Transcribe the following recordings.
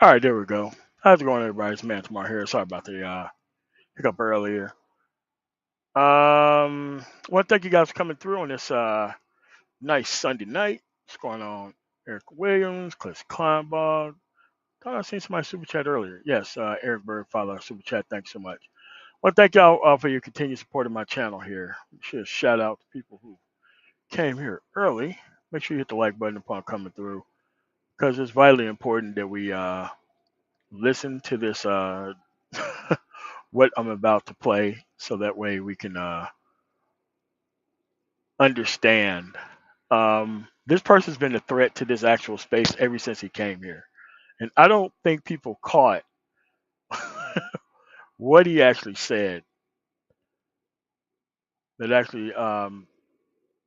All right, there we go. How's it going, everybody? It's Man Tomorrow here. Sorry about the hiccup earlier. Want to thank you guys for coming through on this nice Sunday night. What's going on? Eric Williams, Cliff Kleinbog. Thought I seen somebody super chat earlier. Yes, Eric Bird, follow super chat. Thanks so much. Want to thank y'all for your continued support of my channel here. Should shout out to people who came here early. Make sure you hit the like button upon coming through because it's vitally important that we listen to this what I'm about to play so that way we can understand. This person's been a threat to this actual space ever since he came here. And I don't think people caught what he actually said that actually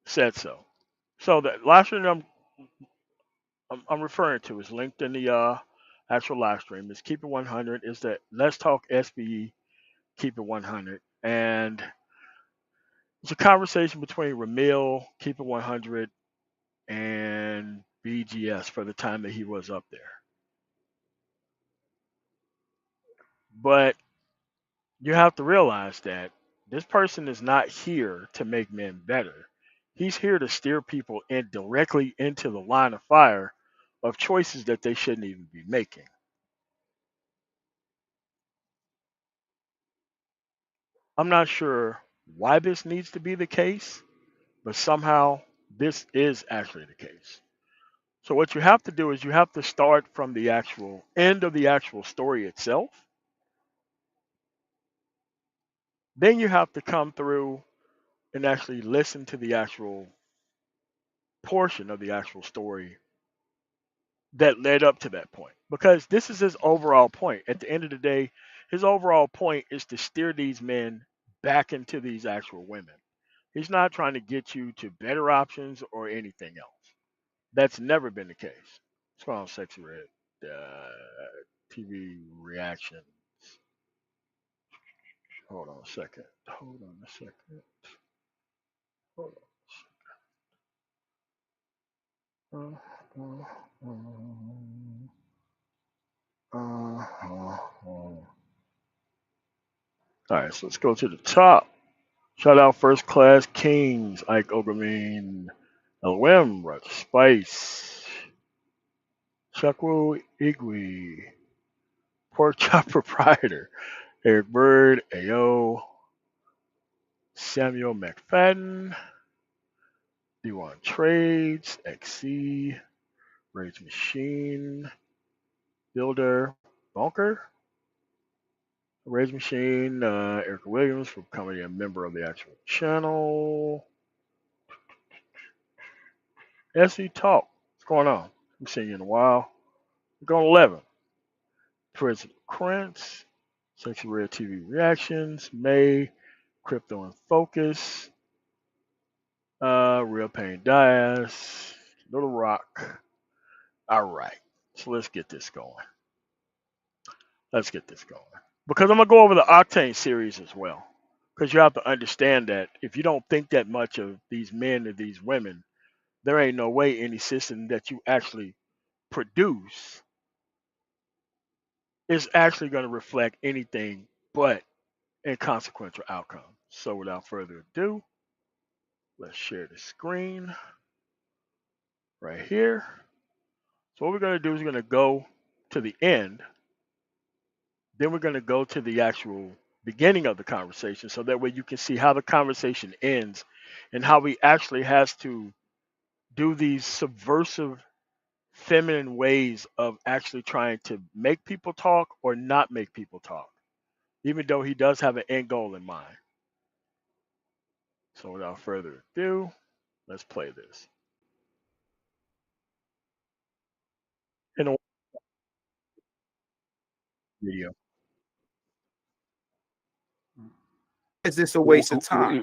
said so. So the live stream I'm referring to is linked in the actual live stream. It's Keep It 100. It's the Let's Talk SBE Keep It 100. And it's a conversation between Ramil, Keep It 100, and BGS for the time that he was up there. But you have to realize that this person is not here to make men better. He's here to steer people in directly into the line of fire of choices that they shouldn't even be making. I'm not sure why this needs to be the case, but somehow this is actually the case. So what you have to do is you have to start from the actual end of the actual story itself. Then you have to come through and actually listen to the actual portion of the actual story that led up to that point. Because this is his overall point. At the end of the day, his overall point is to steer these men back into these actual women. He's not trying to get you to better options or anything else. That's never been the case. It's called Sexy Red TV reaction. Hold on a second. Hold on a second. Hold on. All right, so let's go to the top. Shout out First Class Kings, Ike Obermean, LM, Roger Spice, Chakwu Igwe, Pork Chop Proprietor, Eric Bird, AO, Samuel McFadden, D1 Trades, XC, Rage Machine, Builder, Bunker, Rage Machine, Erica Williams for becoming a member of the actual channel. SE Talk, what's going on? I'm seeing you in a while. We're going 11. President Krantz, Sexy Red TV Reactions, May, Crypto in Focus, Real Pain Dias, Little Rock. All right, so let's get this going. Let's get this going. Because I'm going to go over the Octane series as well. Because you have to understand that if you don't think that much of these men or these women, there ain't no way any system that you actually produce is actually going to reflect anything but inconsequential outcome. So without further ado, let's share the screen right here. So what we're going to do is we're going to go to the end. Then we're going to go to the actual beginning of the conversation so that way you can see how the conversation ends and how he actually has to do these subversive feminine ways of actually trying to make people talk or not make people talk, even though he does have an end goal in mind. So without further ado, let's play this. In a video. Is this a waste of time?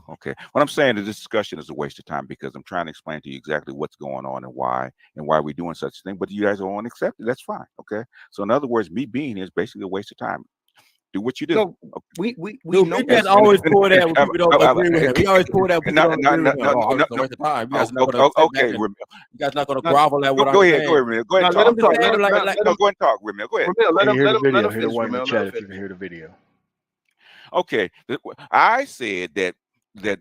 Okay. What I'm saying is this discussion is a waste of time because I'm trying to explain to you exactly what's going on and why we're doing such a thing. But you guys don't want to accept it. That's fine. Okay. So in other words, me being here is basically a waste of time. Do what you do. No, Okay. we Dude, know we that. just always pull that when people don't agree with him. We always pull that when people don't agree with him. Oh, I'm just gonna waste the time. You guys are not gonna sit back and you guys not gonna grovel at what I'm Go ahead, saying. Ramil. Go ahead, Let him talk. talk. Let him, No, go ahead and talk, Ramil. Go ahead. Ramil, let Can you hear the him video? Hit the finish, one in the Ramil. chat Let if him you can finish. hear the video. Okay, I said that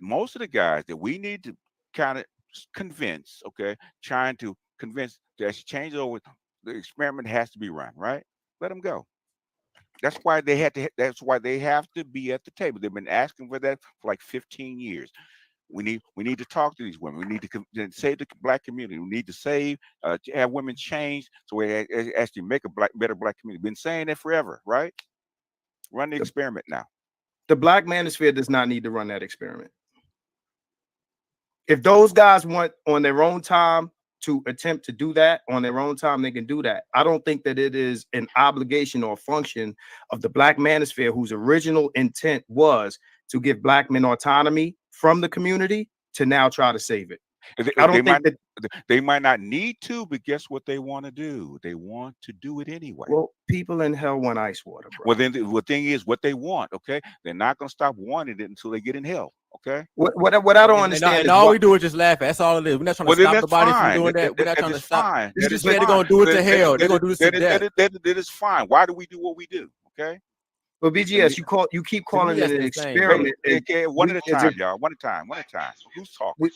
most of the guys that we need to kind of convince, okay, trying to convince to actually change it over, the experiment has to be run, right? Let them go. That's why they had to. That's why they have to be at the table. They've been asking for that for like 15 years. We need to talk to these women. We need to save the black community. We need to save, to have women change so we actually make a better black community. Been saying that forever, right? Run the experiment now. The black manosphere does not need to run that experiment. If those guys want on their own time to attempt to do that on their own time, they can do that. I don't think that it is an obligation or function of the black manosphere, whose original intent was to give black men autonomy from the community, to now try to save it. I don't think that they might not need to, but guess what they want to do? They want to do it anyway. Well, people in hell want ice water, bro. Well, then the thing is what they want. Okay, they're not going to stop wanting it until they get in hell. Okay. What I don't understand and is all we do is just laugh. That's all it is. We're not trying to stop nobody from doing that. We're not trying to stop. They just say they're gonna do it to hell. They're gonna do this to death. That is fine. Why do we do what we do? Okay. Well, BGS, you keep calling it an experiment. Okay, one at a time, y'all. One at a time. Who's talking?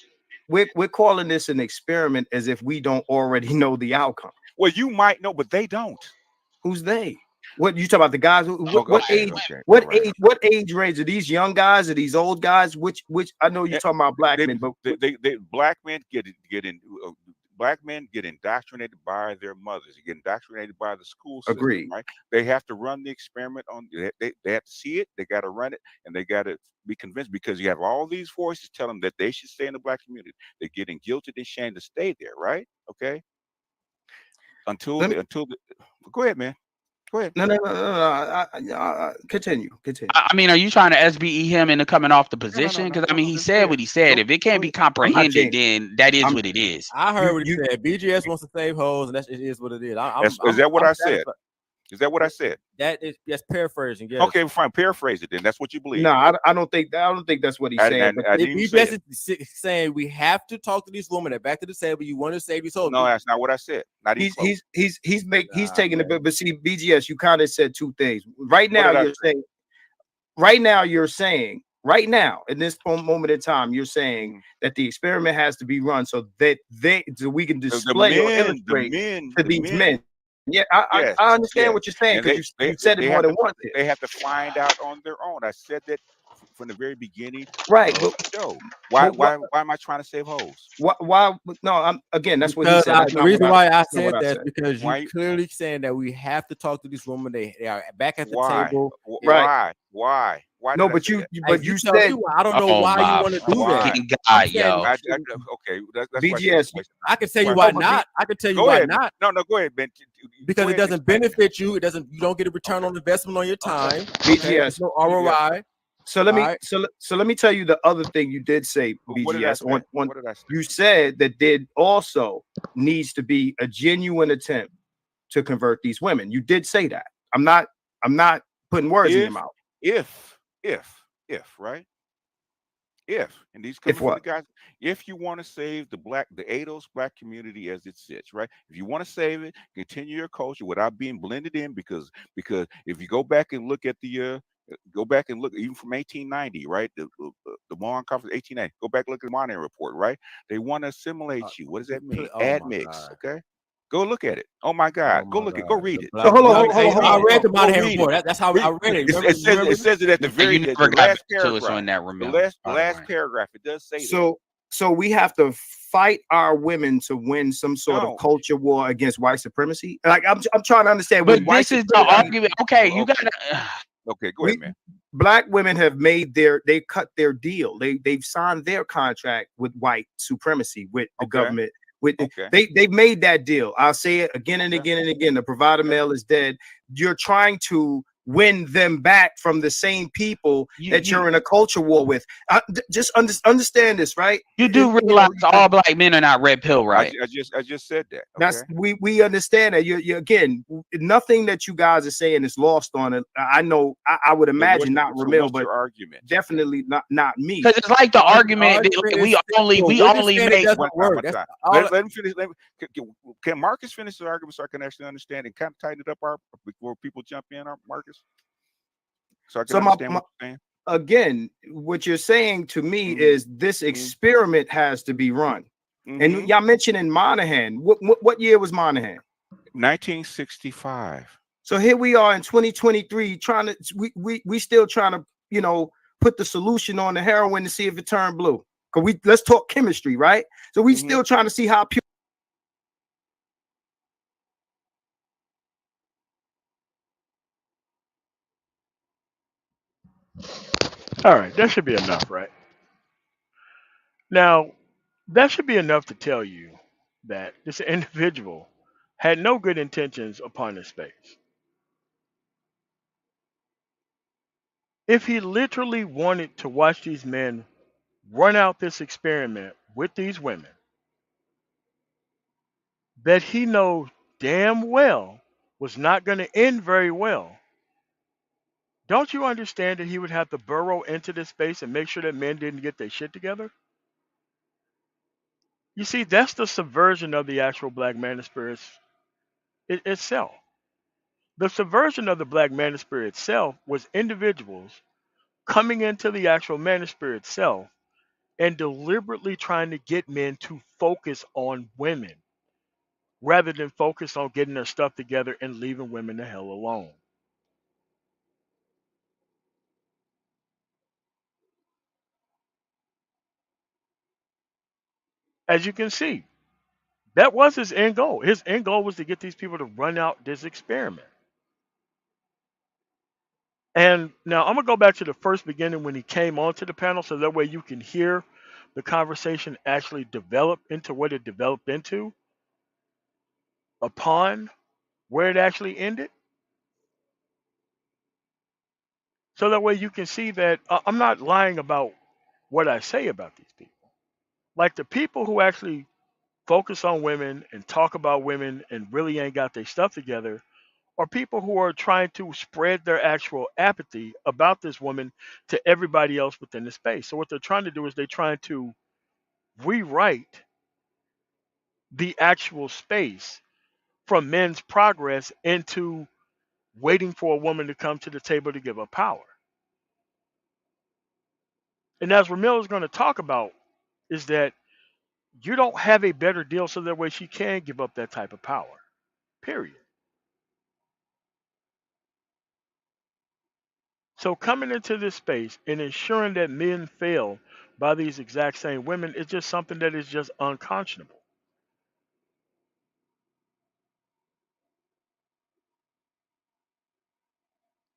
We're calling this an experiment as if we don't already know the outcome. Well, you might know, but they don't. Who's they? What you talking about? The guys? What age? What age range are these young guys? Are these old guys? Which I know you're talking about black men, but black men black men get indoctrinated by their mothers. They get indoctrinated by the school system. Agreed. Right? They have to run the experiment on. They have to see it. They got to run it, and they got to be convinced, because you have all these voices telling them that they should stay in the black community. They're getting guilted and shamed to stay there. Right? Okay. Until go ahead, man. Go ahead. No. Continue. I mean, are you trying to SBE him into coming off the position? Because I mean, he said what he said. If it can't be comprehended, then that is what it is. I heard what he said. BGS wants to save hoes, and it is what it is. Is that what I said? Is that what I said? That is, yes, paraphrasing. Yes. Okay, fine. Paraphrase it then. That's what you believe. No, I don't think that's what he's saying. He just is saying we have to talk to these women. They're back to the table. You want to save these hoes. No, that's not what I said. Not he's taking it, but see, BGS, you kind of said two things. Right now, you're saying right now in this moment in time, you're saying that the experiment has to be run so that we can display or illustrate to these men. Yeah, I understand what you're saying, because you said it more than once. They have to find out on their own. I said that from the very beginning. Right. Why am I trying to save hoes? Why? No, that's what he said. The reason why I said that is because you're clearly saying that we have to talk to these women. They are back at the table. Why? No, but you said I don't know why you want to do that. Okay, that's BGS. I can tell you why not. I can tell you why not. No, go ahead, Ben. Because it doesn't benefit you. You don't get a return on investment on your time. BGS. No ROI. So let me tell you the other thing you did say, BGS. You said that there also needs to be a genuine attempt to convert these women. You did say that. I'm not putting words in your mouth. And these guys, if you want to save the ADOS black community as it sits, right? If you want to save it, continue your culture without being blended in, because if you go back and look at even from 1890, right? The Moran Conference 1890. Go back and look at the Moran Report, right? They want to assimilate you. What does that mean? Admix, okay? Go look at it. Oh my God! Go look at. Go read it. So hold on. I read the Moran Report. That's how I read it. It says it at the very last paragraph. The last paragraph. It does say that. So we have to fight our women to win some sort of culture war against white supremacy. Like I'm trying to understand. But this is the argument. Okay, you gotta. Okay, go ahead, man. Black women have they cut their deal. They've signed their contract with white supremacy, with the government. They've made that deal. I'll say it again and again and again. The provider male is dead. You're trying to win them back from the same people that you're in a culture war with. Just understand this, right? You do realize all black men are not red pill, right? I just said that. Okay? That's we understand that. You again, nothing that you guys are saying is lost on it. I know. I would imagine not Ramil, but your argument? definitely not me. Because it's like the argument that we only make. Let me finish. Can Marcus finish the argument so I can actually understand and kind of tighten it up before people jump in, Marcus? So I can understand what you're saying. Again, what you're saying to me is this experiment has to be run. And y'all mentioning Monahan. What year was Monahan? 1965. So here we are in 2023 trying to we still trying to, you know, put the solution on the heroin to see if it turned blue. Cause let's talk chemistry, right? So we still trying to see how pure. All right, that should be enough, right? Now, that should be enough to tell you that this individual had no good intentions upon this space. If he literally wanted to watch these men run out this experiment with these women that he knows damn well was not going to end very well, don't you understand that he would have to burrow into this space and make sure that men didn't get their shit together? You see, that's the subversion of the actual black manosphere itself. The subversion of the black manosphere itself was individuals coming into the actual manosphere itself and deliberately trying to get men to focus on women rather than focus on getting their stuff together and leaving women the hell alone. As you can see, that was his end goal. His end goal was to get these people to run out this experiment. And now I'm going to go back to the first beginning when he came onto the panel so that way you can hear the conversation actually develop into what it developed into upon where it actually ended. So that way you can see that I'm not lying about what I say about these people. Like the people who actually focus on women and talk about women and really ain't got their stuff together are people who are trying to spread their actual apathy about this woman to everybody else within the space. So what they're trying to do is they're trying to rewrite the actual space from men's progress into waiting for a woman to come to the table to give up power. And as Ramil is going to talk about is that you don't have a better deal so that way she can give up that type of power. Period. So coming into this space and ensuring that men fail by these exact same women is just something that is just unconscionable.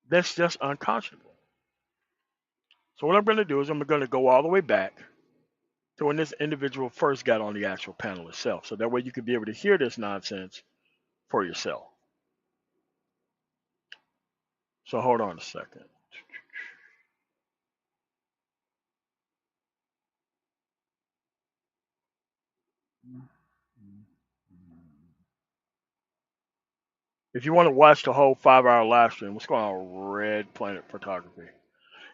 That's just unconscionable. So what I'm going to do is I'm going to go all the way back to when this individual first got on the actual panel itself. So that way you can be able to hear this nonsense for yourself. So hold on a second. If you want to watch the whole 5-hour live stream, what's going on, Red Planet Photography?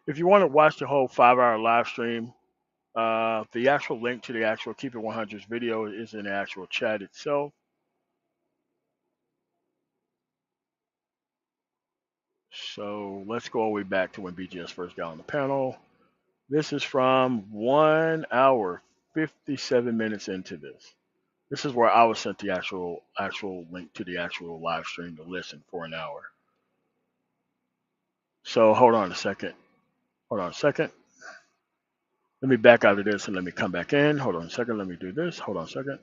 If you want to watch the whole 5-hour live stream, the actual link to the actual Keep It 100's video is in the actual chat itself. So let's go all the way back to when BGS first got on the panel. This is from 1 hour, 57 minutes into this. This is where I was sent the actual link to the actual live stream to listen for an hour. So hold on a second. Let me back out of this and let me come back in. Hold on a second. Let me do this. Hold on a second.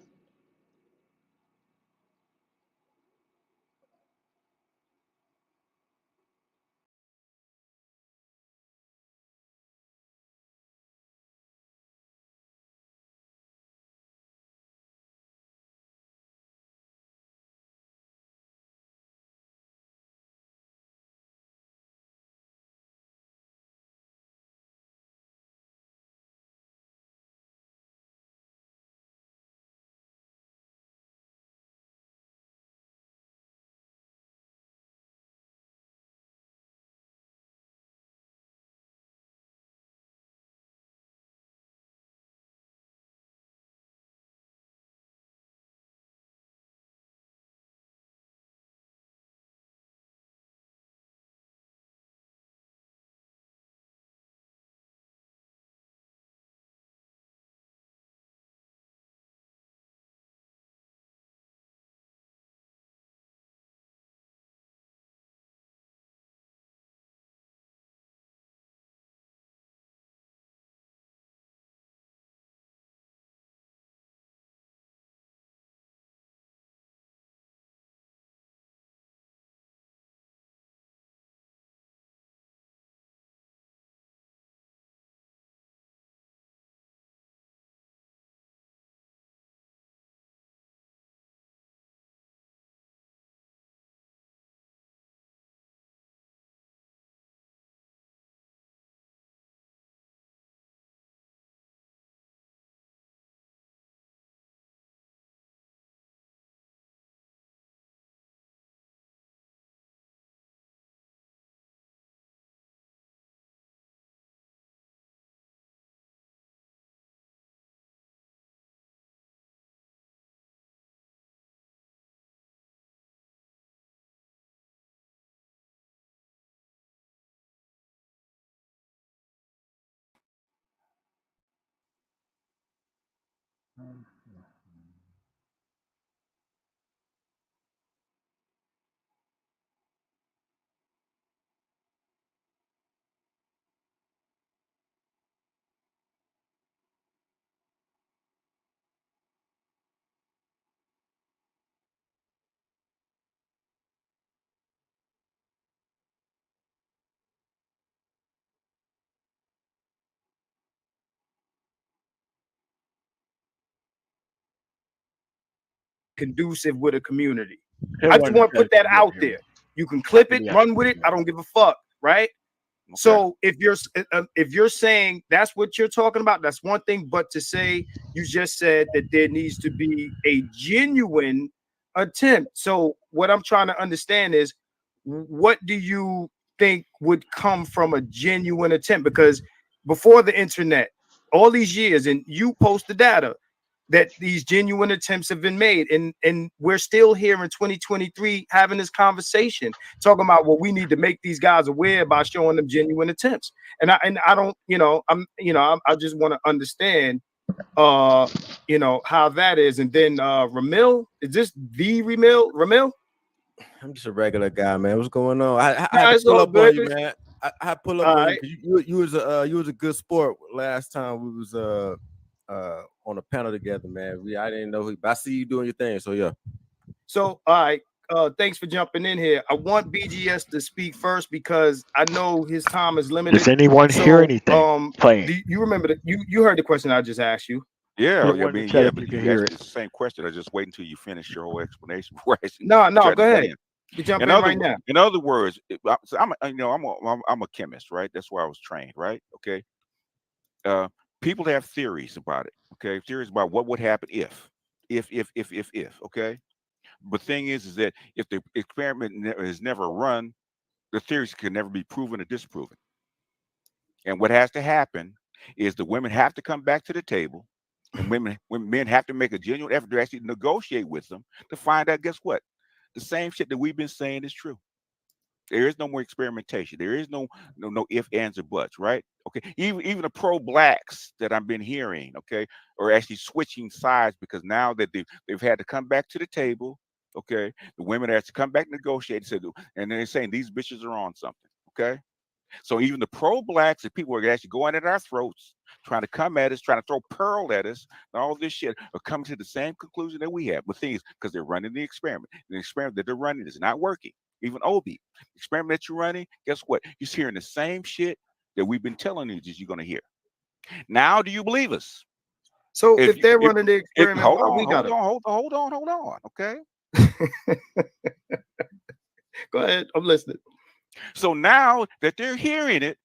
Conducive with a community. It I just wasn't want to put that effective out here. there. You can clip To it, be run honest with with it. you. I don't give a fuck, right? Okay. So if you're saying that's what you're talking about, that's one thing. But to say you just said that there needs to be a genuine attempt. So what I'm trying to understand is, what do you think would come from a genuine attempt? Because before the internet, all these years, and you post the data that these genuine attempts have been made, and we're still here in 2023 having this conversation, talking about, well, we need to make these guys aware by showing them genuine attempts. And I don't, I just want to understand how that is. And then Ramil, is this the Ramil? I'm just a regular guy, man. What's going on? I had to It's pull all up on good. you, man. I had to pull up All on you right. because you was a good sport last time we was on a panel together, man. I didn't know who, but I see you doing your thing. So yeah. So all right. Thanks for jumping in here. I want BGS to speak first because I know his time is limited. Does anyone hear anything playing? Do you remember that you heard the question I just asked you? Yeah, Put it I in the mean, chat yeah, if but you can you hear asked it. me the same question. I just wait until you finish your whole explanation before I actually No, try to go ahead. get in. You jump In in other right now. in other words, so I'm a chemist, right? That's where I was trained, right? Okay. People have theories about it. Okay, theories about what would happen if. Okay, but thing is that if the experiment is never run, the theories can never be proven or disproven. And what has to happen is the women have to come back to the table, and when men have to make a genuine effort to actually negotiate with them to find out. Guess what? The same shit that we've been saying is true. There is no more experimentation. There is no if, ands, or buts, right? Okay. Even the pro-blacks that I've been hearing, okay, are actually switching sides because now that they've had to come back to the table, okay, the women have to come back and negotiate, and they're saying these bitches are on something, okay. So even the pro-blacks and people are actually going at our throats, trying to come at us, trying to throw pearl at us, and all this shit are coming to the same conclusion that we have with things because they're running the experiment. The experiment that they're running is not working. Even Obi, the experiment that you're running, guess what? You're hearing the same shit that we've been telling you that you're going to hear. Now, do you believe us? So if they're running the experiment, hold on, okay? Go ahead, I'm listening. So now that they're hearing it,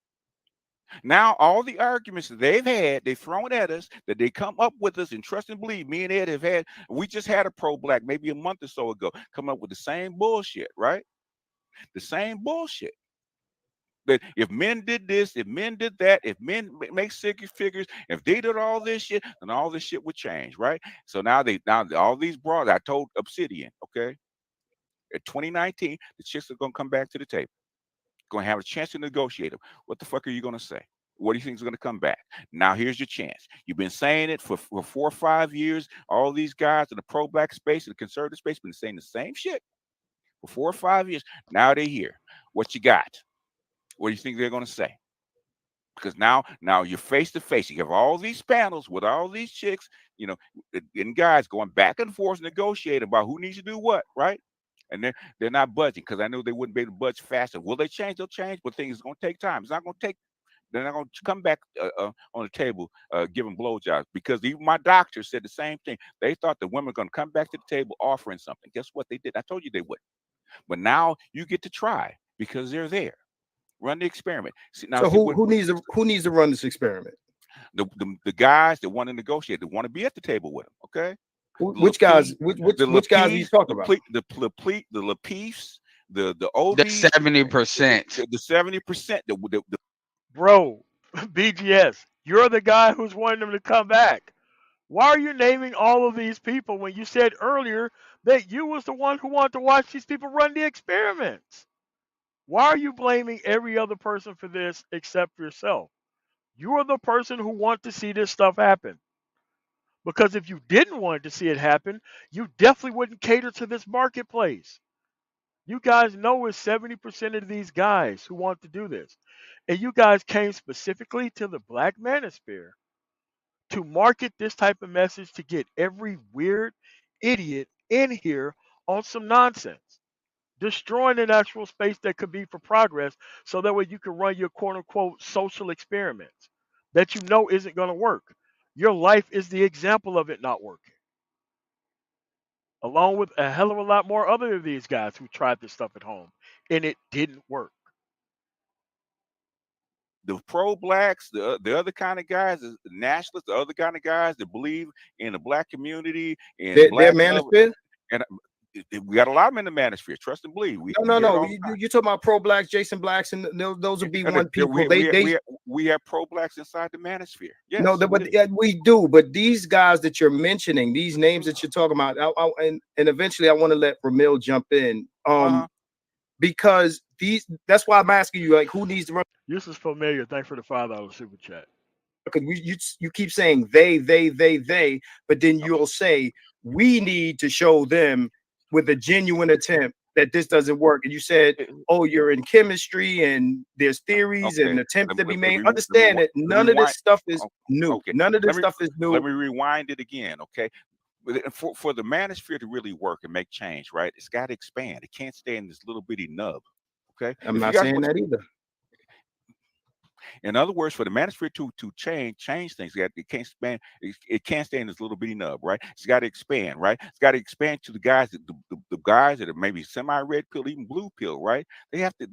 now all the arguments that they've thrown at us, that they come up with us and trust and believe. Me and Ed have had. We just had a pro-black maybe a month or so ago come up with the same bullshit, right? The same bullshit. That if men did this, if men did that, if men make six figures, if they did all this shit, then all this shit would change, right? So now all these broads. I told Obsidian, okay, at 2019, the chicks are gonna come back to the table, going to have a chance to negotiate them. What the fuck are you gonna say? What do you think is going to come back? Now here's your chance. You've been saying it for 4 or 5 years. All these guys in the pro-black space and the conservative space been saying the same shit for 4 or 5 years. Now they're here. What you got? What do you think they're going to say? Because now you're face to face. You have all these panels with all these chicks, and guys going back and forth negotiating about who needs to do what, right? And they're not budging because I know they wouldn't be able to budge faster. Will they change? They'll change, but things are going to take time. It's not going to take. They're not going to come back on the table giving blowjobs because even my doctor said the same thing. They thought the women were going to come back to the table offering something. Guess what they did? I told you they would. But now you get to try because they're there. Run the experiment. So who needs to run this experiment? The guys that want to negotiate, that want to be at the table with them. Okay. Which guys? Which guys are you talking about? The Lapeefs, the Obies, the 70%. The 70%. Bro, BGS, you're the guy who's wanting them to come back. Why are you naming all of these people when you said earlier that you was the one who wanted to watch these people run the experiments? Why are you blaming every other person for this except yourself? You are the person who wants to see this stuff happen. Because if you didn't want to see it happen, you definitely wouldn't cater to this marketplace. You guys know it's 70% of these guys who want to do this. And you guys came specifically to the black manosphere to market this type of message to get every weird idiot in here on some nonsense, destroying an actual space that could be for progress so that way you can run your quote unquote social experiments that you know isn't going to work. Your life is the example of it not working, along with a hell of a lot more other of these guys who tried this stuff at home and it didn't work. The pro-blacks, the other kind of guys, the nationalists, the other kind of guys that believe in the black community and Their black love, manosphere? and we got a lot of them in the manosphere. Trust and believe. We No. hear it all You talking about pro-blacks, Jason Blacks, and those would be and one people. we have pro-blacks inside the manosphere. Yes, no, but we do. But these guys that you're mentioning, these names that you're talking about, and eventually I want to let Ramil jump in. Because that's why I'm asking you, like, who needs to run? This is familiar. Thanks for the $5 super chat. Because you keep saying they, but then you'll say we need to show them with a genuine attempt that this doesn't work. And you said, oh, you're in chemistry and there's theories and attempts to be made. Understand that none of this stuff is new. Okay. None of this stuff is new. Let me rewind it again, okay? For the manosphere to really work and make change, right? It's got to expand. It can't stay in this little bitty nub. Okay, I'm not saying that either. In other words, for the manosphere to change things, it can't expand. It can't stay in this little bitty nub, right? It's got to expand, right? It's got to expand to the guys the guys that are maybe semi-red pill, even blue pill, right? They have to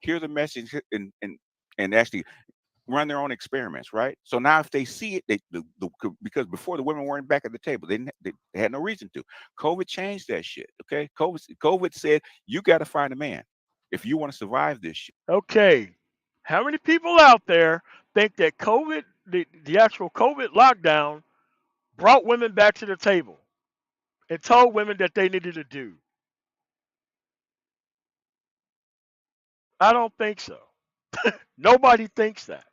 hear the message and actually run their own experiments, right? So now if they see it, because before the women weren't back at the table, they had no reason to. COVID changed that shit, okay? COVID said you got to find a man if you want to survive this shit. Okay, how many people out there think that COVID, the actual COVID lockdown, brought women back to the table and told women that they needed to do? I don't think so. Nobody thinks that.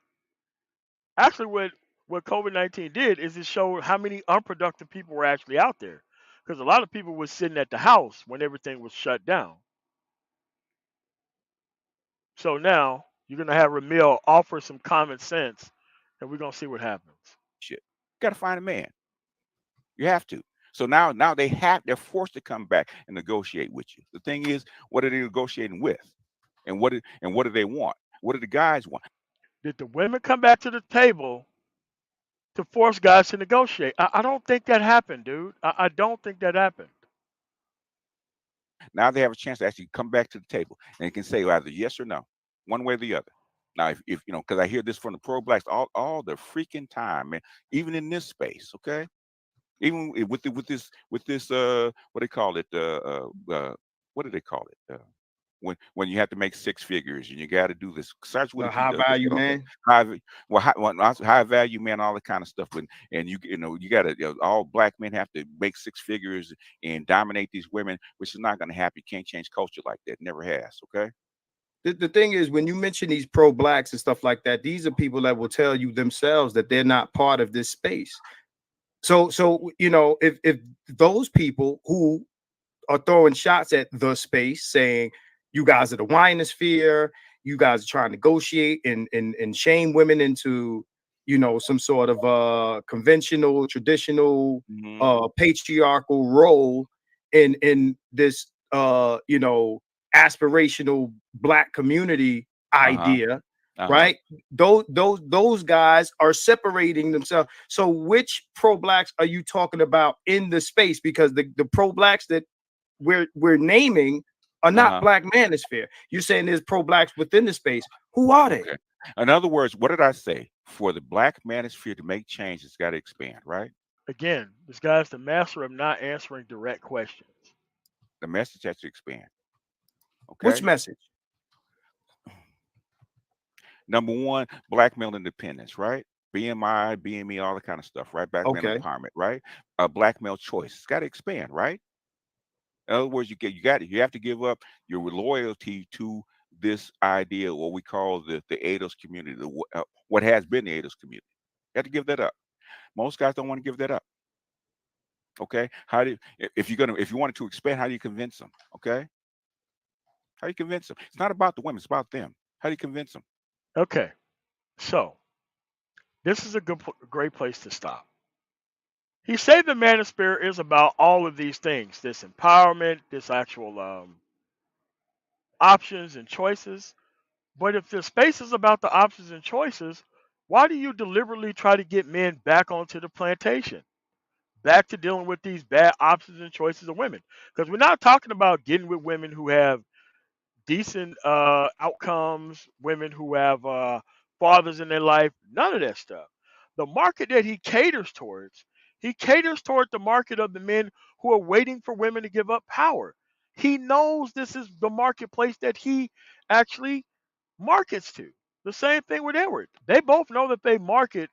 Actually, what COVID-19 did is it showed how many unproductive people were actually out there, because a lot of people were sitting at the house when everything was shut down. So now you're gonna have Ramil offer some common sense, and we're gonna see what happens. Shit, got to find a man. You have to. So now they're forced to come back and negotiate with you. The thing is, what are they negotiating with, and what do they want? What do the guys want? Did the women come back to the table to force guys to negotiate? I don't think that happened, dude. I don't think that happened. Now they have a chance to actually come back to the table and can say either yes or no, one way or the other. Now, if you know, because I hear this from the pro-blacks all the freaking time, man, even in this space, okay, even with this what they call it, what do they call it? When you have to make six figures and you got to do this, high value man, high value man, all that kind of stuff. And you got to, all black men have to make six figures and dominate these women, which is not going to happen. You can't change culture like that. Never has. Okay. The thing is, when you mention these pro-blacks and stuff like that, these are people that will tell you themselves that they're not part of this space. So if those people who are throwing shots at the space, saying you guys are the winosphere, you guys are trying to negotiate and shame women into some sort of conventional, traditional, patriarchal role in this aspirational black community idea. Right? Those guys are separating themselves. So which pro-blacks are you talking about in the space? Because the pro-blacks that we're naming are not black manosphere. You're saying there's pro-blacks within the space. Who are they? Okay. In other words, what did I say? For the black manosphere to make change, it's got to expand, right? Again, this guy's the master of not answering direct questions. The message has to expand. Okay. Which message? Number one, black male independence, right? BMI, BME, all that kind of stuff, right? Black male empowerment, right? Black male choice. It's got to expand, right? In other words, you have to give up your loyalty to this idea, what we call the ADOS community, what has been the ADOS community. You have to give that up. Most guys don't want to give that up. Okay, if you wanted to expand, how do you convince them? Okay, how do you convince them? It's not about the women; it's about them. How do you convince them? Okay, so this is a great place to stop. He said the manosphere is about all of these things: this empowerment, this actual options and choices. But if the space is about the options and choices, why do you deliberately try to get men back onto the plantation? Back to dealing with these bad options and choices of women. Because we're not talking about getting with women who have decent outcomes, women who have fathers in their life, none of that stuff. The market that he caters toward the market of the men who are waiting for women to give up power. He knows this is the marketplace that he actually markets to. The same thing with Edward. They both know that they market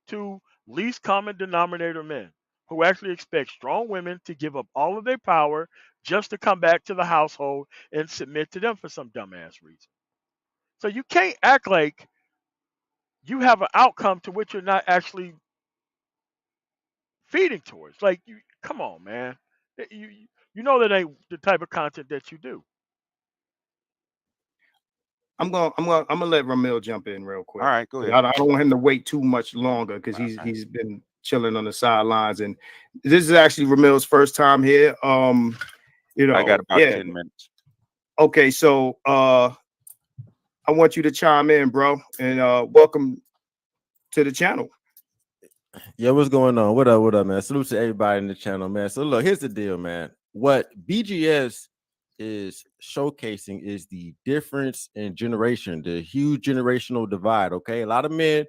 to least common denominator men who actually expect strong women to give up all of their power just to come back to the household and submit to them for some dumbass reason. So you can't act like you have an outcome to which you're not actually feeding towards. Like, come on, man. You know that ain't the type of content that you do. I'm gonna let Ramil jump in real quick. All right, go ahead. I don't want him to wait too much longer because he's been chilling on the sidelines, and this is actually Ramil's first time here. You know, I got about 10 minutes. Okay, so I want you to chime in, bro, and welcome to the channel. Yeah, what's going on? What up, man? Salute to everybody in the channel, man. So look, here's the deal, man. What BGS is showcasing is the difference in generation, the huge generational divide. Okay, a lot of men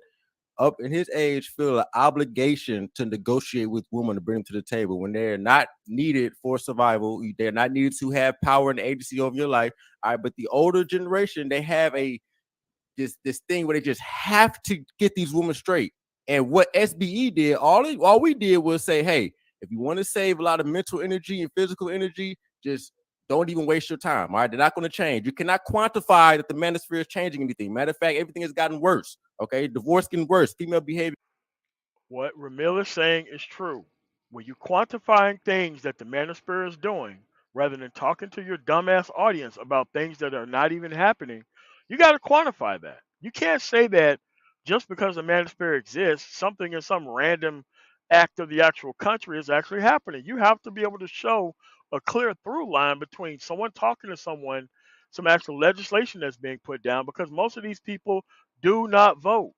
up in his age feel an obligation to negotiate with women to bring them to the table when they're not needed for survival. They're not needed to have power and agency over your life. All right, but the older generation, they have this thing where they just have to get these women straight. And what SBE did, all we did was say, hey, if you want to save a lot of mental energy and physical energy, just don't even waste your time. All right, they're not going to change. You cannot quantify that the manosphere is changing anything. Matter of fact, everything has gotten worse. Okay, divorce getting worse, female behavior. What Ramil is saying is true. When you quantifying things that the manosphere is doing, rather than talking to your dumbass audience about things that are not even happening, you got to quantify that. You can't say that just because the manosphere exists, something in some random act of the actual country is actually happening. You have to be able to show a clear through line between someone talking to someone, some actual legislation that's being put down, because most of these people do not vote.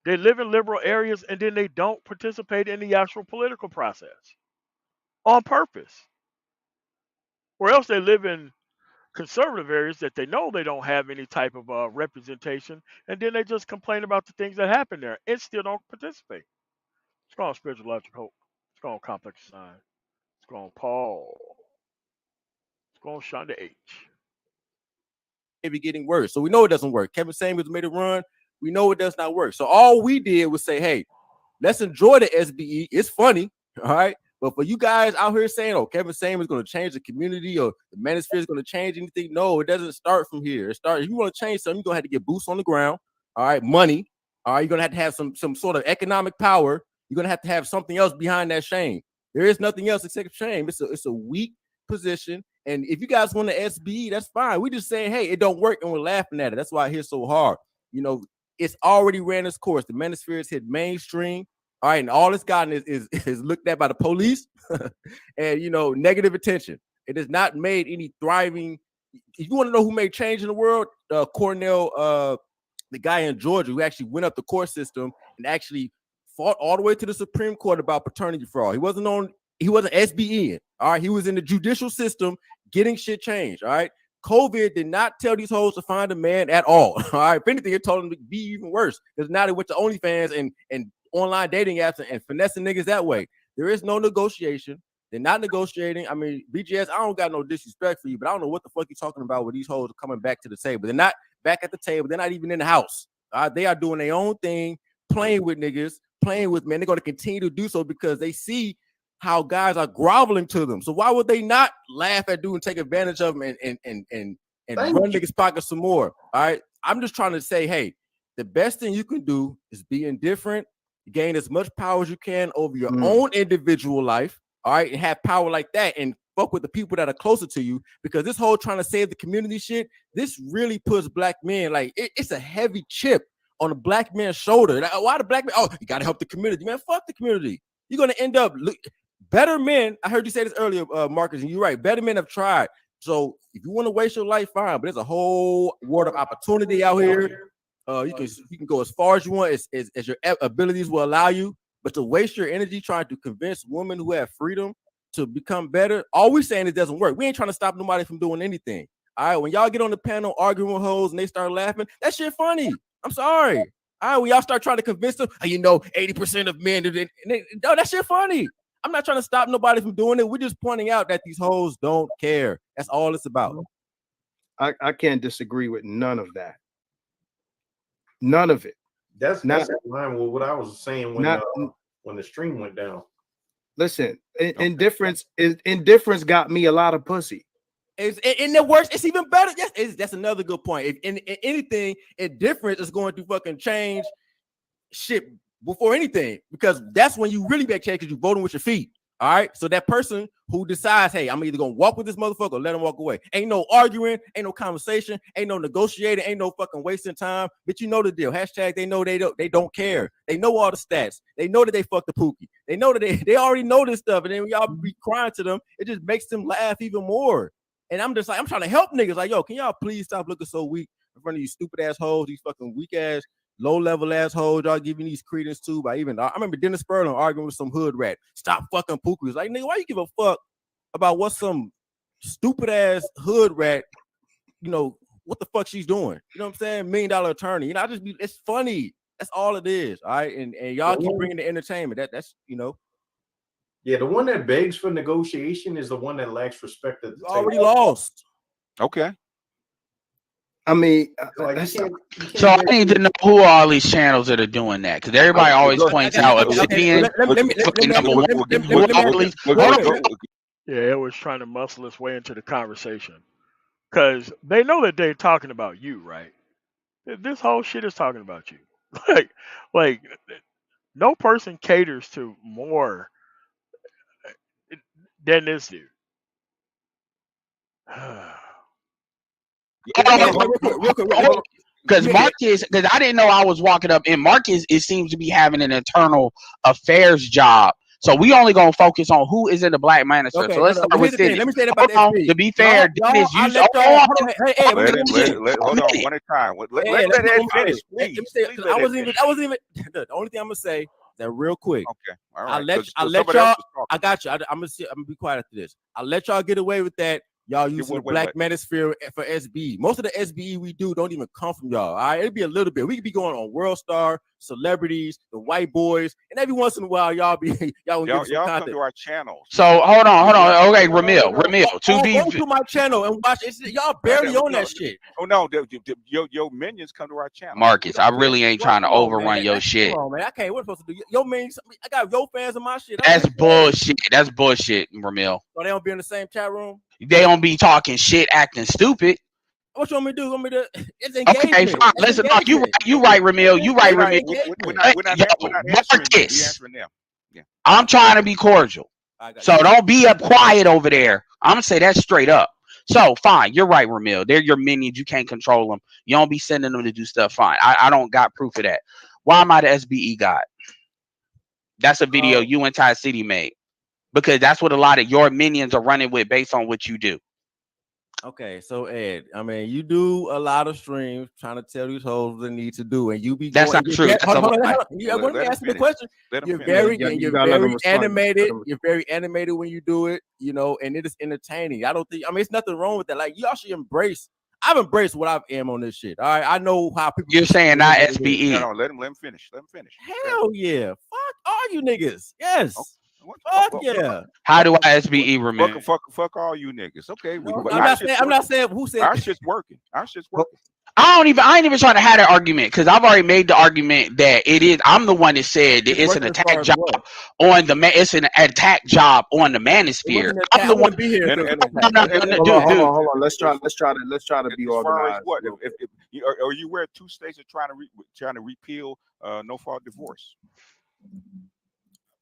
They live in liberal areas and then they don't participate in the actual political process on purpose. Or else they live in conservative areas that they know they don't have any type of representation, and then they just complain about the things that happen there and still don't participate. It's called spiritual logic hope. It's called complex design. It's called Paul. It's called Shonda H. Be getting worse. So we know it doesn't work. Kevin Samuels made a run. We know it does not work. So all we did was say, hey, let's enjoy the SBE. It's funny, all right? But for you guys out here saying, oh, Kevin Samuels is going to change the community or the manosphere is going to change anything, no, it doesn't start from here. It starts, if you want to change something, you're going to have to get boots on the ground, all right, money, all right? You're going to have some sort of economic power. You're going to have something else behind that shame. There is nothing else except shame. It's a weak position. And if you guys want the SBE, that's fine. We just saying, hey, it don't work, and we're laughing at it. That's why I hit so hard. You know, it's already ran its course. The manosphere has hit mainstream. All right, and all it's gotten is looked at by the police and, you know, negative attention. It has not made any thriving. If you want to know who made change in the world, Cornell, the guy in Georgia who actually went up the court system and actually fought all the way to the Supreme Court about paternity fraud. He wasn't SBE. All right, he was in the judicial system getting shit changed. All right, COVID did not tell these hoes to find a man at all. All right, if anything, it told them to be even worse because now they went to OnlyFans and online dating apps and finessing niggas that way. There is no negotiation. They're not negotiating. I mean, BGS, I don't got no disrespect for you, but I don't know what the fuck you're talking about with these hoes coming back to the table. They're not back at the table. They're not even in the house. They are doing their own thing, playing with niggas, playing with men. They're going to continue to do so because they see how guys are groveling to them. So why would they not laugh at dude and take advantage of them and run niggas' pockets some more? All right. I'm just trying to say, hey, the best thing you can do is be indifferent gain as much power as you can over your own individual life, all right, and have power like that, and fuck with the people that are closer to you, because this whole trying to save the community shit, this really puts black men, like, it's a heavy chip on a black man's shoulder. Like, why the black man? Oh, you got to help the community, man. Fuck the community. You're going to end up better men. I heard you say this earlier, Marcus, and you're right. Better men have tried. So if you want to waste your life, fine. But there's a whole world of opportunity out here. You can go as far as you want, as your abilities will allow you. But to waste your energy trying to convince women who have freedom to become better, all we're saying it doesn't work. We ain't trying to stop nobody from doing anything. All right, when y'all get on the panel arguing with hoes and they start laughing, that shit funny. I'm sorry. All right, when y'all start trying to convince them, 80% of men, no, that shit funny. I'm not trying to stop nobody from doing it. We're just pointing out that these hoes don't care. That's all it's about. I can't disagree with none of that. None of it. That's in line with what I was saying when the stream went down. Listen, indifference got me a lot of pussy. And the worst, it's even better. Yes, that's another good point. If in anything, indifference is going to fucking change shit before anything, because that's when you really make change, because you're voting with your feet. All right. So that person who decides, hey, I'm either gonna walk with this motherfucker or let him walk away. Ain't no arguing, ain't no conversation, ain't no negotiating, ain't no fucking wasting time. But you know the deal. Hashtag they know they don't care. They know all the stats. They know that they fucked the pookie. They know that they already know this stuff. And then when y'all be crying to them, it just makes them laugh even more. And I'm just like, I'm trying to help niggas. Like, yo, can y'all please stop looking so weak in front of these stupid assholes, these fucking weak ass, low level assholes y'all giving these credence to by even. I remember Dennis Spurlin arguing with some hood rat. Stop fucking pookies. Like, nigga, why you give a fuck about what some stupid ass hood rat, what the fuck she's doing? You know what I'm saying? $1 million attorney. It's funny. That's all it is. All right. And y'all keep bringing the entertainment. That's. Yeah, the one that begs for negotiation is the one that lacks respect. That already lost. Okay. I mean, so I need to know who are all these channels that are doing that, because everybody always points out Obsidian. Yeah, it was trying to muscle its way into the conversation, because they know that they're talking about you, right? This whole shit is talking about you. like no person caters to more than this dude. Because Marcus, because I didn't know I was walking up, and Marcus, it seems to be having an internal affairs job. So we only gonna focus on who is in the Black Manosphere. Okay, so let's start with Dennis. Let me say that about that. To be fair, Dennis, hold on, one at a time. Let Ed finish, please. I wasn't even. The only thing I'm gonna say that real quick. Okay, all right. I'll let y'all. I got you. I'm gonna be quiet after this. I'll let y'all get away with that. Y'all using the Black Manosphere for SBE. Most of the SBE we do don't even come from y'all. All right, it'd be a little bit. We could be going on World Star, celebrities, the white boys, and every once in a while y'all come to our channel. So hold on. Okay, Ramil, go to my channel and watch. Y'all barely on that shit. Oh no, your minions come to our channel. Marcus, I really ain't trying to overrun your shit. Come on, man. I can't. What am I supposed to do? Your minions. I got your fans on my shit. That's bullshit. That's bullshit, Ramil. So they don't be in the same chat room. They don't be talking shit, acting stupid. What you want me to do? Want me to? It's engagement. Okay, fine. Listen, you right, Ramil. You right, Ramil. Marcus, I'm trying to be cordial, so don't be up quiet over there. I'm gonna say that straight up. So fine, you're right, Ramil. They're your minions. You can't control them. You don't be sending them to do stuff. Fine. I don't got proof of that. Why am I the SBE guy? That's a video you and Ty City made. Because that's what a lot of your minions are running with based on what you do. Okay, so Ed, I mean, you do a lot of streams trying to tell these hoes what they need to do, and you be that's not true. Hold on. Let me ask you the question. You're very animated. You're very animated when you do it, and it is entertaining. It's nothing wrong with that. Like, y'all should embrace. I've embraced what I am on this shit. All right, I know how people. You're saying not SBE. No, let him finish. Hell yeah, fuck all you niggas. Yes. Okay. Fuck yeah! How do I SBE remember? Fuck all you niggas. Okay, I'm not saying who said our shit's working. I ain't even trying to have that argument, because I've already made the argument that it is. I'm the one that said that it's an attack job on the It's an attack job on the Manosphere. I'm the one be here. Hold on. Let's try to be organized. What? Are you aware 2 states are trying to repeal no fault divorce?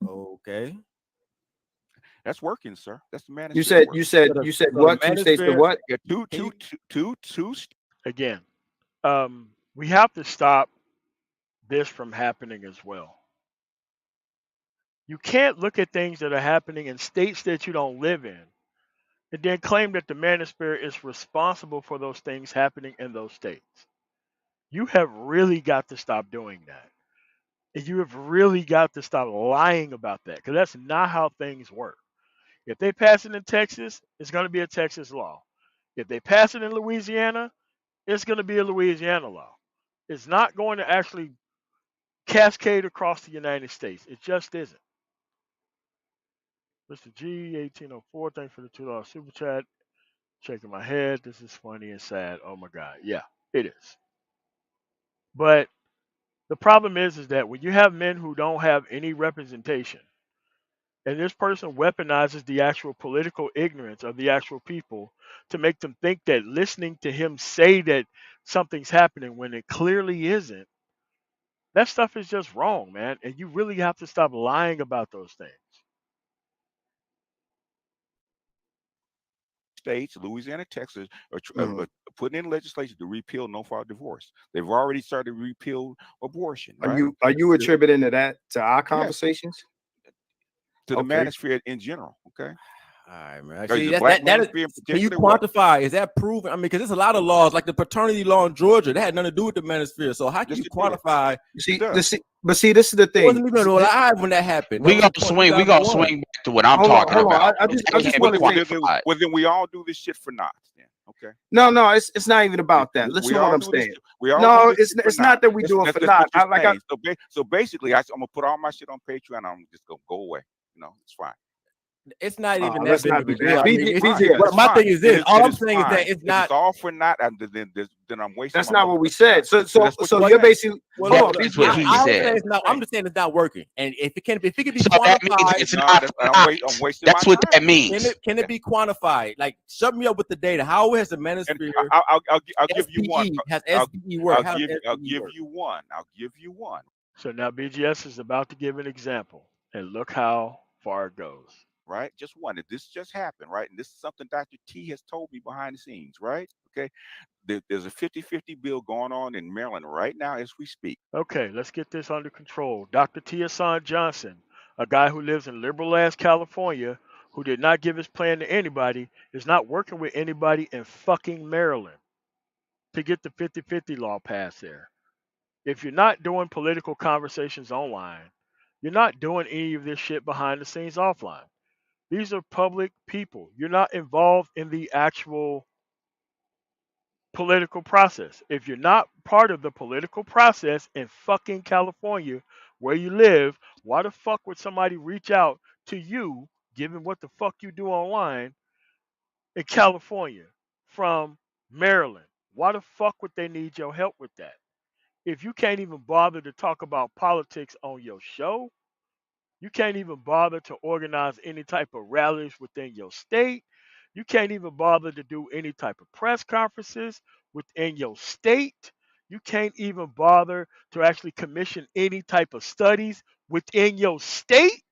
Okay. That's working, sir. That's the You manosphere said work. you said So the, you said so the what? Two states to manosphere. what? Yeah, Can you, Again, we have to stop this from happening as well. You can't look at things that are happening in states that you don't live in and then claim that the manosphere is responsible for those things happening in those states. You have really got to stop doing that. And you have really got to stop lying about that because that's not how things work. If they pass it in Texas, it's going to be a Texas law. If they pass it in Louisiana, it's going to be a Louisiana law. It's not going to actually cascade across the United States. It just isn't. Mr. G, 1804, thanks for the $2 super chat. Shaking my head. This is funny and sad. Oh my God. Yeah, it is. But the problem is that when you have men who don't have any representation, and this person weaponizes the actual political ignorance of the actual people to make them think that listening to him say that something's happening when it clearly isn't, that stuff is just wrong, man. And you really have to stop lying about those things. states, Louisiana, Texas, are Mhm. putting in legislation to repeal no-fault divorce. They've already started to repeal abortion, Are right? you attributing to that to our Yes, conversations? to the Okay. manosphere in general. Okay, all right, man. or See, the that black that is. manosphere in Can you particular. What? quantify? Is that proven? I mean, because there's a lot of laws, like the paternity law in Georgia, that had nothing to do with the manosphere. So how can Yes, you it did. quantify? It See, does. but see, this is the It thing. wasn't even alive when that happened. That We was gonna in swing. We gonna 2001. swing back to what I'm Hold on, talking hold on. about. I That just can't be want to say quantified. Well, then we all do this shit for naught. Then, okay. no. It's not even about that. Listen We to what all I'm do this. saying. We all do No, this shit for it's not naught. that we do it for That's not. what you're Like saying. So basically, I'm gonna put all my shit on Patreon. I'm just gonna go away. It's fine. It's not even that let's big not of do a deal. that. I mean, It's it's fine. BGS. what It's my fine. thing is this. All It I'm is saying is that fine. it's If not. it's all for naught, then I'm wasting. That's my not what we motherfucking said. time. So That's what so you're you're saying. basically Well, hold That on. look, is what BGS. he I don't said. say it's not. I'm just saying it's not working. And if it can be So that means quantified, it's No, not. I'm wasting my That's what time. that means. can it be quantified? Like, shut me up with the data. How has the And manosphere I'll give you one. SBE has I'll SBE work? How does I'll SBE give work? you one. I'll give you one. So now BGS is about to give an example, and look how far it goes. Right? Just one. This just happened, right? And this is something Dr. T has told me behind the scenes, right? Okay. There's a 50-50 bill going on in Maryland right now as we speak. Okay, let's get this under control. Dr. T. Hassan Johnson, a guy who lives in liberal ass California, who did not give his plan to anybody, is not working with anybody in fucking Maryland to get the 50-50 law passed there. If you're not doing political conversations online, you're not doing any of this shit behind the scenes offline. These are public people. You're not involved in the actual political process. If you're not part of the political process in fucking California where you live, why the fuck would somebody reach out to you, given what the fuck you do online in California from Maryland? Why the fuck would they need your help with that? If you can't even bother to talk about politics on your show, you can't even bother to organize any type of rallies within your state. You can't even bother to do any type of press conferences within your state. You can't even bother to actually commission any type of studies within your state.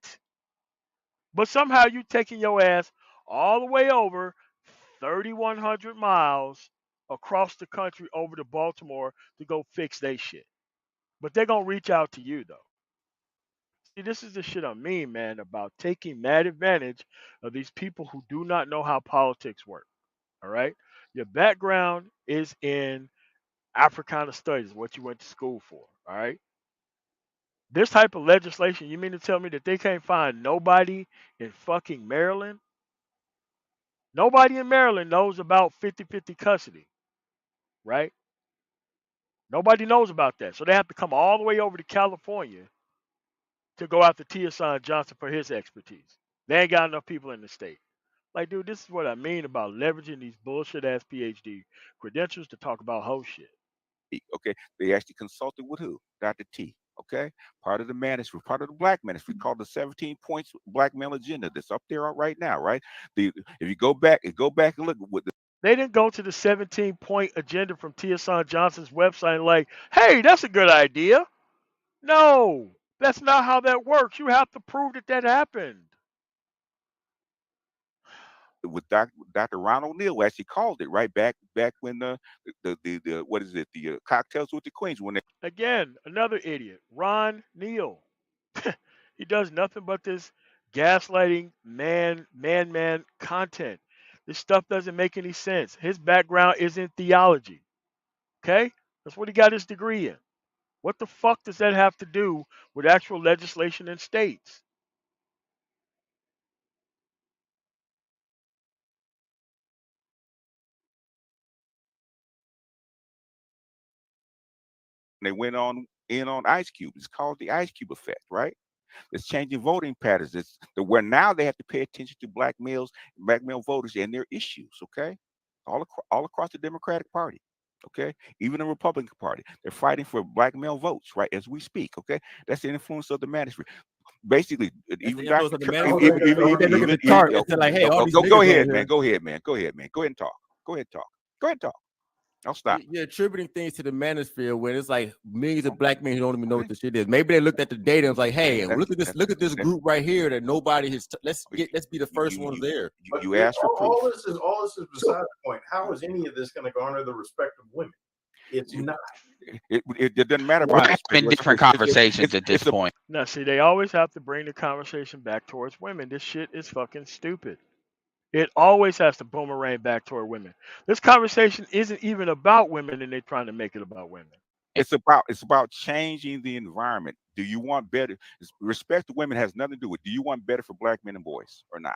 But somehow you taking your ass all the way over 3,100 miles across the country over to Baltimore to go fix their shit. But they're going to reach out to you, though. See, this is the shit I mean, man, about taking mad advantage of these people who do not know how politics work. All right. Your background is in Africana studies, what you went to school for. All right. This type of legislation, you mean to tell me that they can't find nobody in fucking Maryland? Nobody in Maryland knows about 50-50 custody, right? Nobody knows about that. So they have to come all the way over to California to go after T. Hassan Johnson for his expertise. They ain't got enough people in the state. Like, dude, this is what I mean about leveraging these bullshit ass PhD credentials to talk about whole shit. Okay. They actually consulted with who? Dr. T. Okay. Part of the manosphere, part of the black manosphere, called the 17 points black male agenda that's up there right now, right? If you go back and look at what They didn't go to the 17-point agenda from T. Hassan Johnson's website and like, hey, that's a good idea. No, That's not how that works. You have to prove that that happened. With Dr. Ronald Neal actually called it right back when the what is it, the cocktails with the queens, when they Again, another idiot, Ron Neal. He does nothing but this gaslighting man content. This stuff doesn't make any sense. His background is in theology. Okay? That's what he got his degree in. What the fuck does that have to do with actual legislation in states? went on in on Ice Cube. It's called the Ice Cube effect, right? It's changing voting patterns. It's where now they have to pay attention to black male voters and their issues. Okay, all across the Democratic Party. Okay, even the Republican Party, they're fighting for black male votes right as we speak. Okay, that's the influence of the manosphere. Basically, even they look at the chart and say like, hey, all these go ahead, man. Go ahead, man. Go ahead, man. Go ahead and talk. Go ahead and talk. Go ahead and talk. I'll stop. You're attributing things to the manosphere when it's like millions of black men who don't even know what this shit is. Maybe they looked at the data and was like, "Hey, look at this group right here that nobody has. Let's be the first ones there." You asked for proof. All this is beside the point. How is any of this going to garner the respect of women? It's not. It doesn't matter. We're having different conversations at this point. Now, see, they always have to bring the conversation back towards women. This shit is fucking stupid. It always has to boomerang back toward women. This conversation isn't even about women, and they're trying to make it about women. It's about changing the environment. Do you want better? Respect to women has nothing to do with. Do you want better for black men and boys or not?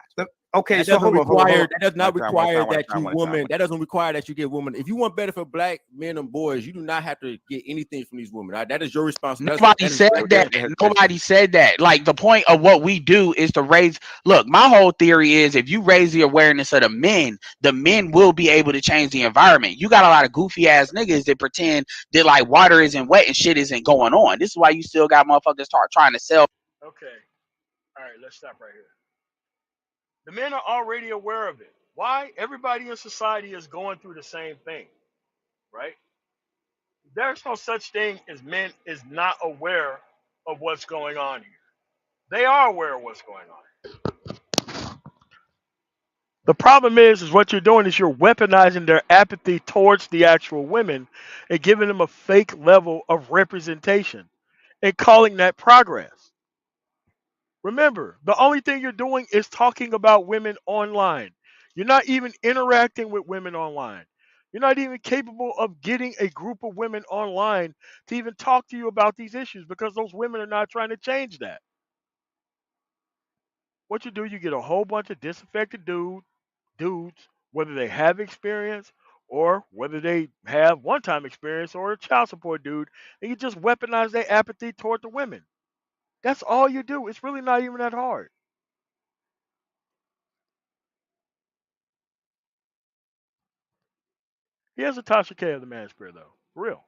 Okay, that so hold on. That does not require that you woman. That doesn't require that you get women. If you want better for black men and boys, you do not have to get anything from these women. Right? That is your responsibility. Nobody said that. Nobody said that. Like, the point of what we do is to raise. Look, my whole theory is if you raise the awareness of the men will be able to change the environment. You got a lot of goofy ass niggas that pretend that like water isn't wet and shit isn't going on. This is why you still got motherfuckers trying to sell. Okay. All right, let's stop right here. The men are already aware of it. Why? Everybody in society is going through the same thing, right? There's no such thing as men is not aware of what's going on here. They are aware of what's going on. The problem is what you're doing is you're weaponizing their apathy towards the actual women and giving them a fake level of representation and calling that progress. Remember, the only thing you're doing is talking about women online. You're not even interacting with women online. You're not even capable of getting a group of women online to even talk to you about these issues because those women are not trying to change that. What you do, you get a whole bunch of disaffected dudes, whether they have experience or whether they have one-time experience or a child support dude, and you just weaponize their apathy toward the women. That's all you do. It's really not even that hard. He has a Tasha K of the manosphere, though. For real.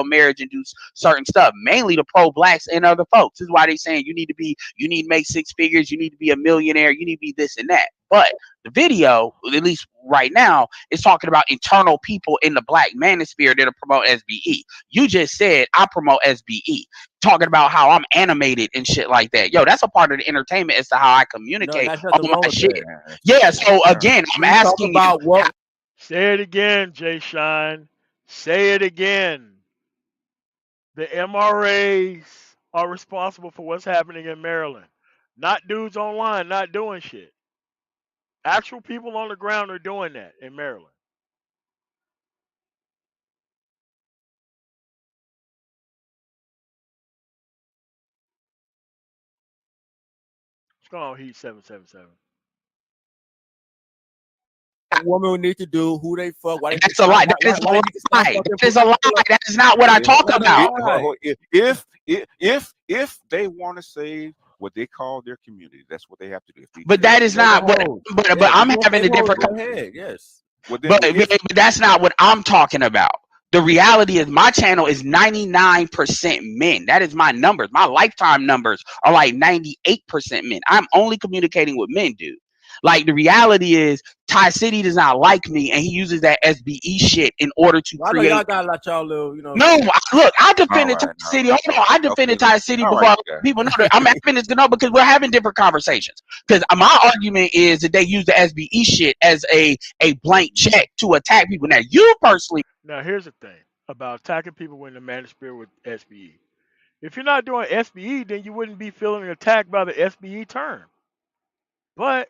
Marriage and do certain stuff, mainly to pro-blacks and other folks. This is why they saying you need to make 6 figures, you need to be a millionaire, you need to be this and that. But the video, at least right now, is talking about internal people in the black manosphere that promote SBE. You just said I promote SBE, talking about how I'm animated and shit like that. Yo, that's a part of the entertainment as to how I communicate all my shit. Yeah, so again, I'm asking about what. Say it again, Jay Shine. Say it again. The MRAs are responsible for what's happening in Maryland. Not dudes online not doing shit. Actual people on the ground are doing that in Maryland. What's going on, Heat 777? Woman will need to do who they fuck. That's a lie. That is a lie. That is a lie. That is not what I talk about. If they want to save what they call their community, that's what they have to do. But that is not what. But I'm having a different. Go ahead. Yes. But that's not what I'm talking about. The reality is my channel is 99% men. That is my numbers. My lifetime numbers are like 98% men. I'm only communicating with men, dude. Like the reality is, Ty City does not like me, and he uses that SBE shit in order to Well, I know create. y'all gotta let y'all little, you know. No, look, I defended All Ty right, City. Hold on, I defended okay. Ty City All before right, yeah. people know that. I'm having this because we're having different conversations. Because my argument is that they use the SBE shit as a blank check to attack people. Now, you personally. Now, here's the thing about attacking people in the manosphere with SBE. If you're not doing SBE, then you wouldn't be feeling attacked by the SBE term. But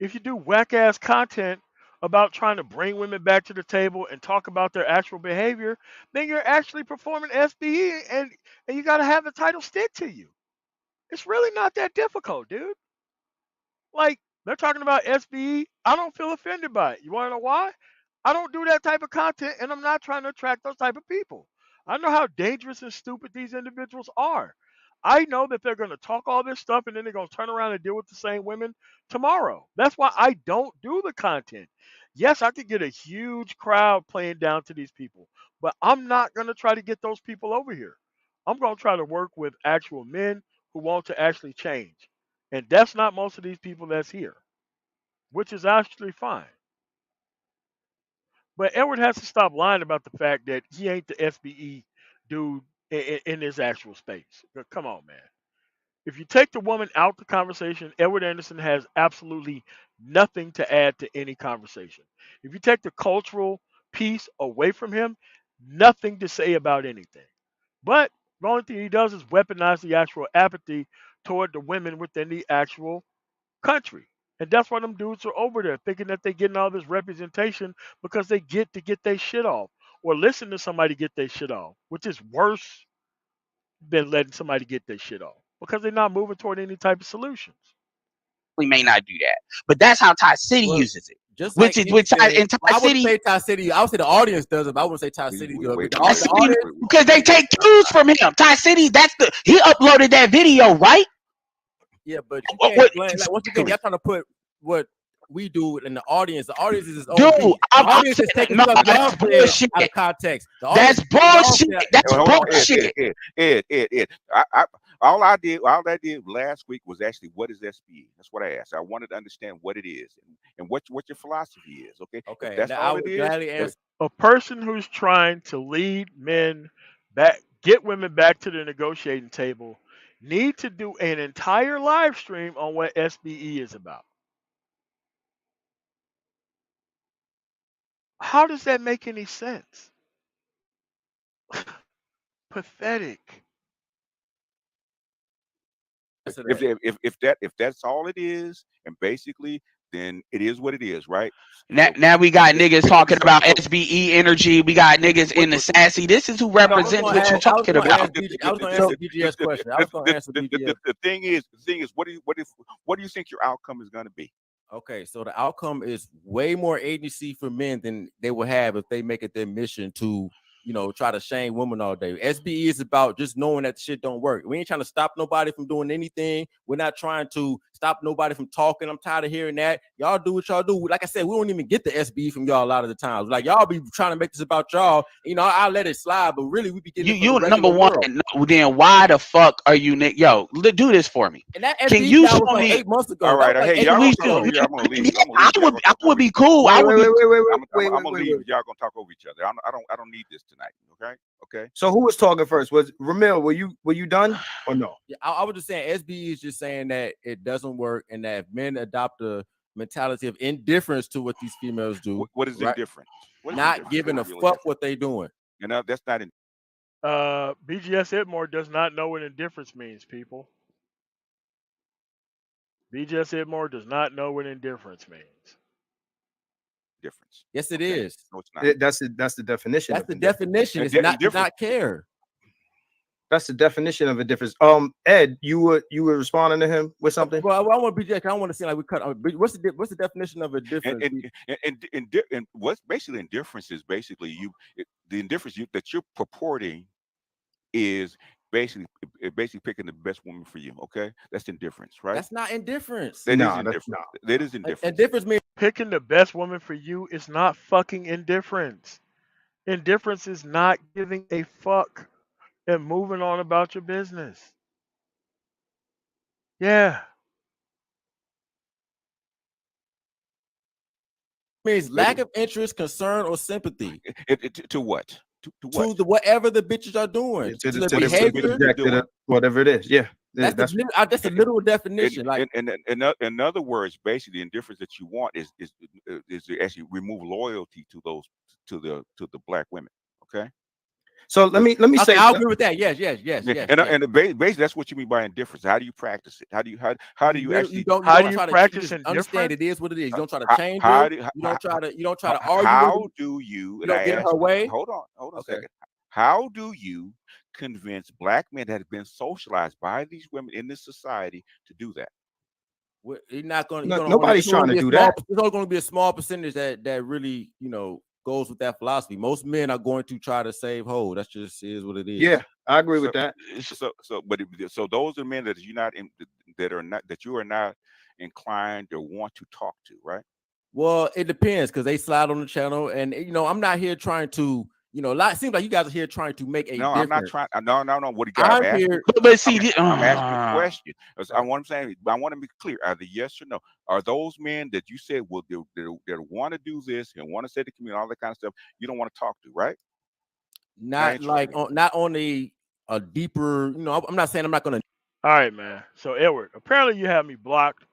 if you do whack ass content about trying to bring women back to the table and talk about their actual behavior, then you're actually performing SBE, and you got to have the title stick to you. It's really not that difficult, dude. Like, they're talking about SBE. I don't feel offended by it. You want to know why? I don't do that type of content, and I'm not trying to attract those type of people. I know how dangerous and stupid these individuals are. I know that they're going to talk all this stuff, and then they're going to turn around and deal with the same women tomorrow. That's why I don't do the content. Yes, I could get a huge crowd playing down to these people, but I'm not going to try to get those people over here. I'm going to try to work with actual men who want to actually change. And that's not most of these people that's here, which is actually fine. But Edward has to stop lying about the fact that he ain't the SBE dude in his actual space. Come on, man. If you take the woman out the conversation, Edward Anderson has absolutely nothing to add to any conversation. If you take the cultural piece away from him, nothing to say about anything. But the only thing he does is weaponize the actual apathy toward the women within the actual country. And that's why them dudes are over there thinking that they're getting all this representation because they get to get their shit off or listen to somebody get their shit off, which is worse than letting somebody get their shit off because they're not moving toward any type of solutions. We may not do that, but that's how Ty City uses it. Just which like is which Ty, anything, in Ty I wouldn't City. say Ty City. I would say the audience does it, but I wouldn't say Ty City does it. Ty City, because they take cues from him. Ty City, he uploaded that video, right? Yeah, but you can't blame. Like once again, y'all trying to put what we do in the audience. The audience is his own. Dude, The audience is taking stuff y'all said out of context. That's bullshit. That's bullshit. Ed. All I did last week was actually, what is SBE? That's what I asked. I wanted to understand what it is and what your philosophy is. Okay. That's all it is. A person who's trying to lead men back, get women back to the negotiating table, need to do an entire live stream on what SBE is about. How does that make any sense? Pathetic. If that's all it is, and basically, then it is what it is, right? Now we got niggas talking about SBE energy. We got niggas in the sassy. This is who represents what you're talking about. I was going to answer BGS question. I was going to answer BGS. The thing is, what do you think your outcome is going to be? Okay, so the outcome is way more agency for men than they will have if they make it their mission to, try to shame women all day. SBE is about just knowing that the shit don't work. We ain't trying to stop nobody from doing anything. We're not trying to stop nobody from talking. I'm tired of hearing that. Y'all do what y'all do. Like I said, we don't even get the SBE from y'all a lot of the times. Like y'all be trying to make this about y'all. I'll let it slide, but really we be getting you number one. Then why the fuck are you, Nick? Yo, do this for me. And that Can you show was me 8 months ago? All right, hey, y'all gonna talk over here. I'm gonna leave. I would be cool. Wait, I'm gonna leave. Y'all gonna talk over each other. I don't need this tonight. Okay. So who was talking first? Was Ramil? Were you done or no? Yeah, I was just saying SBE is just saying that it doesn't work, and that if men adopt a mentality of indifference to what these females do. What is indifference? Not giving a fuck what they doing. That's not in. BGS Edmore does not know what indifference means, people. BGS Edmore does not know what indifference means. Difference. Yes, it is. No, it's not. That's the definition. That's the definition. It's not to not care. That's the definition of a difference. Ed, you were responding to him with something. Well, I want BJ. I don't want to seem like we cut. What's the definition of a difference? And what's basically indifference is basically the indifference that you're purporting is basically picking the best woman for you. Okay, that's indifference, right? That's not indifference. That is indifference. That is indifference. Indifference means picking the best woman for you is not fucking indifference. Indifference is not giving a fuck and moving on about your business. Yeah. means lack of interest, concern, or sympathy. To what? To what? To the whatever the bitches are doing. To To the the behavior. doing. Whatever it is. Yeah. That's a literal definition. Like in other words, basically, the indifference that you want is to actually remove loyalty to the black women. Okay. So let me say. I'll agree with that. Yes. And basically, that's what you mean by indifference. How do you practice it? How do you actually? How do you try to practice understand it is what it is. You don't try to change how it. do- You don't try to argue. How with do you? You And don't I get ask her way. Hold on a Okay. second. How do you convince black men that have been socialized by these women in this society to do that? You're not going. Nobody's trying to do that. There's only going to be a small percentage that really goes with that philosophy. Most men are going to try to save hoes. That's just is what it is. Yeah, I agree with that. So those are men that you are not inclined or want to talk to, right? Well, it depends because they slide on the channel, and I'm not here trying to. It seems like you guys are here trying to make a No, difference. I'm not trying. No. What do you got? I'm here. But see, I'm asking a question. I want to be clear. Either yes or no. Are those men that you said that want to do this and want to say the community, all that kind of stuff, you don't want to talk to, right? Not on a deeper. I'm not saying I'm not going to. All right, man. So Edward, apparently you have me blocked,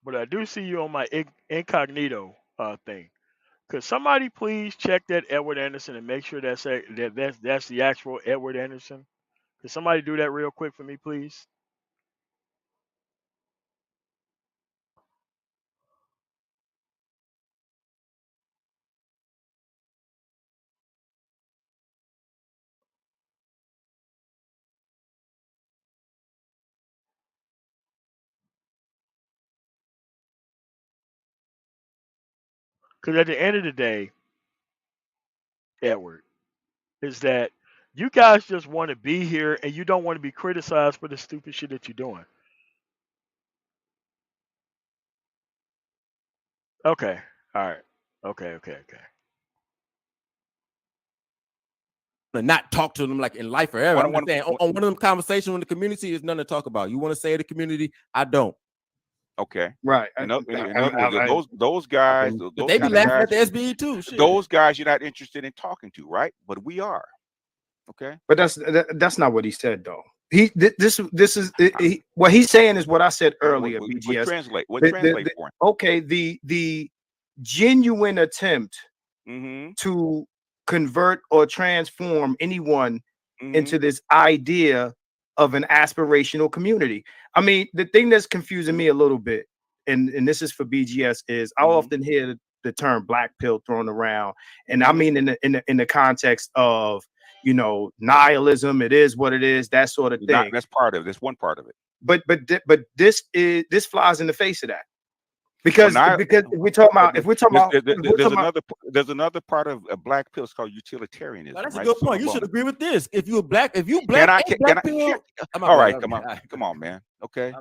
but I do see you on my incognito thing. Could somebody please check that Edward Anderson and make sure that's the actual Edward Anderson? Could somebody do that real quick for me, please? Because at the end of the day, Edward, is that you guys just want to be here and you don't want to be criticized for the stupid shit that you're doing. Okay. All right. Okay. Not talk to them like in life forever. I'm just saying on one of them conversations in the community is nothing to talk about. You want to say the community, I don't. Okay. Right. In other words, those guys, they be laughing at the SBE too. Shit. Those guys you're not interested in talking to, right? But we are. Okay. But that's not what he said though. This is what he's saying is what I said earlier. BGS. Translate for him. Okay. The genuine attempt to convert or transform anyone into this idea of an aspirational community. I mean, the thing that's confusing me a little bit, and this is for BGS, is I often hear the term black pill thrown around, and I mean in the context of nihilism. It is what it is, that sort of thing. That's part of it. That's one part of it. But this flies in the face of that. Because we're talking about there's another part of a black pill. It's called utilitarianism. Well, that's a good point. You should agree with this. If you black, all right, come on, man. Okay.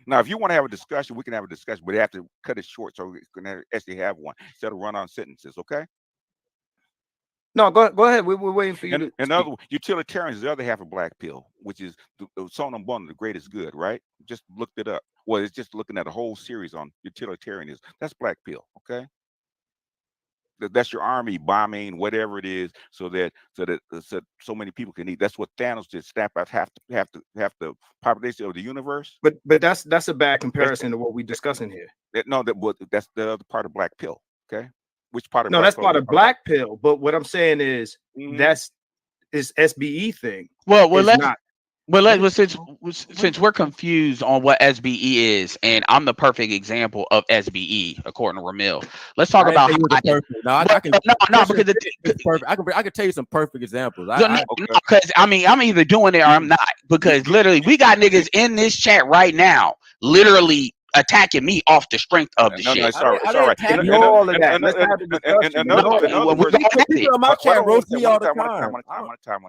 Now, if you want to have a discussion, we can have a discussion, but we have to cut it short so we can actually have one instead of run on sentences. Okay. No, go ahead. We're waiting for you. In other words, utilitarian is the other half of black pill, which is sonum bonum, the greatest good, right? Just looked it up. Well, it's just looking at a whole series on utilitarianism. That's black pill, okay? That's your army bombing, whatever it is, so so many people can eat. That's what Thanos did. Snap out half the population of the universe. But that's a bad comparison to what we're discussing here. That's the other part of black pill, okay? Which part of that's part of black pill. But what I'm saying is that's SBE thing. Since we're confused on what SBE is, and I'm the perfect example of SBE according to Ramil. Let's talk about because I can tell you some perfect examples. Because I'm either doing it or I'm not. Because literally, we got niggas in this chat right now, literally attacking me off the strength of the shit. It's all right. All of that. Let's have a discussion. My chat roast me all the time.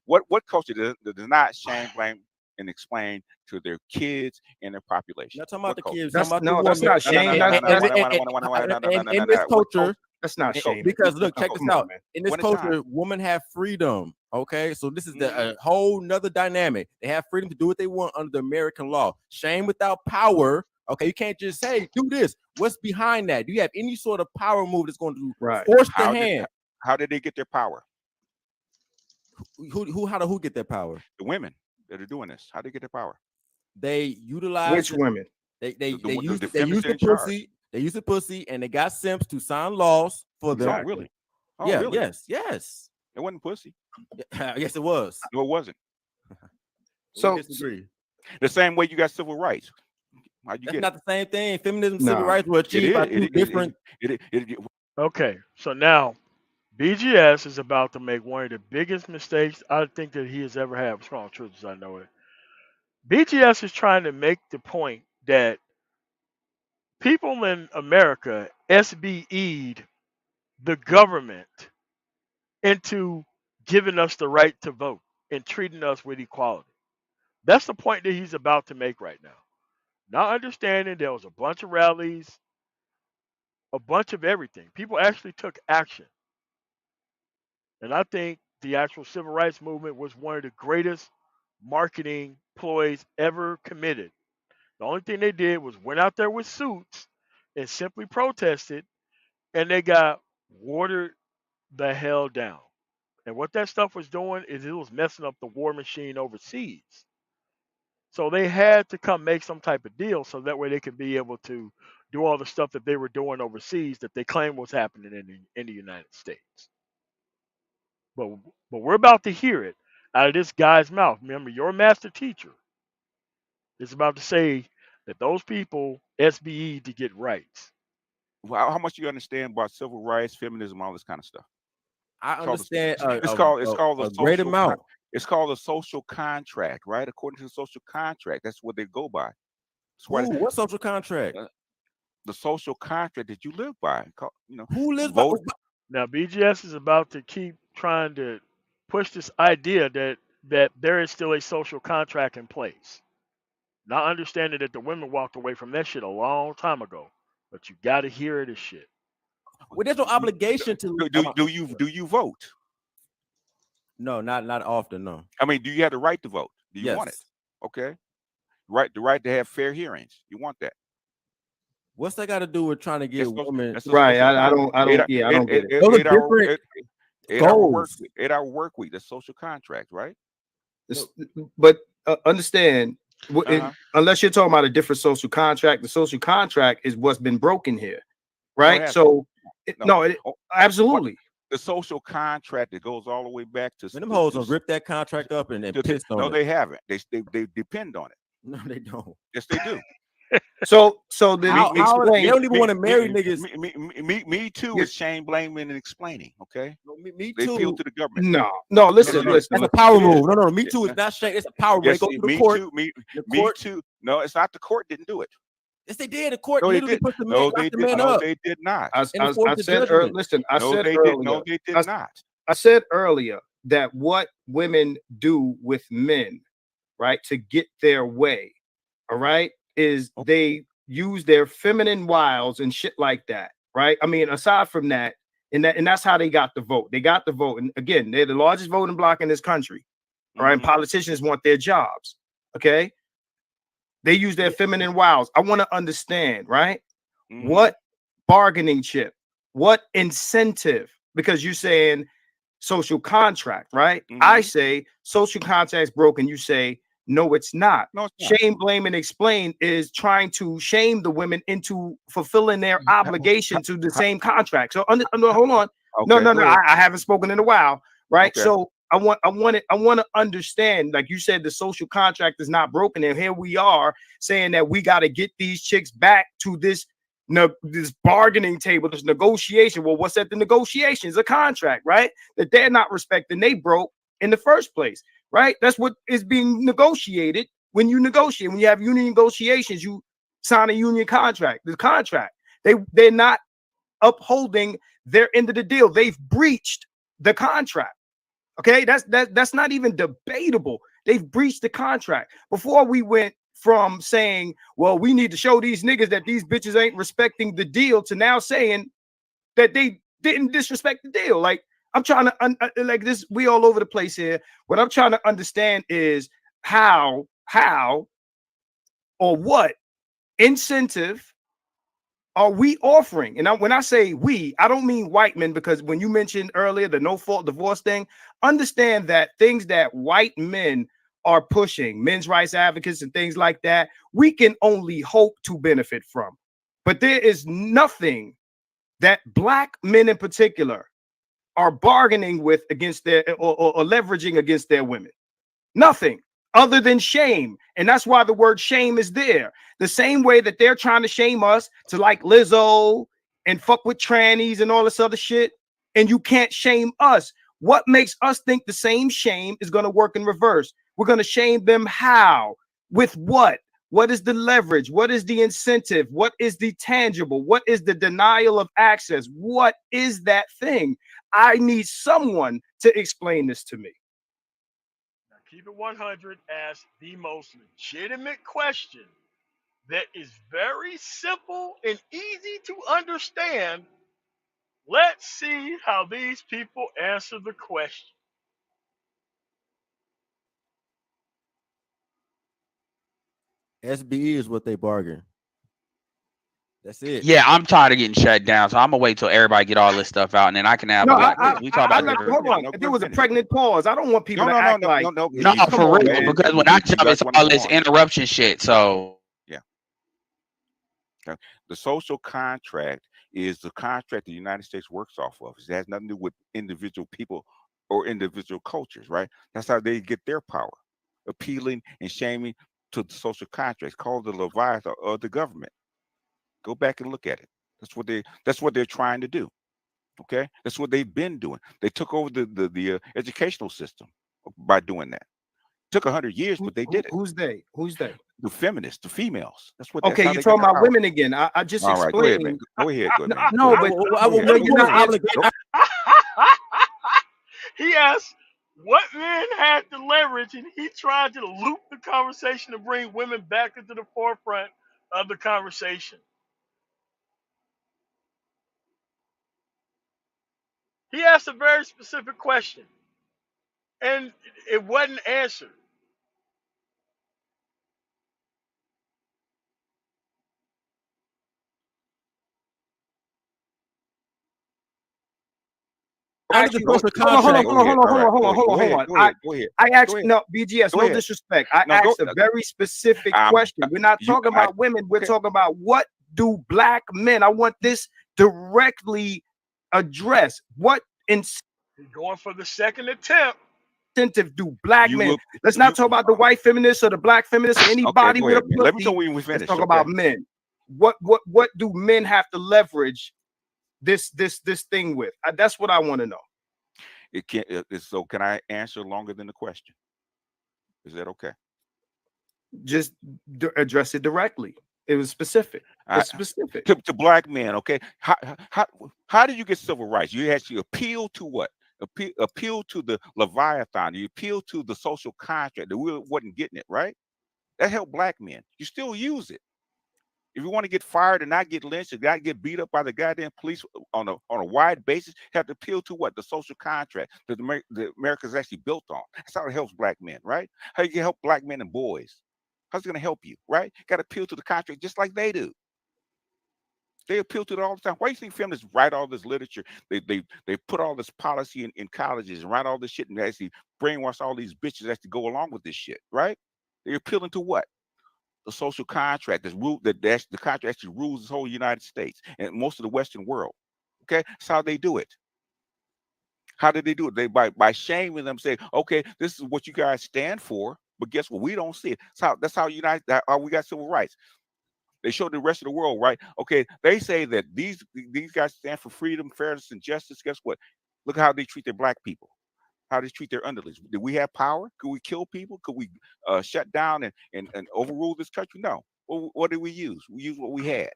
What culture does not shame, blame, and explain to their kids and their population? Not talking about the kids. That's not shame. In this culture, that's not shame. Because look, check this out. In this culture, women have freedom. Okay, so this is a whole nother dynamic. They have freedom to do what they want under the American law. Shame without power Okay, you can't just say do this. What's behind that? Do you have any sort of power move that's going to Right. force the hand? How did they get their power? How do who get their power? The women that are doing this. How do they get their power? They utilize Which women? They The use feminists the in charge. pussy. They use the pussy, and they got simps to sign laws for them. Oh, really? Oh, Yeah. really? Yes. It wasn't pussy. Yes, it was. No, it wasn't. So We disagree. The same way you got civil rights. How'd you That's get not the same thing. Feminism, Nah. civil rights were achieved by two different. Okay, so now BGS is about to make one of the biggest mistakes I think that he has ever had. Strong truth as I know it. BGS is trying to make the point that people in America SBE'd the government into giving us the right to vote and treating us with equality. That's the point that he's about to make right now. Not understanding there was a bunch of rallies, a bunch of everything. People actually took action. And I think the actual civil rights movement was one of the greatest marketing ploys ever committed. The only thing they did was went out there with suits and simply protested, and they got watered the hell down. And what that stuff was doing is it was messing up the war machine overseas. So they had to come make some type of deal so that way they could be able to do all the stuff that they were doing overseas that they claimed was happening in the United States. But we're about to hear it out of this guy's mouth. Remember, your master teacher is about to say that those people SBE to get rights. How much do you understand about civil rights, feminism, all this kind of stuff? I understand. It's called a a great social amount. It's called a social contract, right? According to the social contract, that's what they go by. What social contract? The social contract that you live by. Who lives vote. Now BGS is about to keep trying to push this idea that there is still a social contract in place. Not understanding that the women walked away from that shit a long time ago. But you gotta hear this shit. Well, there's no obligation to. Do you vote? No, not often. No. I mean, do you have the right to vote? Do you want it? Okay. The right to have fair hearings. You want that? What's that got to do with trying to get women? Right. I don't get it. Those are different goals. 8-hour work week. That's social contract, right? But understand, unless you're talking about a different social contract, the social contract is what's been broken here, right? So, absolutely. The social contract that goes all the way back to them hoes will rip that contract up and pissed on it. No, they haven't. They depend on it. No, they don't. Yes, they do. So they don't even want to marry niggas. Me too is shame, blaming, and explaining. Okay. Me they too. appeal to the government. No. Listen. That's a power move. No. Me too is not shame. It's a power move. Yes, They go to the court. Me too. No, it's not. The court didn't do it. Yes, they did. The court literally put the man, they did not. I said earlier. Listen, I said earlier. No, they did not. I said earlier that what women do with men, right, to get their way, all right, is they use their feminine wiles and shit like that, right? I mean, aside from that, and that's how they got the vote. They got the vote, and again, they're the largest voting bloc in this country. All right, and politicians want their jobs. Okay, they use their feminine wiles. I want to understand, right? What bargaining chip, what incentive? Because you're saying social contract, right? I say social contract's broken. You say no, it's not. No, it's not. Shame, blame, and explain is trying to shame the women into fulfilling their obligation to the same contract. So hold on. Okay, no. I haven't spoken in a while, right? Okay. So I want to understand, like you said, the social contract is not broken, and here we are saying that we got to get these chicks back to this bargaining table, this negotiation. Well, what's at the negotiation? Is a contract, right? That they're not respecting. They broke in the first place, right? That's what is being negotiated when you negotiate. When you have union negotiations, you sign a union contract. The contract, they're not upholding their end of the deal. They've breached the contract. Okay, that's not even debatable. They've breached the contract. Before we went from saying, well, we need to show these niggas that these bitches ain't respecting the deal, to now saying that they didn't disrespect the deal. Like, I'm trying to like this, we all over the place here. What I'm trying to understand is how or what incentive are we offering? And when I say we, I don't mean white men, because when you mentioned earlier the no fault divorce thing, understand that things that white men are pushing, men's rights advocates and things like that, we can only hope to benefit from. But there is nothing that black men in particular are bargaining with against their or leveraging against their women. Nothing other than shame. And that's why the word shame is there. The same way that they're trying to shame us to like Lizzo and fuck with trannies and all this other shit. And you can't shame us. What makes us think the same shame is going to work in reverse? We're going to shame them how? With what? What is the leverage? What is the incentive? What is the tangible? What is the denial of access? What is that thing? I need someone to explain this to me. Keep it 100 as the most legitimate question that is very simple and easy to understand. Let's see how these people answer the question. SBE is what they bargain. That's it. Yeah, I'm tired of getting shut down, so I'm gonna wait till everybody get all this stuff out, and then I can have No, a black person. We talk about hold on. There was a pregnant pause. I don't want people to act like no, for real, man. because when I jump, it's all this interruption shit. So yeah, the social contract is the contract the United States works off of. It has nothing to do with individual people or individual cultures, right? That's how they get their power, appealing and shaming to the social contracts called the Leviathan of the government. Go back and look at it. That's what they're trying to do. Okay, that's what they've been doing. They took over the educational system by doing that. Took 100 years, but they did it. Who's they? Who's they? The feminists, the females. That's what. Okay, you're talking about women again. I just all right. Go ahead, explained. man. Go ahead. Go ahead, man. No, but you're not obligated. He asked what men had the leverage, and he tried to loop the conversation to bring women back into the forefront of the conversation. He asked a very specific question, and it wasn't answered. Actually, hold on. I asked, no, BGS, no disrespect. I asked a very specific question. We're not talking about women. We're talking about what do black men, I want this directly addressed. What going for the second attempt. Incentive do black men? Let's not talk about the white feminists or the black feminists or anybody with a pussy. Let me know when we finish. Let's talk about men. What do men have to leverage this thing with? That's what I want to know. It can't. So can I answer longer than the question? Is that okay? Just address it directly. It was specific. It's specific to black men. Okay. How did you get civil rights? You actually appeal to what? Appeal to the Leviathan. You appeal to the social contract that we wasn't getting it right. That helped black men. You still use it. If you want to get fired and not get lynched, and not get beat up by the goddamn police on a wide basis, you have to appeal to what? The social contract that the America's actually built on. That's how it helps black men, right? How you can help black men and boys. How's it going to help you, right? Got to appeal to the contract just like they do. They appeal to it all the time. Why do you think feminists write all this literature? They put all this policy in colleges and write all this shit and actually brainwash all these bitches that go along with this shit, right? They're appealing to what? The social contract that's ruled, that the contract actually rules the whole United States and most of the Western world. Okay, that's how they do it. How did they do it? They by shaming them, say, okay, this is what you guys stand for, but guess what? We don't see it. That's how we got civil rights. They show the rest of the world, right? Okay, they say that these guys stand for freedom, fairness, and justice. Guess what? Look at how they treat their black people. How they treat their underlings. Did we have power? Could we kill people? Could we shut down and overrule this country? No. What did we use? We used what we had.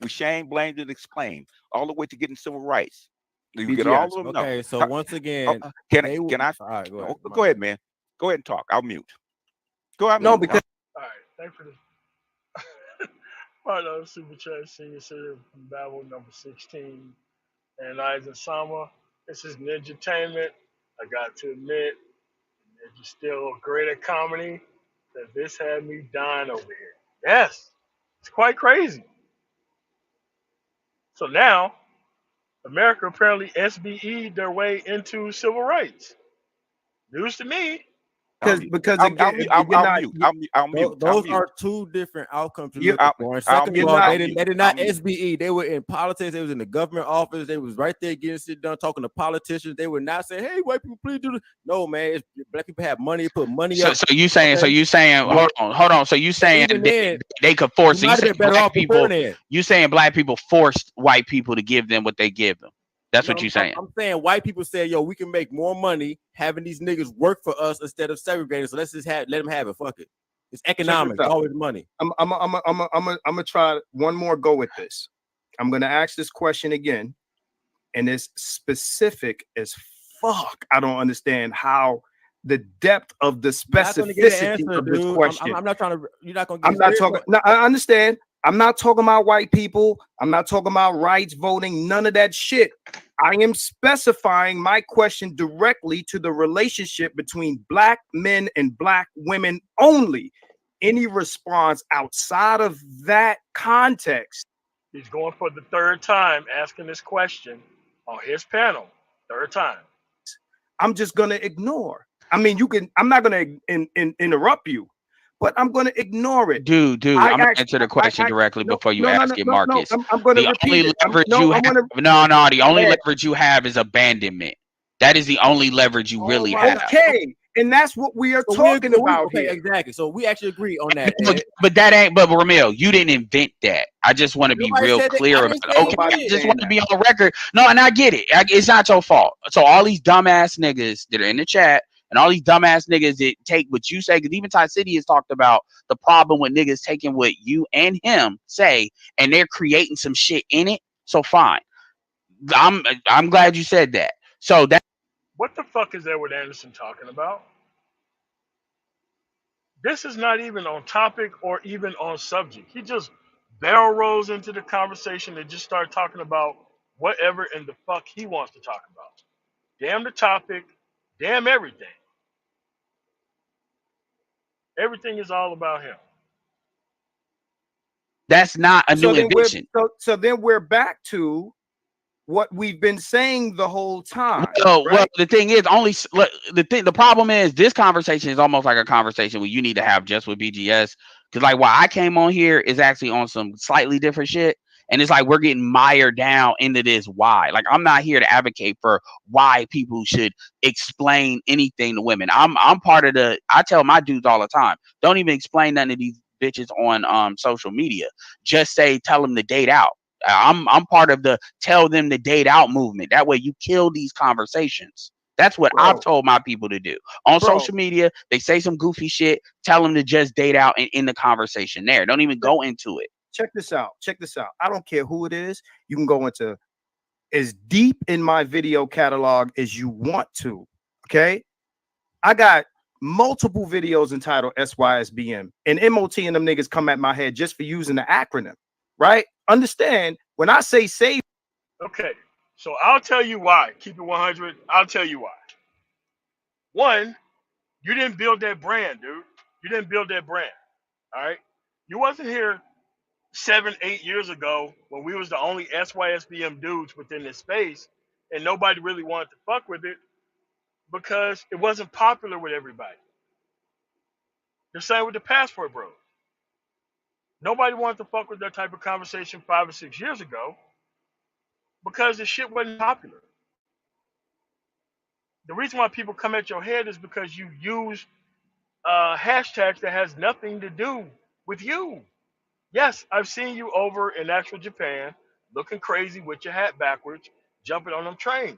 We shamed, blamed, and explained all the way to getting civil rights. You get all of them. Okay, so once again, can I? All right, go ahead, man. Go ahead and talk. I'll mute. Go ahead. No, because all right. Thanks for this. Part of Super Chat Senior City from Babel number 16. And Isaac Sama. This is Ninjatainment. I got to admit, it's still great at comedy. That this had me dying over here. Yes, It's quite crazy. So now, America apparently SBE'd their way into civil rights. News to me. Because I'll again, mute. I'll you're not mute. I'll mute. I'll Those mute. are two different outcomes you're You- looking for. And I'll second of mute. all, I'll they mute. did not I'll mute. SBE. They were in politics. They was in the government office. They was right there getting shit done, talking to politicians. They were not saying, "Hey, white people, please do this." No, man. Black people have money. Put money So up. so you saying Yeah. hold on. So you saying Even that then, they could you force might you have saying been better black off before people then. you saying black people forced white people to give them what they give them. That's No, what you saying. I'm saying white people say, "Yo, we can make more money having these niggas work for us instead of segregating. So let's just let them have it. Fuck it. It's economics, out. always money." I'm gonna try one more go with this. I'm gonna ask this question again, and it's specific as fuck. I don't understand how the depth of the You're not gonna get an specificity answer, of this dude. question. I'm not trying to. You're not gonna get. I'm not talking. No, I understand. I'm not talking about white people. I'm not talking about rights, voting, none of that shit. I am specifying my question directly to the relationship between black men and black women only. Any response outside of that context, He's going for the third time asking this question on his panel. Third time. I'm just gonna ignore. I mean, you can. I'm not gonna interrupt you, but I'm gonna ignore it. Dude, I I'm gonna ask. answer the question directly No, before you no, no, ask no, it, no, no. Marcus. I'm gonna The repeat only it. leverage you have, the only Ed, leverage you have is abandonment. That is the only leverage you really have. okay, and that's what we are So talking about okay, here. exactly. So we actually agree on that. But that ain't. But Ramil, you didn't invent that. I just want to be Nobody real said that. clear I about didn't it. say Okay, you Nobody's I did. just saying want to that. be on record. No, and I get it. It's not your fault. So all these dumbass niggas that are in the chat and all these dumbass niggas that take what you say, because even Ty City has talked about the problem with niggas taking what you and him say and they're creating some shit in it. So fine. I'm glad you said that. So that What the fuck is Edward Anderson talking about? This is not even on topic or even on subject. He just barrel rolls into the conversation and just start talking about whatever in the fuck he wants to talk about. Damn the topic, damn everything. Everything is all about him. that's not a new invention. So then we're back to what we've been saying the whole time. Well, right? the thing is, the problem is this conversation is almost like a conversation where you need to have just with BGS, because like why I came on here is actually on some slightly different shit, and it's like we're getting mired down into this why. Like I'm not here to advocate for why people should explain anything to women. I'm part of the. I tell my dudes all the time, don't even explain none of these bitches on social media. Just tell them to date out. I'm part of the tell them to date out movement. That way you kill these conversations. That's what I've told my people to do. On social media, they say some goofy shit, tell them to just date out and end the conversation there. Don't even go into it. Check this out. I don't care who it is. You can go into as deep in my video catalog as you want to. Okay. I got multiple videos entitled SYSBM, and MOT and them niggas come at my head just for using the acronym. Right? Understand when I say save. Okay, so I'll tell you why. Keep it 100. I'll tell you why. One, you didn't build that brand, dude. You didn't build that brand. All right. You wasn't here 7, 8 years ago when we was the only SYSBM dudes within this space, and nobody really wanted to fuck with it because it wasn't popular with everybody. The same with the passport bros. Nobody wanted to fuck with that type of conversation 5 or 6 years ago because the shit wasn't popular. The reason why people come at your head is because you use hashtags that has nothing to do with you. Yes, I've seen you over in actual Japan looking crazy with your hat backwards, jumping on them trains.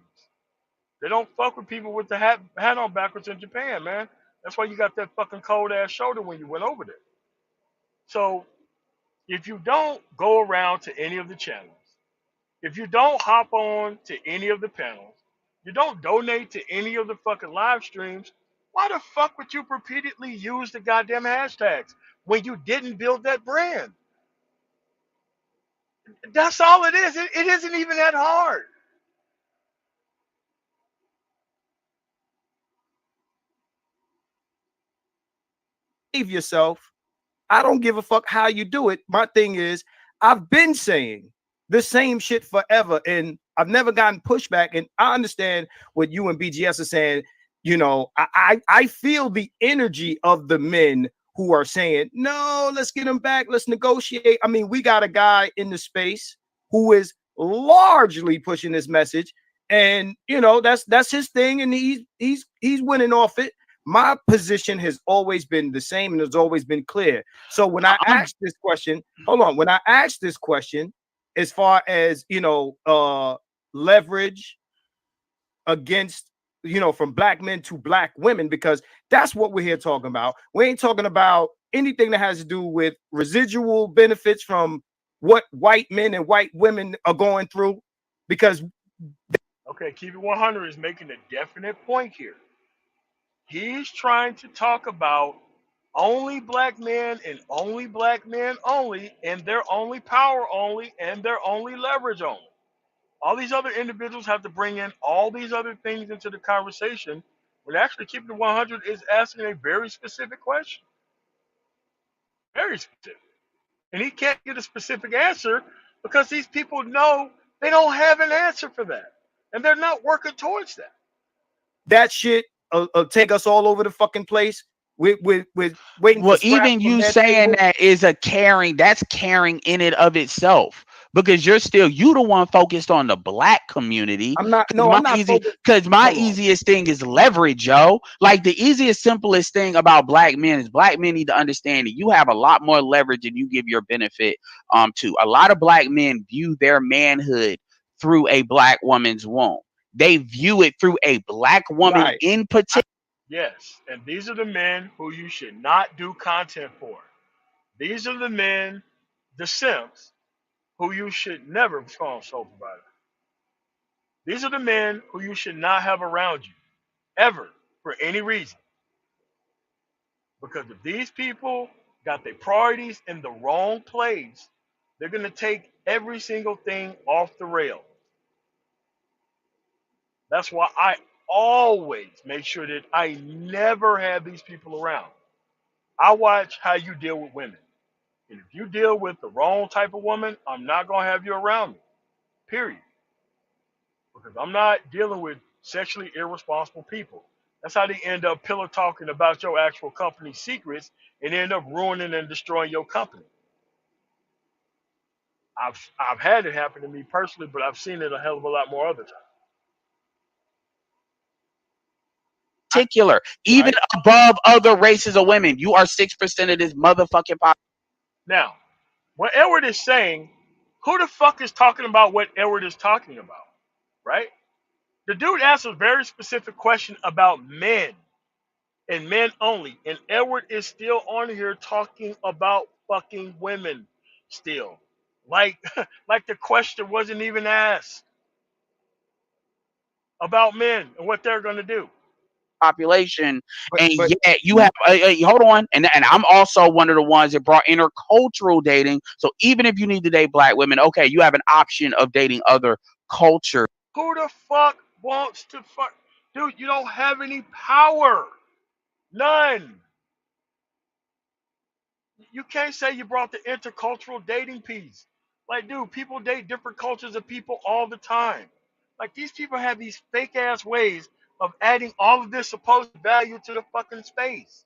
They don't fuck with people with the hat on backwards in Japan, man. That's why you got that fucking cold ass shoulder when you went over there. So if you don't go around to any of the channels, if you don't hop on to any of the panels, you don't donate to any of the fucking live streams, why the fuck would you repeatedly use the goddamn hashtags when you didn't build that brand? That's all it is. It isn't even that hard. Save yourself I don't give a fuck how you do it. My thing is, I've been saying the same shit forever, and I've never gotten pushback. And I understand what you and BGS are saying. You know, I feel the energy of the men who are saying, no, let's get him back. Let's negotiate. I mean, we got a guy in the space who is largely pushing this message. And you know, that's his thing, and he's winning off it. My position has always been the same and has always been clear. So when I asked this question, hold on, when I asked this question, as far as you know, leverage against, you know, from black men to black women, because that's what we're here talking about. We ain't talking about anything that has to do with residual benefits from what white men and white women are going through, because Okay, Keep It 100 is making a definite point here. He's trying to talk about only black men and only black men only, and their only power only, and their only leverage only. All these other individuals have to bring in all these other things into the conversation, when actually Keep It 100 is asking a very specific question. Very specific. And he can't get a specific answer because these people know they don't have an answer for that. And they're not working towards that. That shit take us all over the fucking place. With waiting Well, for scraps even from you that saying table. that is a caring, that's caring in it of itself, because you're still you the one focused on the black community. I'm not. Because No, I'm not focused. my Hold on. easiest thing is leverage, yo. Like the easiest, simplest thing about black men is black men need to understand that you have a lot more leverage than you give your benefit to. A lot of black men view their manhood through a black woman's womb. They view it through a black woman Right. in particular. Yes, and these are the men who you should not do content for. These are the men, the simps, who you should never call soul provider. These are the men who you should not have around you, ever, for any reason. Because if these people got their priorities in the wrong place, they're going to take every single thing off the rail. That's why I always make sure that I never have these people around. I watch how you deal with women. And if you deal with the wrong type of woman, I'm not going to have you around me. Period. Because I'm not dealing with sexually irresponsible people. That's how they end up pillow talking about your actual company secrets and end up ruining and destroying your company. I've had it happen to me personally, but I've seen it a hell of a lot more other times. Particular, even above other races of women. You are 6% of this motherfucking population. Now, what Edward is saying, who the fuck is talking about what Edward is talking about? Right? The dude asked a very specific question about men and men only. And Edward is still on here talking about fucking women still. Like like the question wasn't even asked about men and what they're gonna do. Population, and But yet you have hold on, and I'm also one of the ones that brought intercultural dating. So even if you need to date black women, okay, you have an option of dating other cultures. Who the fuck wants to fuck? Dude, you don't have any power. None. You can't say you brought the intercultural dating piece. Like, dude, people date different cultures of people all the time. Like, these people have these fake ass ways of adding all of this supposed value to the fucking space.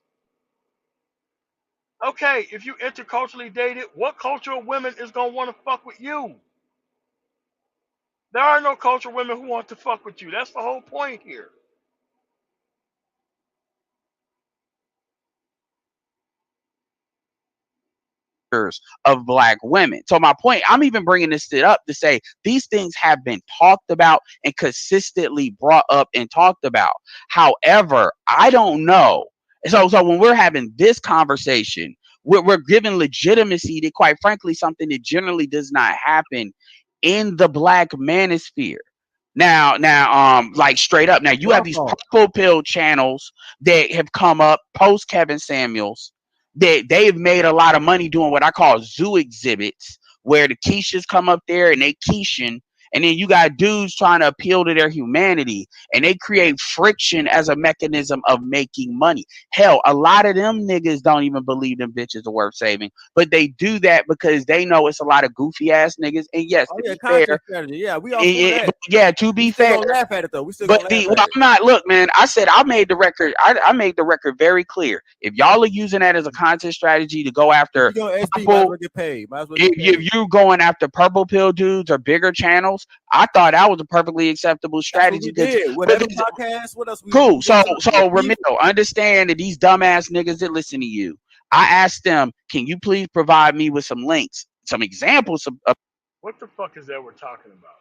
Okay, if you interculturally dated, what culture of women is gonna want to fuck with you? There are no cultural women who want to fuck with you. That's the whole point here. Of black women. So my point, I'm even bringing this shit up to say these things have been talked about and consistently brought up and talked about. However, I don't know. So when we're having this conversation, we're giving legitimacy to, quite frankly, something that generally does not happen in the black manosphere. Now, like straight up. Now you have these purple pill channels that have come up post Kevin Samuels. They've made a lot of money doing what I call zoo exhibits, where the Keishas come up there and they Keishan, And then you got dudes trying to appeal to their humanity, and they create friction as a mechanism of making money. Hell, a lot of them niggas don't even believe them bitches are worth saving, but they do that because they know it's a lot of goofy ass niggas. And yes, Oh to yeah, be fair, content strategy. Yeah, we all for that. yeah, to We be still fair, gonna laugh at it though. We still but gonna laugh well, at it. I'm not. Look, man. I said I made the record. I made the record very clear. If y'all are using that as a content strategy to go after If you go SB, might as purple, well get paid. Might as well get paid. if you going after purple pill dudes or bigger channels, I thought that was a perfectly acceptable That's what strategy. we did. Whatever podcast. What else? We Cool. So with Ramiro, understand that these dumbass niggas that listen to you, I asked them, can you please provide me with some links, some examples of What the fuck is that we're talking about?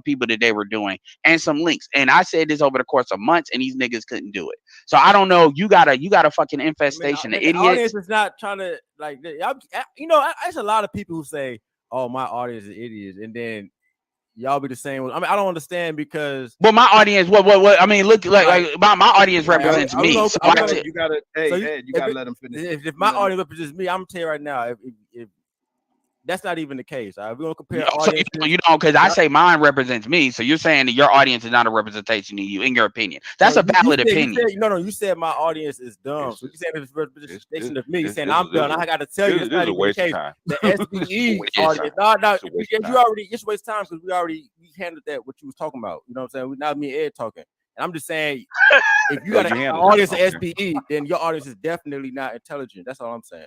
people that they were doing and some links. And I said this over the course of months, and these niggas couldn't do it. So I don't know. You got a fucking infestation of the idiots. audience is not trying to like. You know, there's a lot of people who say, "Oh, my audience is idiots," and then y'all be the same. I mean, I don't understand because. Well, my audience, what? I mean, look, like my audience represents me. You So gotta, Ed, you gotta let him finish. If my audience represents me, I'm gonna tell you right now, if that's not even the case. We're gonna compare audiences. You don't, because I say mine represents me. So you're saying that your audience is not a representation of you, in your opinion. That's a valid opinion. You said my audience is dumb. So you saying it's a representation of me. You saying I'm dumb. I gotta tell you, it's not even the case. The SBE audience. No, you already just waste time because we handled that what you was talking about. You know what I'm saying? Not me and Ed talking. And I'm just saying, if you got an audience of SBE, then your audience is definitely not intelligent. That's all I'm saying.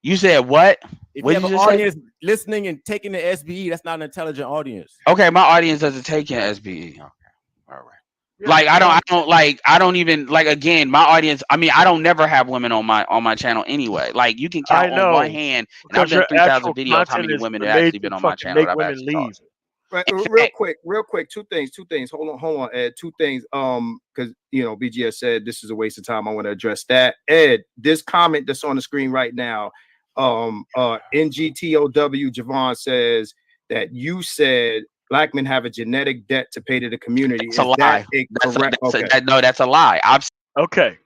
You said what? If you have an audience listening and taking the SBE, that's not an intelligent audience. Okay, my audience doesn't take in SBE. Okay, all right. Yeah, like I don't even like, again, my audience. I mean, I don't never have women on my channel anyway. Like, you can count on one hand, and I've done 3,000 videos. How many women have actually been on my channel that I've actually taught? Right, real quick, two things. Hold on, Ed. Two things. Because BGS said this is a waste of time. I want to address that. Ed, this comment that's on the screen right now. NGTOW Javon says that you said black men have a genetic debt to pay to the community. That's a lie. That's a lie. Okay.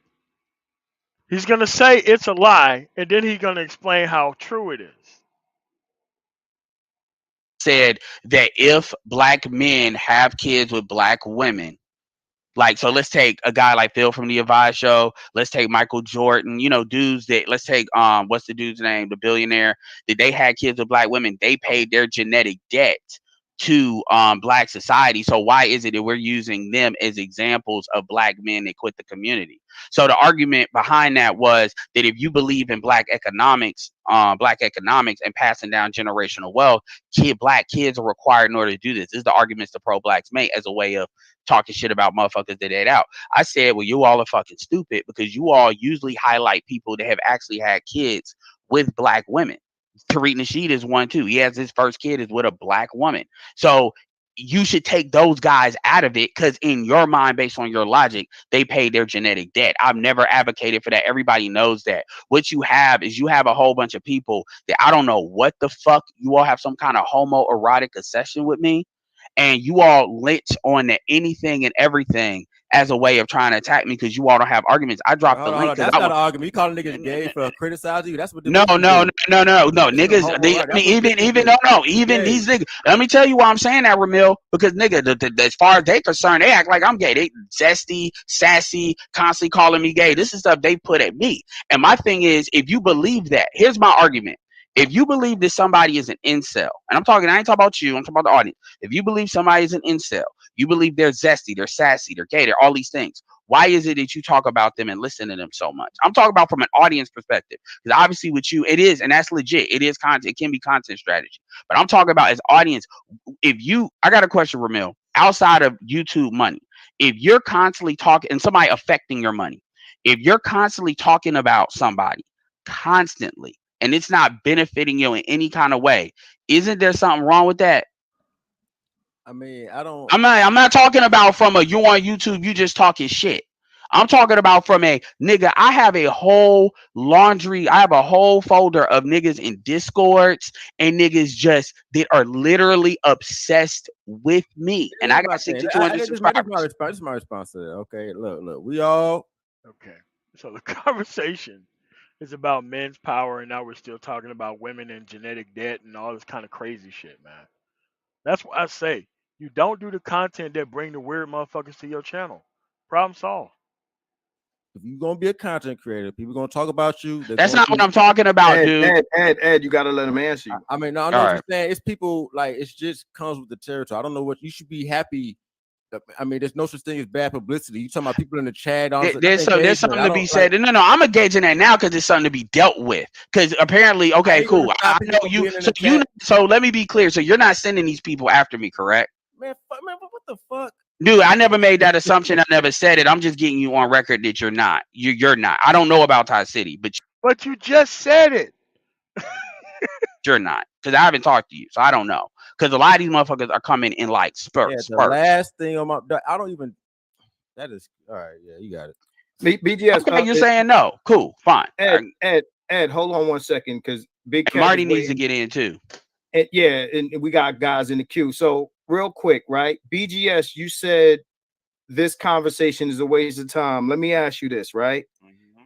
He's gonna say it's a lie, and then he's gonna explain how true it is. Said that if black men have kids with black women, like, so let's take a guy like Phil from the Advice Show. Let's take Michael Jordan, dudes that, let's take, what's the dude's name? The billionaire, that they had kids with black women. They paid their genetic debt to black society. So why is it that we're using them as examples of black men that quit the community? So the argument behind that was that if you believe in black economics and passing down generational wealth, black kids are required in order to do this. This is the arguments the pro-blacks make as a way of talking shit about motherfuckers that ate out. I said, well, you all are fucking stupid because you all usually highlight people that have actually had kids with black women. Tariq Nasheed is one too. He has his first kid is with a black woman. So you should take those guys out of it, because in your mind, based on your logic, they pay their genetic debt. I've never advocated for that. Everybody knows that. What you have is a whole bunch of people that I don't know what the fuck, you all have some kind of homoerotic obsession with me, and you all lit on anything and everything as a way of trying to attack me because you all don't have arguments. I dropped the link. That's not an argument. You calling niggas gay for criticizing you? That's what. No, niggas. Even these niggas. Let me tell you why I'm saying that, Ramil. Because nigga, as far as they concerned, they act like I'm gay. They zesty, sassy, constantly calling me gay. This is stuff they put at me. And my thing is, if you believe that, here's my argument. If you believe that somebody is an incel, and I ain't talking about you, I'm talking about the audience. If you believe somebody is an incel, you believe they're zesty, they're sassy, they're gay, they're all these things. Why is it that you talk about them and listen to them so much? I'm talking about from an audience perspective, because obviously with you, it is, and that's legit. It is content. It can be content strategy. But I'm talking about as audience. I got a question, Ramil. Outside of YouTube money, if you're constantly talking and somebody affecting your money, if you're constantly talking about somebody constantly, and it's not benefiting you in any kind of way, isn't there something wrong with that? I mean, I'm not talking about from you on YouTube, you just talking shit. I'm talking about from a nigga. I have a whole folder of niggas in Discords and niggas that are literally obsessed with me. And I got 6,200 subscribers. This is my response to that. Okay, look, we all. Okay, so the conversation It's about men's power, and now we're still talking about women and genetic debt and all this kind of crazy shit, man. That's why I say you don't do the content that bring the weird motherfuckers to your channel. Problem solved. If you're gonna be a content creator, people gonna talk about you. That's not what I'm talking about, dude. Ed, you gotta let him answer you. I mean, no, I know what you're saying. It's people like it just comes with the territory. I don't know what you should be happy. I mean, there's no such thing as bad publicity. You talking about people in the chat? There's something to be said. No, I'm engaging that now because it's something to be dealt with. Because apparently, okay, cool. I know you. So let me be clear. So you're not sending these people after me, correct? Man, what the fuck? Dude, I never made that assumption. I never said it. I'm just getting you on record that you're not. You're not. I don't know about Thai City, but you just said it. You're not, because I haven't talked to you, so I don't know. Because a lot of these motherfuckers are coming in like spurts. Yeah, the last thing on my, I don't even. That is all right. Yeah, you got it. BGS. Okay, you're saying no. Cool, fine. Ed, hold on one second, because Big Kev Marty needs to get in too. And yeah, and we got guys in the queue. So real quick, right? BGS, you said this conversation is a waste of time. Let me ask you this, right? Mm-hmm.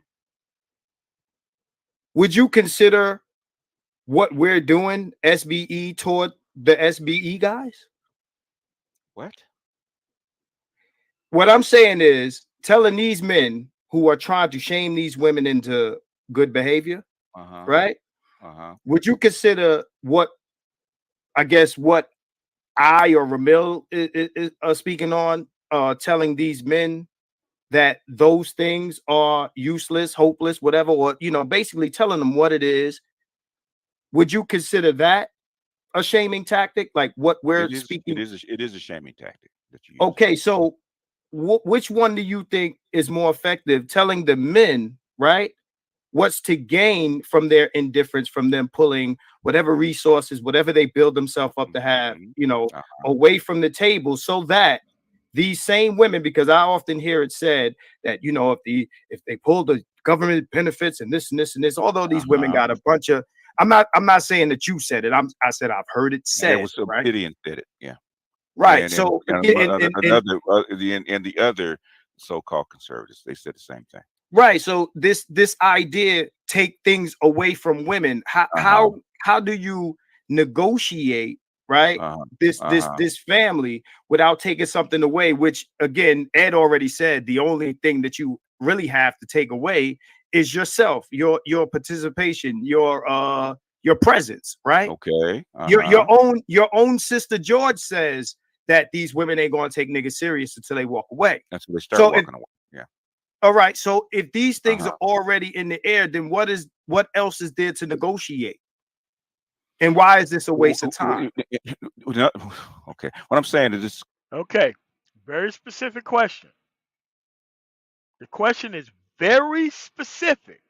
Would you consider what we're doing SBE toward the SBE guys? What I'm saying is telling these men who are trying to shame these women into good behavior, right? Would you consider what I or Ramil is speaking on, telling these men that those things are useless, hopeless, whatever, or basically telling them what it is? Would you consider that a shaming tactic? Like what we're speaking? It is a shaming tactic that you use. Okay, so which one do you think is more effective? Telling the men, right, what's to gain from their indifference, from them pulling whatever resources, whatever they build themselves up to have, away from the table, so that these same women, because I often hear it said that, if they pull the government benefits and this and this and this, although these women got a bunch of, I'm not saying that you said it. I said I've heard it said. It was right? Gideon said it. Yeah. Right. And, so and the other so-called conservatives, they said the same thing. Right. So this idea take things away from women. How do you negotiate, right? This family without taking something away, which again, Ed already said the only thing that you really have to take away is yourself, your participation, your presence, right? Okay. Your own sister George says that these women ain't gonna take niggas serious until they walk away. That's when they start walking away. Yeah. All right. So if these things are already in the air, then what else is there to negotiate? And why is this a waste of time? Okay. What I'm saying is this. Okay. Very specific question. The question is very specific.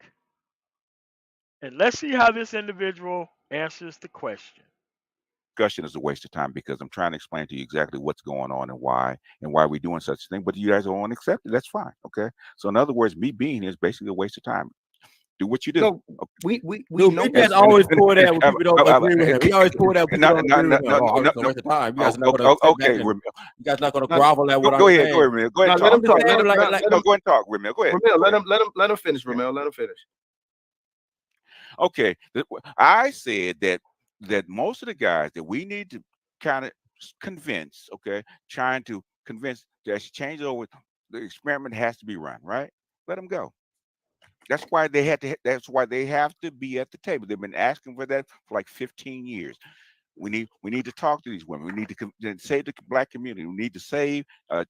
And let's see how this individual answers the question. Discussion is a waste of time because I'm trying to explain to you exactly what's going on and why we're doing such a thing, but you guys don't want to accept it. That's fine. Okay. So in other words, me being here is basically a waste of time. Do what you do. No, okay. we know that's always pull that when people don't agree with him. We always pull that when people don't agree with him. It's a waste of time. You guys are not going to okay. You guys not going to grovel at what I'm saying. Go ahead, go ahead. Let him talk. Go ahead and talk, Ramil. Go ahead. Let him finish, Ramil. Let him finish. Okay. I said that most of the guys that we need to kind of convince, okay, trying to convince that change over, the experiment has to be run, right? Let them go. That's why they have to be at the table. They've been asking for that for like 15 years. We need to talk to these women. We need to save the black community. We need to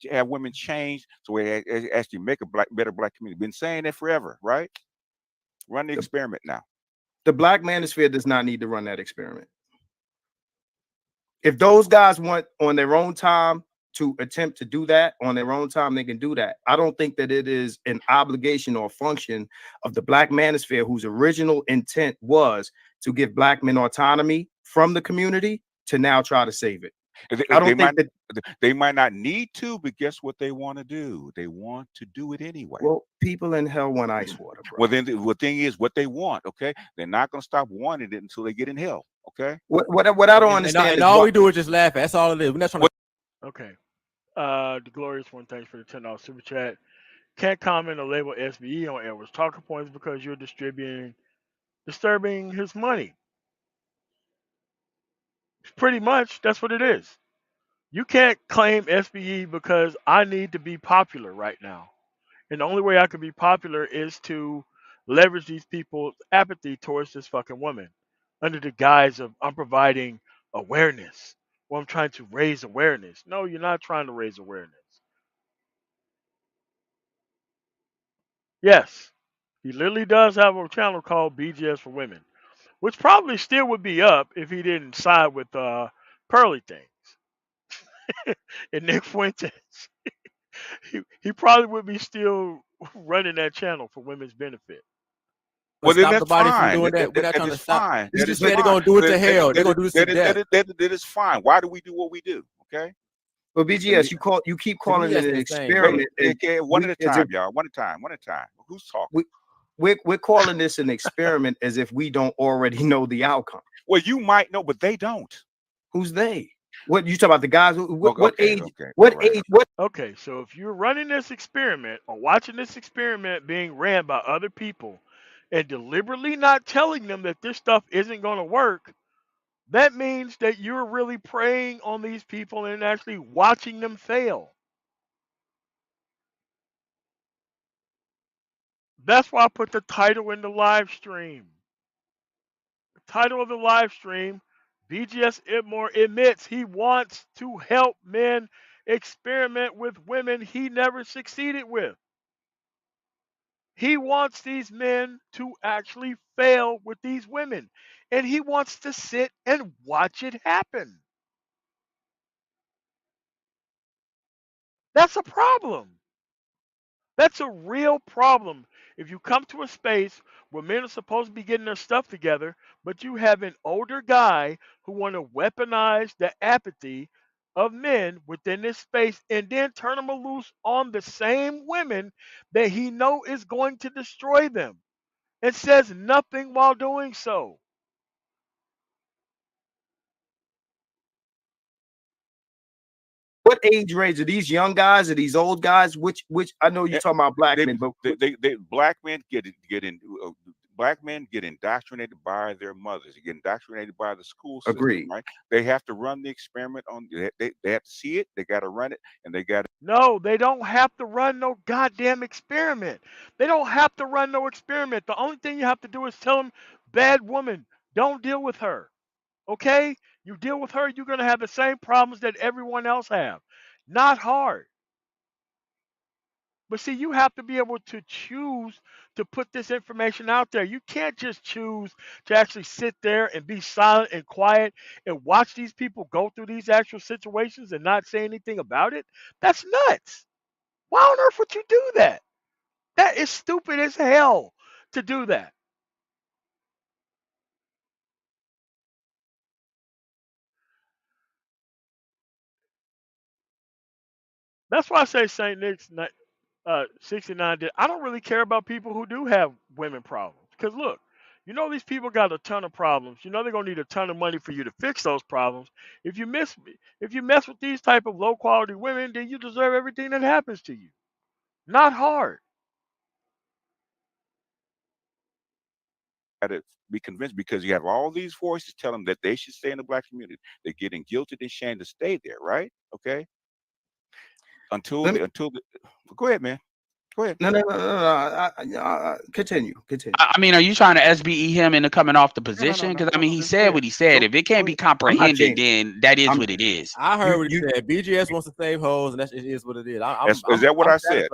have women change so we actually make a better black community. Been saying that forever, right? Run the experiment now. The black manosphere does not need to run that experiment. If those guys want on their own time to attempt to do that on their own time, they can do that. I don't think that it is an obligation or function of the black manosphere, whose original intent was to give black men autonomy from the community, to now try to save it. They might not need to, but guess what they want to do? They want to do it anyway. Well, people in hell want ice water, bro. Well, then the thing is what they want, okay? They're not going to stop wanting it until they get in hell, okay? What I don't understand and all we do is just laugh. That's all it is. We're not trying to. Okay. The Glorious One, thanks for the $10 super chat. can't comment or label SBE on Edward's talking points because you're disturbing his money. Pretty much, that's what it is. You can't claim SBE because I need to be popular right now. And the only way I can be popular is to leverage these people's apathy towards this fucking woman under the guise of I'm providing awareness or I'm trying to raise awareness. No, you're not trying to raise awareness. Yes, he literally does have a channel called BGS for Women, which probably still would be up if he didn't side with Pearly Things and Nick Fuentes. he probably would be still running that channel for women's benefit. Well, then stop that's somebody from fine. doing that. We're not That trying to is stop. fine. You That just is said they're fine. gonna do it to hell. They're gonna do this to death. That is fine. Why do we do what we do? Okay. But BGS, you keep calling it an experiment. Okay, one at a time, y'all. One at a time. One at a time. Who's talking? We're calling this an experiment as if we don't already know the outcome. Well, you might know, but they don't. Who's they? What you talking about? The guys? What age? Okay, what right. age? What? Okay, so if you're running this experiment or watching this experiment being ran by other people and deliberately not telling them that this stuff isn't going to work, that means that you're really preying on these people and actually watching them fail. That's why I put the title in the live stream. The title of the live stream, BGS Idmore admits he wants to help men experiment with women he never succeeded with. He wants these men to actually fail with these women. And he wants to sit and watch it happen. That's a problem. That's a real problem. If you come to a space where men are supposed to be getting their stuff together, but you have an older guy who want to weaponize the apathy of men within this space and then turn them loose on the same women that he know is going to destroy them and says nothing while doing so. What age range are these young guys? Are these old guys? Which I know you're talking about black men, but black men black men get indoctrinated by their mothers. They get indoctrinated by the school system. Agreed. Right? They have to run the experiment on. They have to see it. They got to run it, and they got to. No, they don't have to run no goddamn experiment. They don't have to run no experiment. The only thing you have to do is tell them, bad woman, don't deal with her. Okay? You deal with her, you're going to have the same problems that everyone else have. Not hard. But see, you have to be able to choose to put this information out there. You can't just choose to actually sit there and be silent and quiet and watch these people go through these actual situations and not say anything about it. That's nuts. Why on earth would you do that? That is stupid as hell to do that. That's why I say St. Nick's 69 did. I don't really care about people who do have women problems. Because look, you know these people got a ton of problems. You know they're gonna need a ton of money for you to fix those problems. If you mess with these type of low quality women, then you deserve everything that happens to you. Not hard. To be convinced because you have all these voices telling them that they should stay in the black community. They're getting guilted and shamed to stay there, right? Okay. Until go ahead, man. Go ahead. No. Continue. I mean, are you trying to SBE him into coming off the position? Because I mean, he said what he said. If it can't be comprehended, then that is what it is. I heard what he said. BGS wants to save hoes, and it is what it is. Is that what I said?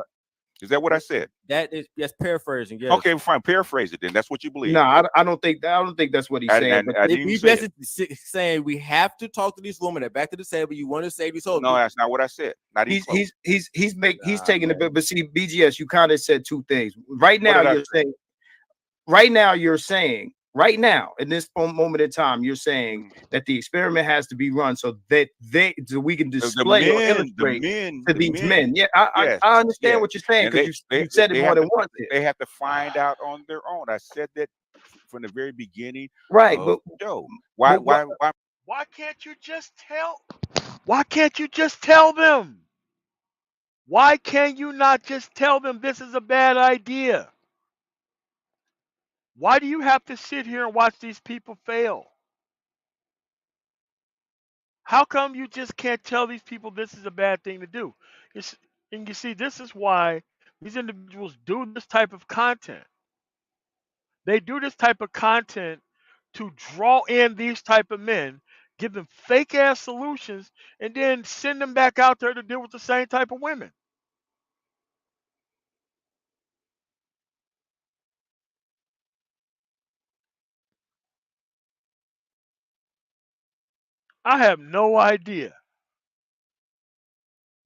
Is that what I said? That is, yes, paraphrasing. Yes. Okay, fine. Paraphrase it then. That's what you believe. No, I don't think that's what he's saying. But BGS is saying we have to talk to these women. Back to the table. You want to save these hoes? No, that's not what I said. Not he's taking it. But see, BGS, you kind of said two things. Right now, you're saying. Right now, in this moment in time, you're saying that the experiment has to be run so that we can display or illustrate to these men. Yeah, I understand what you're saying because you said it more than once. They have to find out on their own. I said that from the very beginning. Right, but why can't you just tell? Why can't you just tell them? Why can you not just tell them this is a bad idea? Why do you have to sit here and watch these people fail? How come you just can't tell these people this is a bad thing to do? And you see, this is why these individuals do this type of content. They do this type of content to draw in these type of men, give them fake ass solutions, and then send them back out there to deal with the same type of women. I have no idea.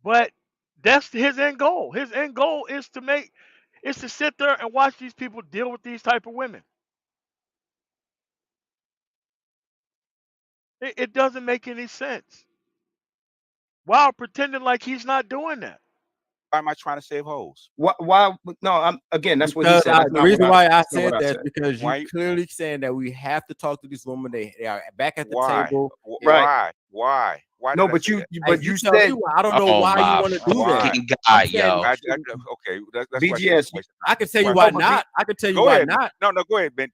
But that's his end goal. His end goal is to sit there and watch these people deal with these type of women. It doesn't make any sense. While pretending like he's not doing that. Why am I trying to save hoes? Why? No, I'm again. That's what he Because said. That's the not reason what why I that's not said what I that is said. because Why- you clearly saying that we have to talk to these women. They are back at the Why? table. Right. Why? Why No, did I but say you, that? but Hey, you tell me said why. I don't know Oh why you my want to do that. fucking I'm God, saying- yo. Okay, that's why BGS. I can tell you Why- why No, but not. I can tell you Go why ahead. not. No, go ahead, Ben.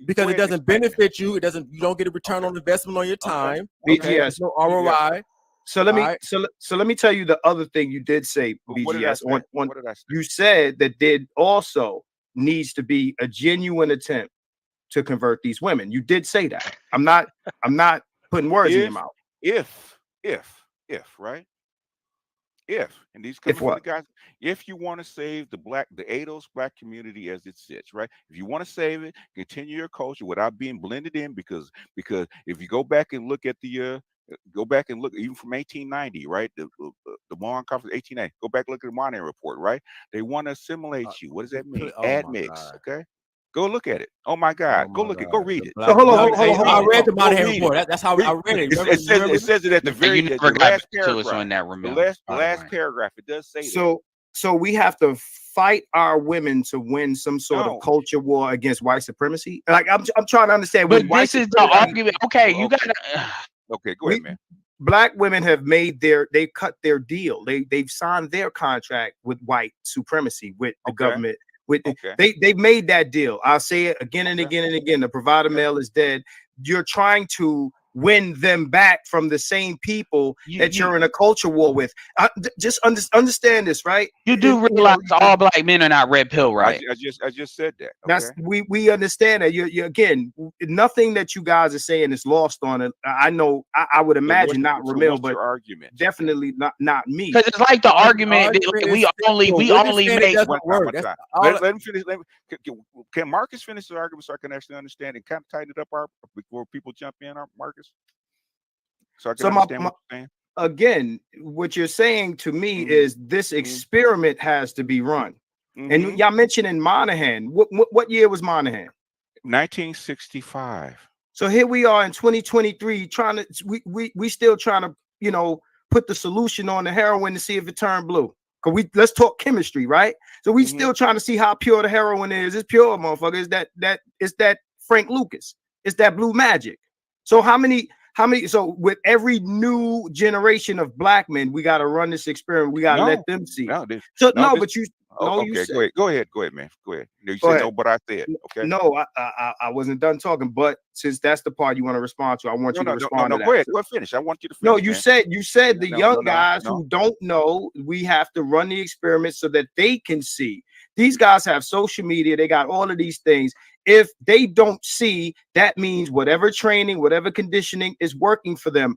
Because Go it ahead and doesn't explain it. benefit you. It doesn't. You don't get a return on investment on your time. BGS. Okay? There's no ROI. So let me All right. so let me tell you the other thing you did say, What did I BGS. say? On What did I say? you said that there also needs to be a genuine attempt to convert these women. You did say that. I'm not putting words in your mouth. If right? If, and these If coming from the what? guys, if you want to save the ADOS black community as it sits, right? If you want to save it, continue your culture without being blended in, because if you go back and look at the even from 1890, right? The Mohan Conference 1890. Go back and look at the Monahan Report, right? They want to assimilate you. What does that mean? oh my Admix, God. okay? Go look at it. Oh my God, go look at, go read it. So hold on, I read the Go Monahan read it. report. That's how I read it. Remember, It says it at the very You never the got last back to us paragraph. on that, The Ramil. last paragraph. It does say that. So we have to fight our women to win some sort No. of culture war against white supremacy. Like I'm trying to understand. But When white this is the supremacy- argument. Okay, you Okay. gotta. Okay, go ahead, man. Black women have made they've cut their deal. They've signed their contract with white supremacy, with the government. They've made that deal. I'll say it again and again and again. The provider male is dead. You're trying to win them back from the same people that you're in a culture war with. Just understand this, right? You do realize all black men are not red pill, right? I just said that. Okay? That's we understand that. You again, nothing that you guys are saying is lost on it. I know. I would imagine not Ramil, but your argument? Definitely not me. Because it's like the argument that we only make. Let him finish. Can Marcus finish the argument so I can actually understand and kind of tighten it up before people jump in, Marcus? So I can understand what you're saying. Again, what you're saying to me is this experiment has to be run. And y'all mentioning Monahan. What year was Monahan? 1965. So here we are in 2023 trying to we still trying to, put the solution on the heroin to see if it turned blue. Cause let's talk chemistry, right? So we still trying to see how pure the heroin is. It's pure, motherfucker. Is that Frank Lucas? It's that blue magic. So how many so with every new generation of black men, we got to run this experiment. We got to let them see. But you said, go ahead, man. Go ahead. You said no, but I said okay. No, I wasn't done talking. But since that's the part you want to respond to, I want you to respond to that. Go ahead. Go finish. I want you to finish. No, you said the young guys who don't know, we have to run the experiment so that they can see. These guys have social media. They got all of these things. If they don't see, that means whatever training, whatever conditioning is working for them.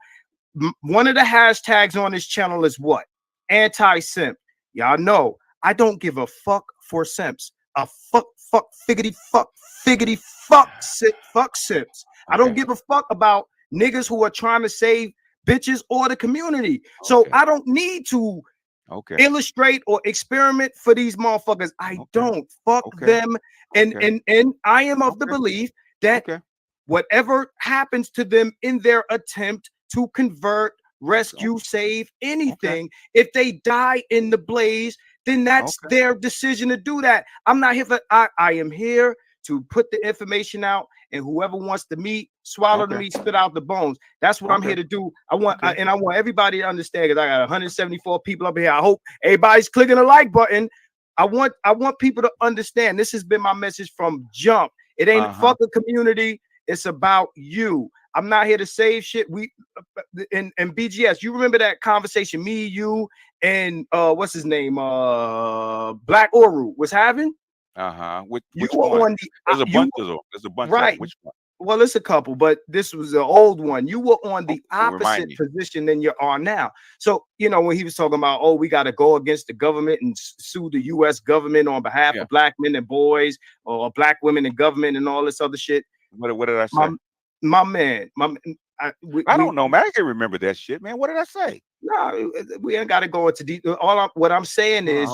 One of the hashtags on this channel is what? Anti-simp. Y'all know I don't give a fuck for simps. A fuck figgity fuck simps. I don't give a fuck about niggas who are trying to save bitches or the community. So I don't need to illustrate or experiment for these motherfuckers. I don't fuck them. And I am of the belief that whatever happens to them in their attempt to convert, rescue, save anything, if they die in the blaze, then that's their decision to do that. I'm not here for I am here to put the information out, and whoever wants the meat, swallow the meat, spit out the bones. That's what I'm here to do. I want everybody to understand, because I got 174 people up here. I hope everybody's clicking the like button. I want people to understand. This has been my message from jump. It ain't fuck the community. It's about you. I'm not here to save shit. We and BGS, you remember that conversation me, you, and what's his name? Black Oru was having? Which you were one? on the There's a bunch of them. There's a bunch of them. Which one? Well, it's a couple, but this was the old one. You were on the opposite position than you are now. So, when he was talking about, oh, we got to go against the government and sue the U.S. government on behalf of black men and boys, or black women and government and all this other shit. What did I say? My man, I don't know, man. I can't remember that shit, man. What did I say? No, we ain't got to go into detail. What I'm saying is,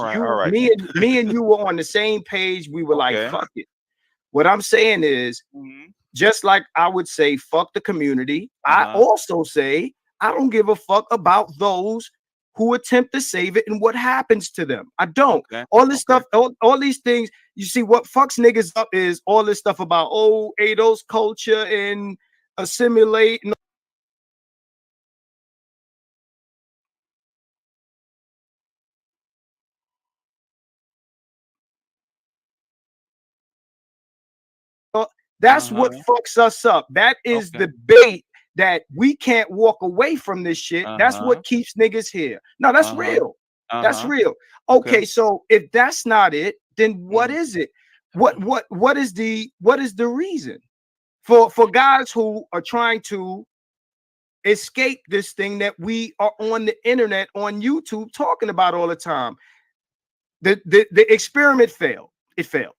me and you were on the same page. We were like, fuck it. What I'm saying is, just like I would say, fuck the community, I also say, I don't give a fuck about those who attempt to save it and what happens to them. I don't. All this stuff, all these things, you see, what fucks niggas up is all this stuff about, oh, ADOS culture and assimilate. That's what fucks us up. That is the bait that we can't walk away from this shit. That's what keeps niggas here. No, that's real. That's real. Okay, so if that's not it, then what is it? What is the reason for guys who are trying to escape this thing that we are on the internet, on YouTube, talking about all the time? The experiment failed. It failed.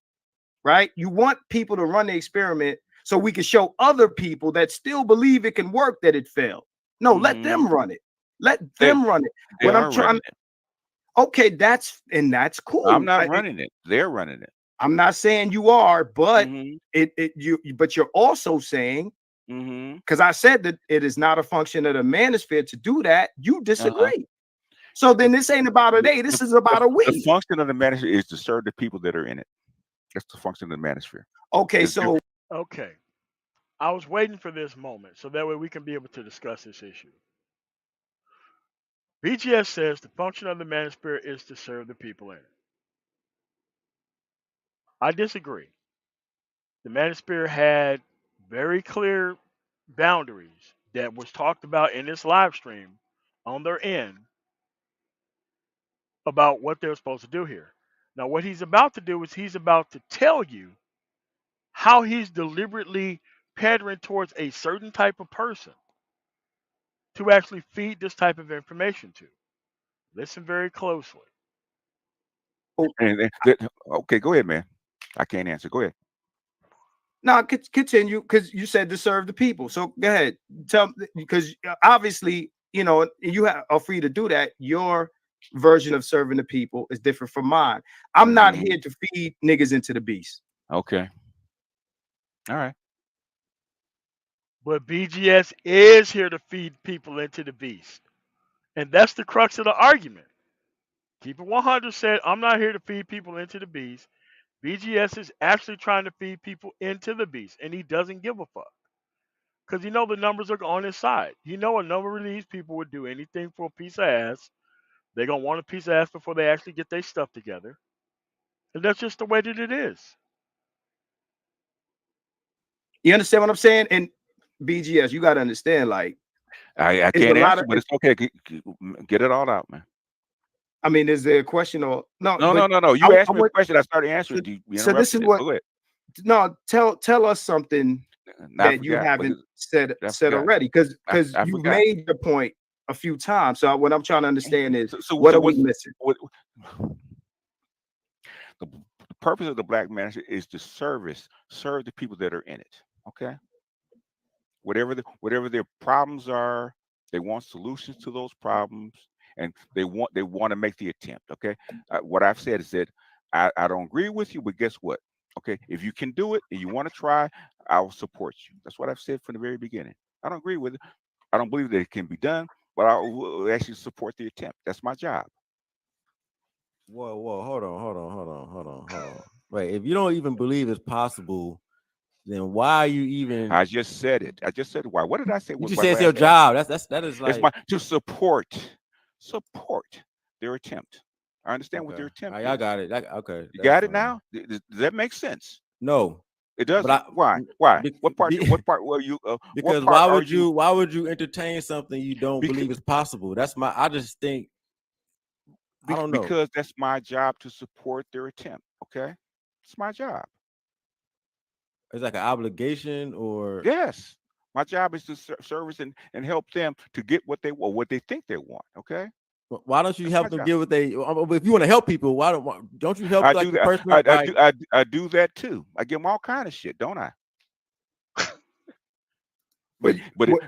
Right? You want people to run the experiment so we can show other people that still believe it can work that it failed. No, let them run it. Let them run it. What I'm trying. Okay, that's cool. I'm not running it. They're running it. I'm not saying you are, but but you're also saying, because I said that it is not a function of the manosphere to do that. You disagree. So then this ain't about a day. This is about a week. The function of the manosphere is to serve the people that are in it. That's the function of the manosphere. Okay, so I was waiting for this moment so that way we can be able to discuss this issue. BGS says the function of the manosphere is to serve the people in it. I disagree. The manosphere had very clear boundaries that was talked about in this live stream on their end about what they're supposed to do here. Now, what he's about to do is he's about to tell you how he's deliberately pandering towards a certain type of person to actually feed this type of information to. Listen very closely. Okay, go ahead, man. I can't answer. Go ahead. No, continue, because you said to serve the people. So go ahead. Tell, because obviously, you are free to do that. Your version of serving the people is different from mine. I'm not here to feed niggas into the beast. Okay. All right. But BGS is here to feed people into the beast. And that's the crux of the argument. Keep it 100 said, I'm not here to feed people into the beast. BGS is actually trying to feed people into the beast, and he doesn't give a fuck. Because the numbers are on his side. A number of these people would do anything for a piece of ass. They're going to want a piece of ass before they actually get their stuff together. And that's just the way that it is. You understand what I'm saying? And BGS, you got to understand, like, I can't answer, but it's okay. Get it all out, man. I mean, is there a question or no? No. You asked me a question. I started answering. So this is what. No, tell us something that you haven't said already, because you made the point a few times. So what I'm trying to understand is, what are we missing? The purpose of the Black Manager is to serve the people that are in it. Okay. Whatever their problems are, they want solutions to those problems, and they want to make the attempt. Okay. What I've said is that I don't agree with you, but guess what? Okay, if you can do it and you want to try, I will support you. That's what I've said from the very beginning. I don't agree with it. I don't believe that it can be done, but I will actually support the attempt. That's my job. Whoa, hold on. Right. If you don't even believe it's possible, then why are you even? I just said it. I just said why. What did I say? You just say it's your job. That is like to support their attempt. I understand what okay. their attempt All right, is. I got it. Okay, You that's got it fine. now? Does that make sense? No, It but doesn't. Why? Why? What part? What part were you? because what part why are would you? why would you entertain something you don't Because, believe is possible? That's my. I just think I don't know. because that's my job to support their attempt. Okay, it's my job. It's like an obligation, or Yes, my job is to service and help them to get what they want, what they think they want. Okay, why don't you that's my help them job. get what they? If you want to help people, don't you help I like do the that. person? Like I do that too. I give them all kind of shit, don't I? But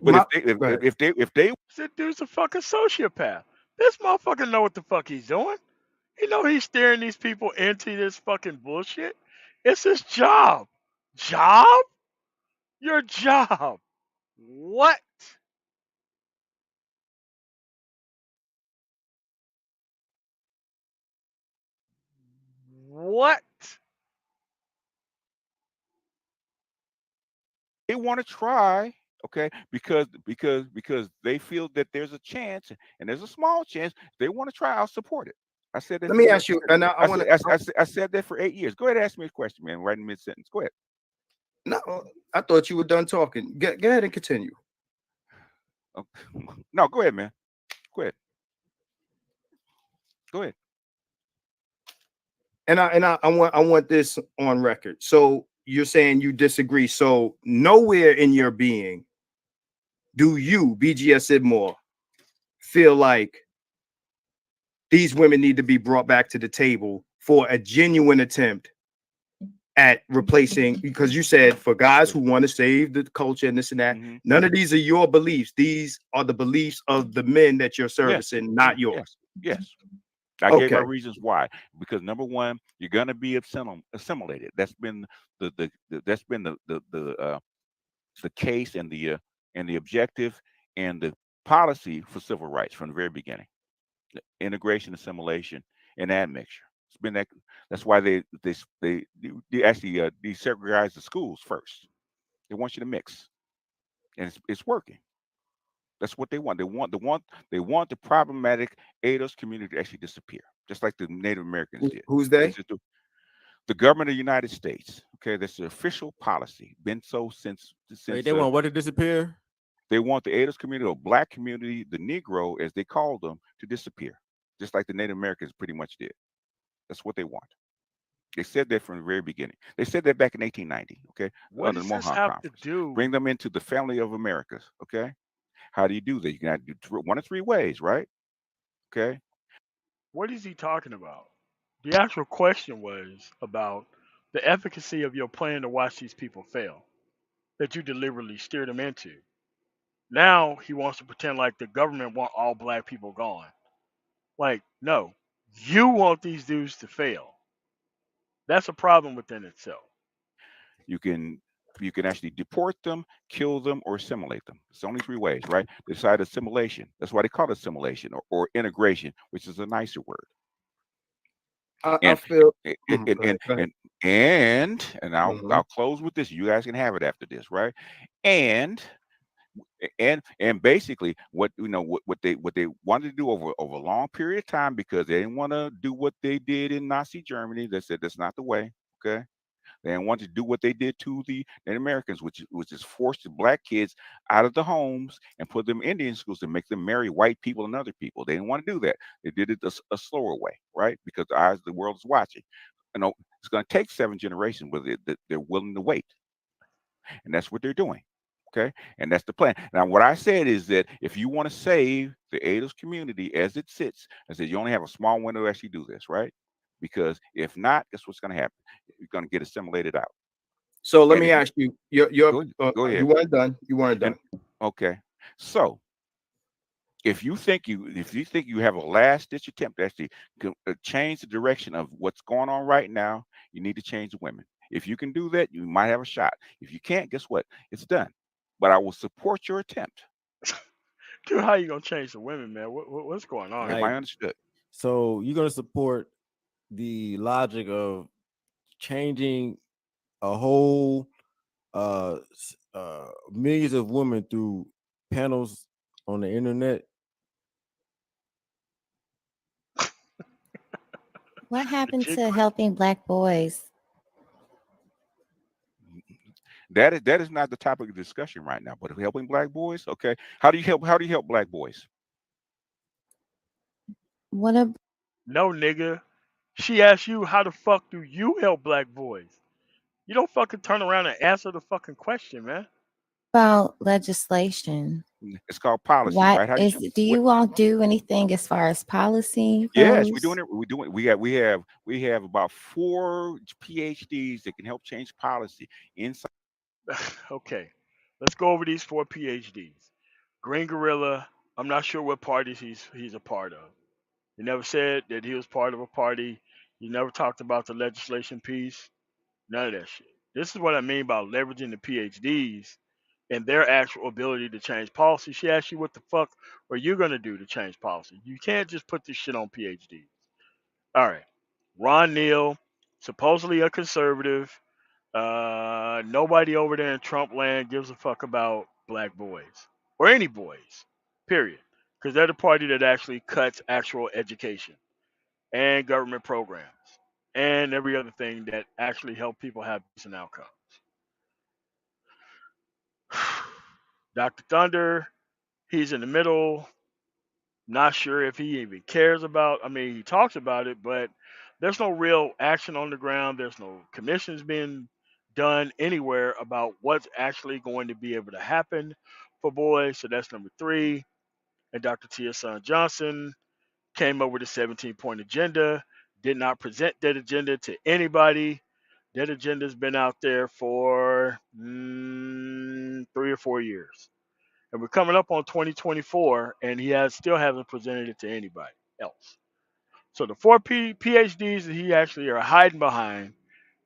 My, if they This dude's a fucking sociopath. This motherfucker know what the fuck he's doing. He know he's steering these people into this fucking bullshit. It's his job. Job? Your job. What? What? they want to try, okay, because they feel that there's a chance and there's a small chance they want to try, I'll support it. I said that let for me years. ask you, and I want to. I said that for 8 years. Go ahead and ask me a question, man, right in mid sentence. Go ahead. No, I thought you were done talking. Go ahead and continue. Okay. No, go ahead, man. Go ahead. Go ahead. And I want this on record. So you're saying you disagree. So nowhere in your being do you, BGS Idmore, feel like these women need to be brought back to the table for a genuine attempt at replacing, because you said for guys who want to save the culture and this and that, none of these are your beliefs. These are the beliefs of the men that you're servicing, not yours. Yes. I gave my reasons why. Because number one, you're gonna be assimilated. That's been that's been the case and the objective and the policy for civil rights from the very beginning. The integration, assimilation, and admixture. It's been that. That's why they actually desegregize the schools first. They want you to mix, and it's working. That's what they want. They want the problematic ADOS community to actually disappear, just like the Native Americans did. Who's they? The government of the United States. Okay, that's the official policy. Been so since. Wait, they want what to disappear? They want the ADOS community or black community, the Negro, as they call them, to disappear, just like the Native Americans pretty much did. That's what they want. They said that from the very beginning. They said that back in 1890. Okay, What under the does this Mohawk have Conference. to do? Bring them into the family of Americas. Okay, how do you do that? You can do one of three ways, right? Okay. What is he talking about? The actual question was about the efficacy of your plan to watch these people fail that you deliberately steered them into. Now he wants to pretend like the government want all black people gone. Like, no, you want these dudes to fail. That's a problem within itself. You can actually deport them, kill them, or assimilate them. It's only three ways, right? Decide assimilation. That's why they call it assimilation or integration, which is a nicer word. I feel and I'll close with this. You guys can have it after this, right? And basically what what they wanted to do over a long period of time, because they didn't want to do what they did in Nazi Germany. They said that's not the way. Okay. They didn't want to do what they did to the Native Americans, which is force the black kids out of the homes and put them in Indian schools and make them marry white people and other people. They didn't want to do that. They did it a slower way, right? Because the eyes of the world is watching. It's going to take 7 generations, but they're willing to wait, and that's what they're doing. Okay, and that's the plan. Now, what I said is that if you want to save the ADOS community as it sits, I said you only have a small window to actually do this, right? Because if not, guess what's going to happen? You're going to get assimilated out. So let me ask you, go ahead. You weren't done. You weren't done. Okay. So if you think you have a last ditch attempt to actually change the direction of what's going on right now, you need to change the women. If you can do that, you might have a shot. If you can't, guess what? It's done. But I will support your attempt. Dude, how you gonna change the women, man? What's going on? Everybody understood. So you're gonna support the logic of changing a whole millions of women through panels on the internet. What happened to helping Black boys? That is not the topic of discussion right now. But helping Black boys, okay. How do you help Black boys? What a No, nigga. She asked you, how the fuck do you help Black boys? You don't fucking turn around and answer the fucking question, man. about legislation? It's called policy, What right? How do is? you Do you all do anything as far as policy Yes, we're goes? doing it. We're doing. We have about 4 PhDs that can help change policy inside. Okay, let's go over these 4 PhDs. Green Gorilla. I'm not sure what parties he's a part of. He never said that he was part of a party. He never talked about the legislation piece. None of that shit. This is what I mean by leveraging the PhDs and their actual ability to change policy. She asked you what the fuck are you gonna do to change policy. You can't just put this shit on PhDs. All right. Ron Neal, supposedly a conservative. Nobody over there in Trump land gives a fuck about black boys or any boys, period. Because they're the party that actually cuts actual education and government programs and every other thing that actually help people have decent outcomes. Dr. Thunder, he's in the middle. Not sure if he even cares about. I mean, he talks about it, but there's no real action on the ground. There's no commissions being done anywhere about what's actually going to be able to happen for boys. So that's number 3. And Dr. Tia Son Johnson came up with a 17-point agenda. Did not present that agenda to anybody. That agenda's been out there for 3 or 4 years, and we're coming up on 2024, and he still hasn't presented it to anybody else. So the 4 PhDs that he actually are hiding behind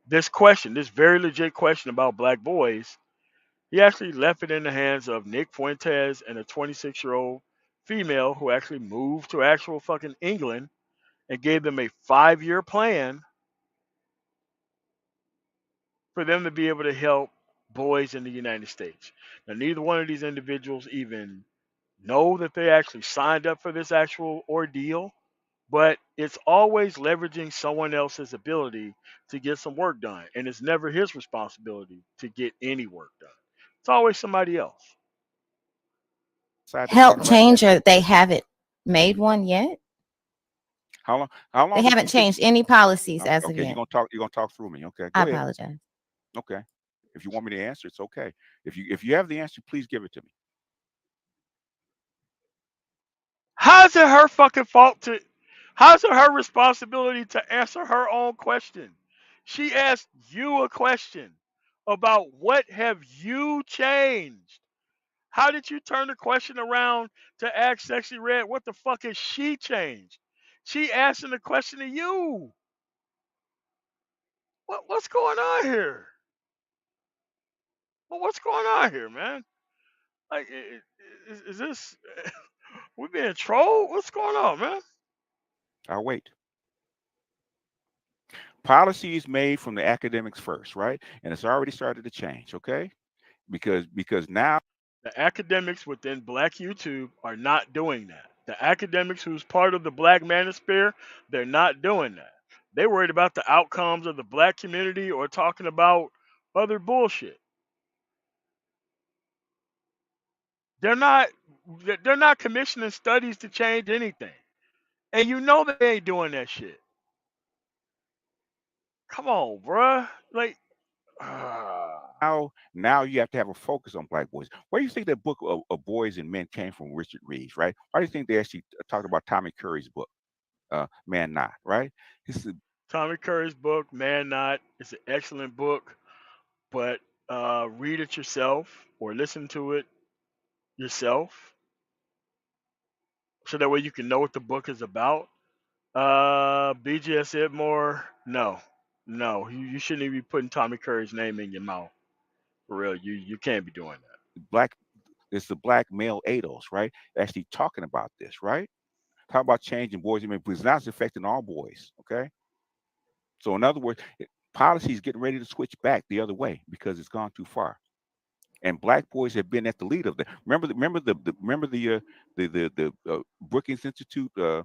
this question, this very legit question about black boys, he actually left it in the hands of Nick Fuentes and a 26-year-old female who actually moved to actual fucking England and gave them a 5-year plan for them to be able to help boys in the United States. Now, neither one of these individuals even know that they actually signed up for this actual ordeal, but it's always leveraging someone else's ability to get some work done. And it's never his responsibility to get any work done. It's always somebody else. the Help parliament. change, or they haven't made one yet? How long? How long? They do you haven't think? changed any policies as of Okay, yet. you're gonna talk through me. Okay, I go ahead. apologize. Okay, if you want me to answer, it's okay. If you have the answer, please give it to me. How's it her fucking fault to how's it her responsibility to answer her own question? She asked you a question about what have you changed? How did you turn the question around to ask Sexy Red what the fuck has she changed? She asking the question to you. What's going on here? What's going on here, man? Like, is this we being trolled? What's going on, man? I'll wait. Policy is made from the academics first, right? And it's already started to change. Okay, because now The academics within Black YouTube are not doing that. The academics who's part of the Black manosphere, they're not doing that. They worried about the outcomes of the Black community or talking about other bullshit. They're not they're not commissioning studies to change anything. And you know they ain't doing that shit. Come on, bruh. Like now you have to have a focus on black boys. Where do you think that book of Boys and Men came from, Richard Reeves, right? Why do you think they actually talked about Tommy Curry's book, Man Not, right? This is Tommy Curry's book, Man Not, is an excellent book, but read it yourself or listen to it yourself so that way you can know what the book is about. BGS Edmore, no. No, you shouldn't even be putting Tommy Curry's name in your mouth. For real, you can't be doing that. black. It's the black male ADOS, right? Actually talking about this, right? Talk about changing boys and men because now it's affecting all boys. Okay. So in other words, policy is getting ready to switch back the other way because it's gone too far. And black boys have been at the lead of that. Remember the Brookings Institute a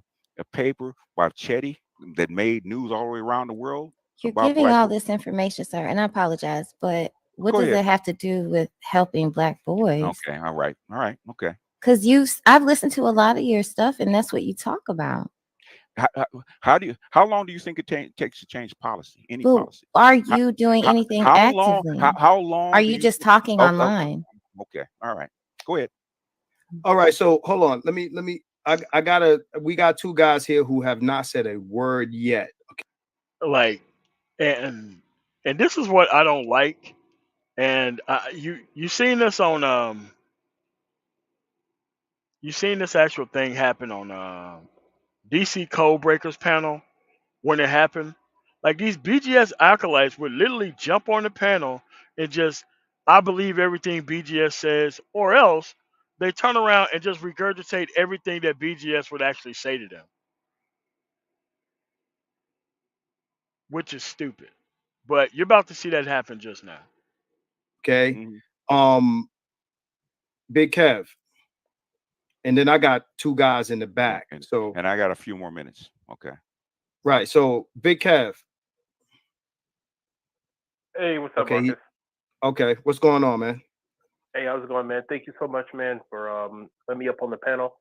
paper by Chetty that made news all the way around the world You're about giving black all boys? this information, sir, and I apologize, but what Go does ahead. it have to do with helping black boys? Okay, all right, okay. Because I've listened to a lot of your stuff, and that's what you talk about. How long do you think it takes to change policy, any But policy? are How, you doing how, anything how long? actively? How Are long do you you just think? talking Oh, online? okay, all right. Go ahead. All right, so hold on. Let me. I gotta. We got two guys here who have not said a word yet. Like, and this is what I don't like. And you seen this on you seen this actual thing happen on DC Code Breakers panel when it happened. Like these BGS acolytes would literally jump on the panel and just, I believe everything BGS says, or else they turn around and just regurgitate everything that BGS would actually say to them, which is stupid. But you're about to see that happen just now. Okay. Mhm. Big Kev. And then I got two guys in the Yeah, back. So and I got a few more minutes. Okay. right. So Big Kev. Hey, what's up, Okay. Marcus? Okay. What's going on, man? Hey, how's it going, man? Thank you so much, man, for letting me up on the panel.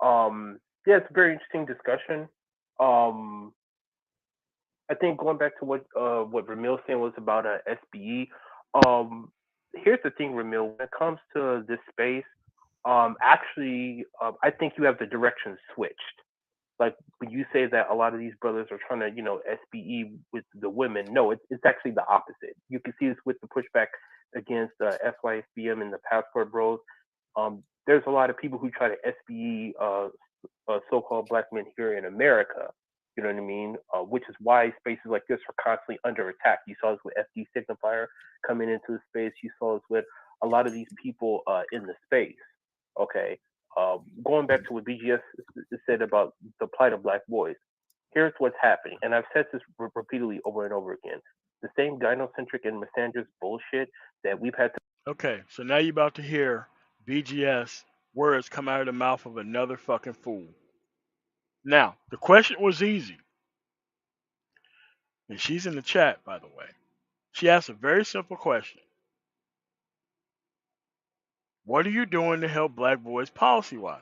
Yeah, it's a very interesting discussion. Um, I think going back to what Ramil saying was about SBE. Here's the thing, Ramil. When it comes to this space, actually, I think you have the direction switched. Like when you say that a lot of these brothers are trying to, SBE with the women, no, it's actually the opposite. You can see this with the pushback against SYSBM and the Passport Bros. There's a lot of people who try to SBE so-called black men here in America. You know what I mean? Which is why spaces like this are constantly under attack. You saw this with FD Signifier coming into the space. You saw this with a lot of these people in the space. Okay, going back to what BGS said about the plight of black boys, here's what's happening, and I've said this repeatedly over and over again. The same gynocentric and misandrous bullshit that we've had to. Okay, so now you're about to hear BGS words come out of the mouth of another fucking fool. Now, the question was easy. And she's in the chat, by the way. She asked a very simple question. What are you doing to help black boys policy-wise?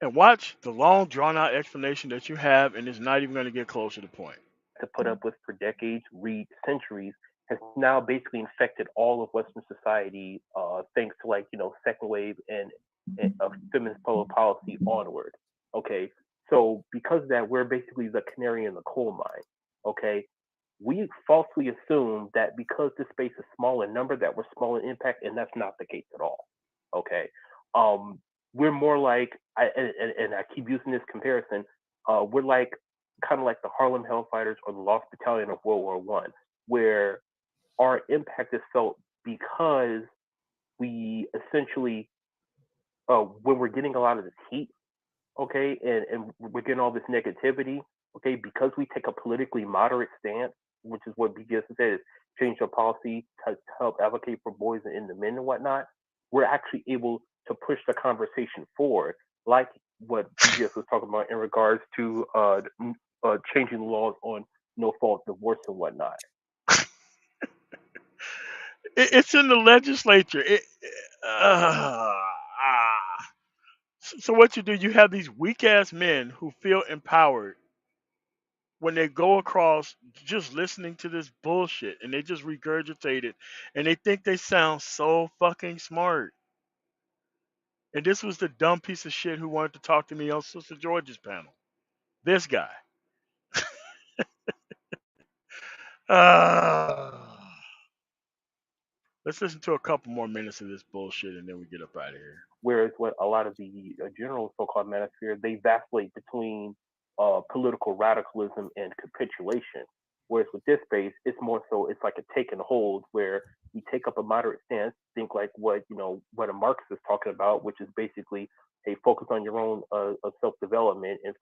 And watch the long, drawn-out explanation that you have, and it's not even going to get close to the point. To put up with for decades, read centuries, has now basically infected all of Western society, thanks to second wave and feminist public policy onward. Okay, so because of that, we're basically the canary in the coal mine. Okay, we falsely assume that because this space is small in number, that we're small in impact, and that's not the case at all. Okay, we're more like, and I keep using this comparison. We're like kind of like the Harlem Hellfighters or the Lost Battalion of World War One, where our impact is felt because we essentially, when we're getting a lot of this heat, okay, and we're getting all this negativity, okay, because we take a politically moderate stance, which is what BGS says, change your policy to help advocate for boys and the men and whatnot, we're actually able to push the conversation forward, like what BGS was talking about in regards to changing the laws on no fault divorce and whatnot. It's in the legislature. So what you do, you have these weak-ass men who feel empowered when they go across just listening to this bullshit, and they just regurgitate it, and they think they sound so fucking smart. And this was the dumb piece of shit who wanted to talk to me on Sister George's panel. This guy. Let's listen to a couple more minutes of this bullshit, and then we get up out of here. Whereas what a lot of the general so-called manosphere, they vacillate between political radicalism and capitulation. Whereas with this space, it's more so it's like a take and hold where we take up a moderate stance, think like what a Marxist is talking about, which is basically hey, focus on your own self-development and.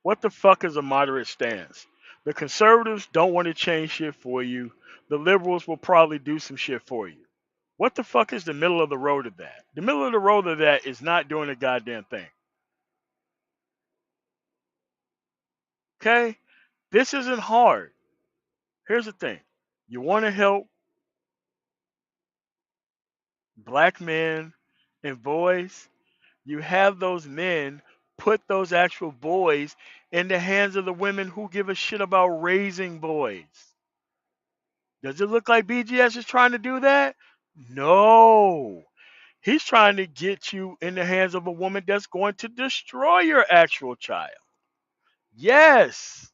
What the fuck is a moderate stance? The conservatives don't want to change shit for you. The liberals will probably do some shit for you. What the fuck is the middle of the road of that? The middle of the road of that is not doing a goddamn thing. Okay? This isn't hard. Here's the thing. You want to help black men and boys, you have those men put those actual boys in the hands of the women who give a shit about raising boys. Does it look like BGS is trying to do that? No. He's trying to get you in the hands of a woman that's going to destroy your actual child. Yes.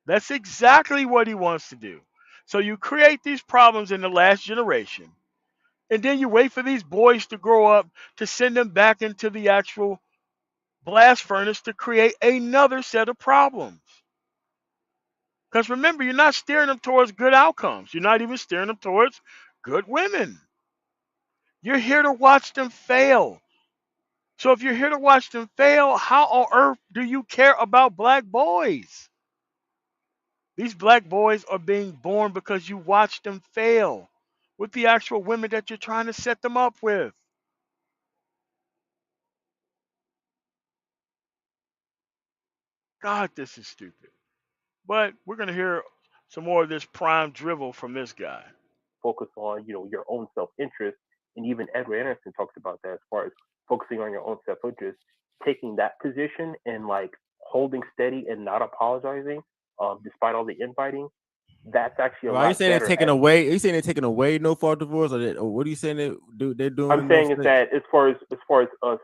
That's exactly what he wants to do. So you create these problems in the last generation, and then you wait for these boys to grow up to send them back into the actual blast furnace to create another set of problems. Because remember, you're not steering them towards good outcomes. You're not even steering them towards good women. You're here to watch them fail. So if you're here to watch them fail, how on earth do you care about black boys? These black boys are being born because you watch them fail with the actual women that you're trying to set them up with. God, this is stupid. But we're going to hear some more of this prime drivel from this guy. Focus on, your own self-interest. And even Edward Anderson talks about that as far as focusing on your own self-interest, taking that position and like holding steady and not apologizing, despite all the infighting. That's actually a lot Are you saying better. they're taking away? Are you saying they're taking away no fault divorce, or what are you saying they're doing? I'm saying is that as far as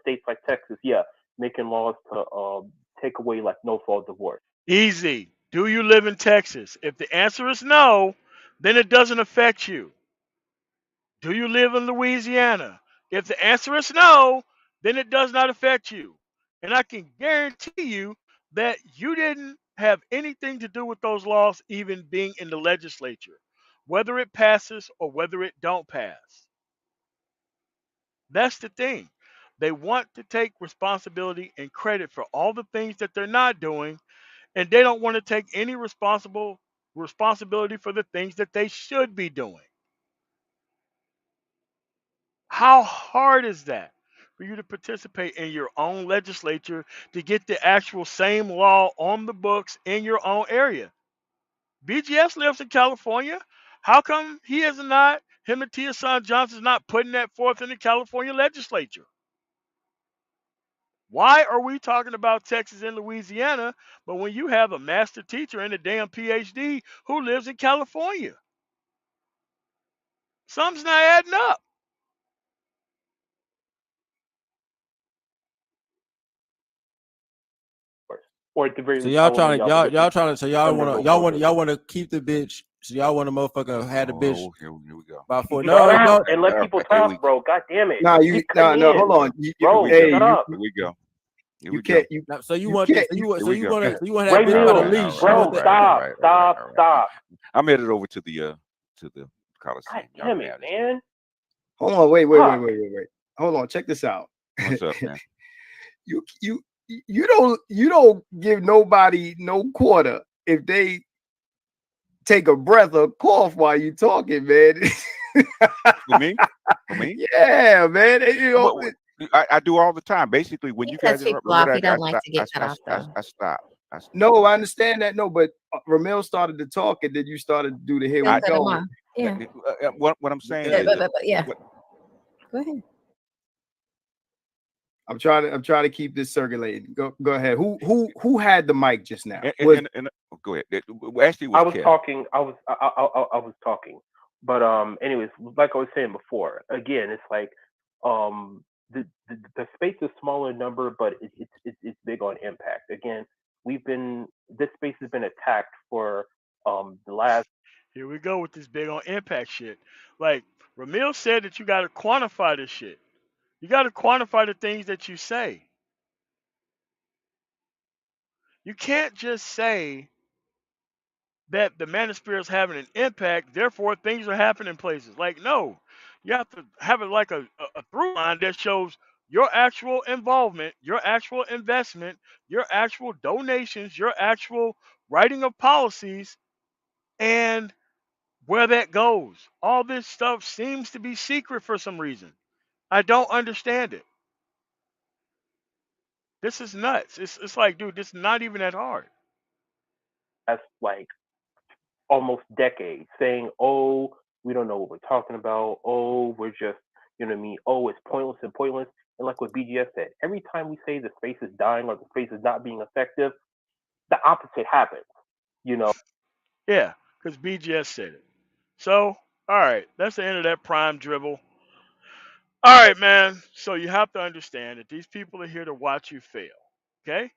states like Texas, yeah, making laws to take away like no fault divorce. Easy. Do you live in Texas? If the answer is no, then it doesn't affect you. Do you live in Louisiana? If the answer is no, then it does not affect you. And I can guarantee you that you didn't have anything to do with those laws even being in the legislature, whether it passes or whether it don't pass. That's the thing. They want to take responsibility and credit for all the things that they're not doing, and they don't want to take any responsibility for the things that they should be doing. How hard is that for you to participate in your own legislature to get the actual same law on the books in your own area? BGS lives in California. How come him and Tia Son Johnson is not putting that forth in the California legislature? Why are we talking about Texas and Louisiana, but when you have a master teacher and a damn PhD who lives in California? Something's not adding up. Or at the very So least, y'all trying to y'all want to keep the bitch. So y'all want to motherfucker had the bitch. Here we go. About four. No, and let people talk, bro. God damn it. No, hold on. Bro, shut up. Here we go. You can't. So you want to have right bitch now, by the leash. bro. Stop. I'm headed over to the Coliseum. God damn it, man. Hold on, wait. Hold on, check this out. What's up, man? You don't give nobody no quarter if they take a breath or cough while you talking, man. For me? Yeah, man. I do all the time. Basically, when you guys I stop. No, I understand that. No, but Ramil started to talk, and then you started to do the here we go. Yeah. What I'm saying is, yeah. Go ahead. I'm trying to keep this circulating. Go ahead. Who had the mic just now? Go ahead. Actually, I was talking. I was talking. But anyways, like I was saying before, again, it's like the space is smaller number, but it's big on impact. Again, this space has been attacked for the last. Here we go with this big on impact shit. Like Ramil said that you got to quantify this shit. You got to quantify the things that you say. You can't just say that the manosphere is having an impact, therefore things are happening places. Like, no, you have to have it like a through line that shows your actual involvement, your actual investment, your actual donations, your actual writing of policies, and where that goes. All this stuff seems to be secret for some reason. I don't understand it. This is nuts. It's like, dude, this is not even that hard. That's like almost decades saying, "Oh, we don't know what we're talking about. Oh, we're just, you know what I mean? Oh, it's pointless and pointless." And like what BGS said, every time we say the space is dying or the space is not being effective, the opposite happens. You know, Yeah, because BGS said it. So, all right, that's the end of that prime dribble. All right, man. So you have to understand that these people are here to watch you fail. Okay?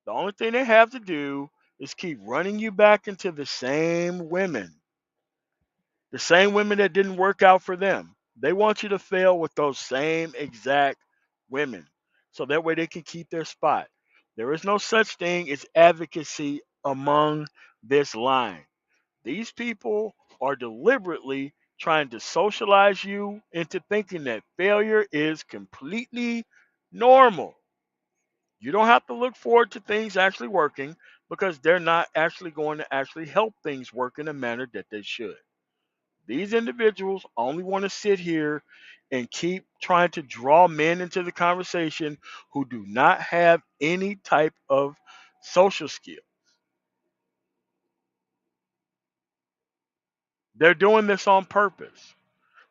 The only thing they have to do is keep running you back into the same women that didn't work out for them. They want you to fail with those same exact women. So that way they can keep their spot. There is no such thing as advocacy among this line. These people are deliberately trying to socialize you into thinking that failure is completely normal. You don't have to look forward to things actually working because they're not actually going to actually help things work in a manner that they should. These individuals only want to sit here and keep trying to draw men into the conversation who do not have any type of social skill. They're doing this on purpose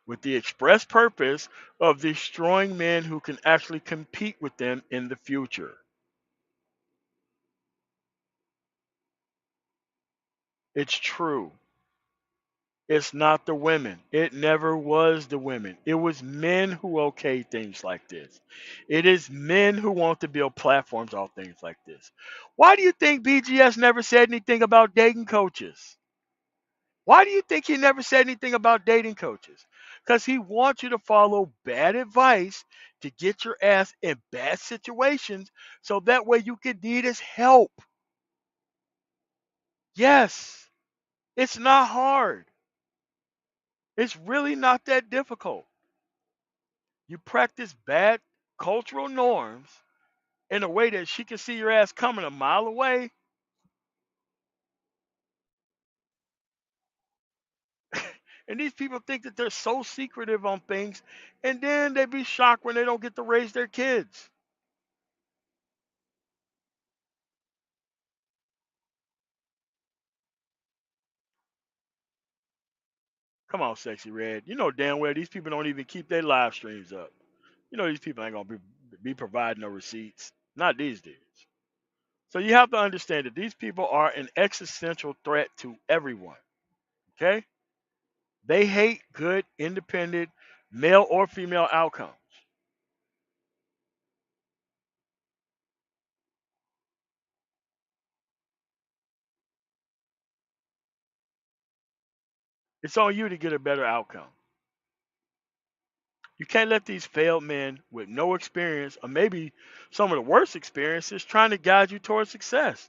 with the express purpose of destroying men who can actually compete with them in the future. It's true. It's not the women. It never was the women. It was men who okay things like this. It is men who want to build platforms on things like this. Why do you think BGS never said anything about dating coaches? Why do you think he never said anything about dating coaches? Because he wants you to follow bad advice to get your ass in bad situations so that way you can need his help. Yes, it's not hard. It's really not that difficult. You practice bad cultural norms in a way that she can see your ass coming a mile away. And these people think that they're so secretive on things, and then they be shocked when they don't get to raise their kids. Come on, Sexy Red. You know damn well these people don't even keep their live streams up. You know these people ain't gonna be providing no receipts. Not these days. So you have to understand that these people are an existential threat to everyone. Okay? They hate good, independent, male or female outcomes. It's on you to get a better outcome. You can't let these failed men with no experience, or maybe some of the worst experiences, trying to guide you towards success.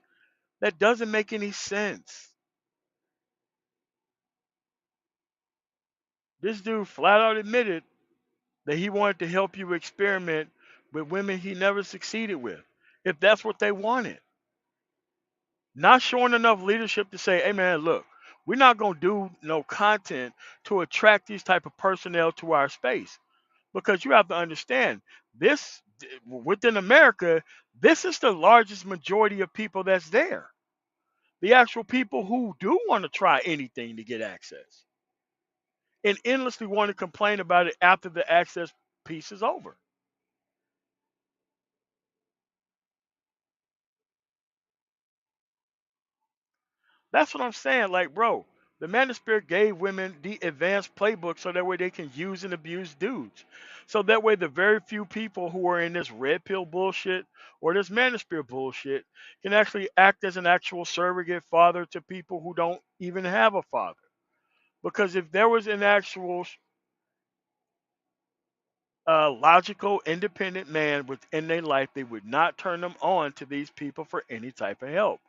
That doesn't make any sense. This dude flat out admitted that he wanted to help you experiment with women he never succeeded with, if that's what they wanted. Not showing enough leadership to say, hey man, look, we're not gonna do no content to attract these type of personnel to our space. Because you have to understand this within America, this is the largest majority of people that's there. The actual people who do want to try anything to get access and endlessly want to complain about it after the access piece is over. That's what I'm saying. Like, bro, the Manosphere gave women the advanced playbook so that way they can use and abuse dudes. So that way the very few people who are in this red pill bullshit or this Manosphere bullshit can actually act as an actual surrogate father to people who don't even have a father. Because if there was an actual logical, independent man within their life, they would not turn them on to these people for any type of help.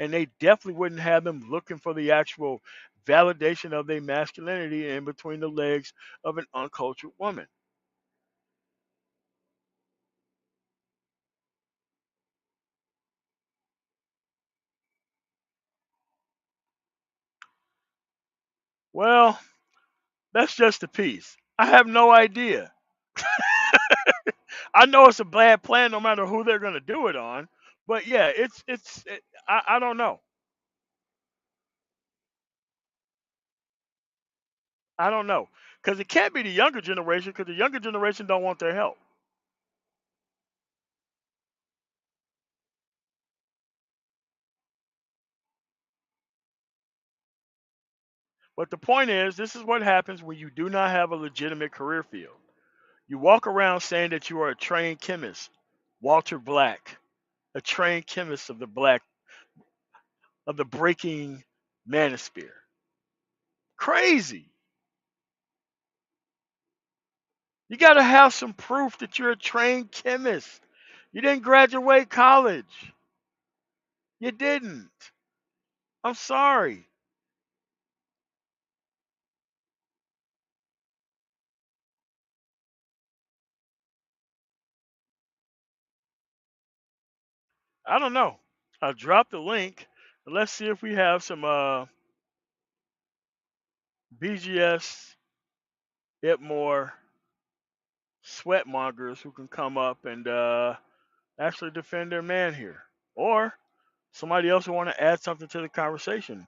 And they definitely wouldn't have them looking for the actual validation of their masculinity in between the legs of an uncultured woman. Well, that's just a piece. I have no idea. I know it's a bad plan no matter who they're going to do it on. But yeah, I don't know. I don't know. Because it can't be the younger generation because the younger generation don't want their help. But the point is, this is what happens when you do not have a legitimate career field. You walk around saying that you are a trained chemist, Walter Black, a trained chemist of the breaking manosphere. Crazy. You got to have some proof that you're a trained chemist. You didn't graduate college. You didn't. I'm sorry. I don't know. I'll drop the link. Let's see if we have some BGS Itmore sweatmongers who can come up and actually defend their man here. Or somebody else who want to add something to the conversation.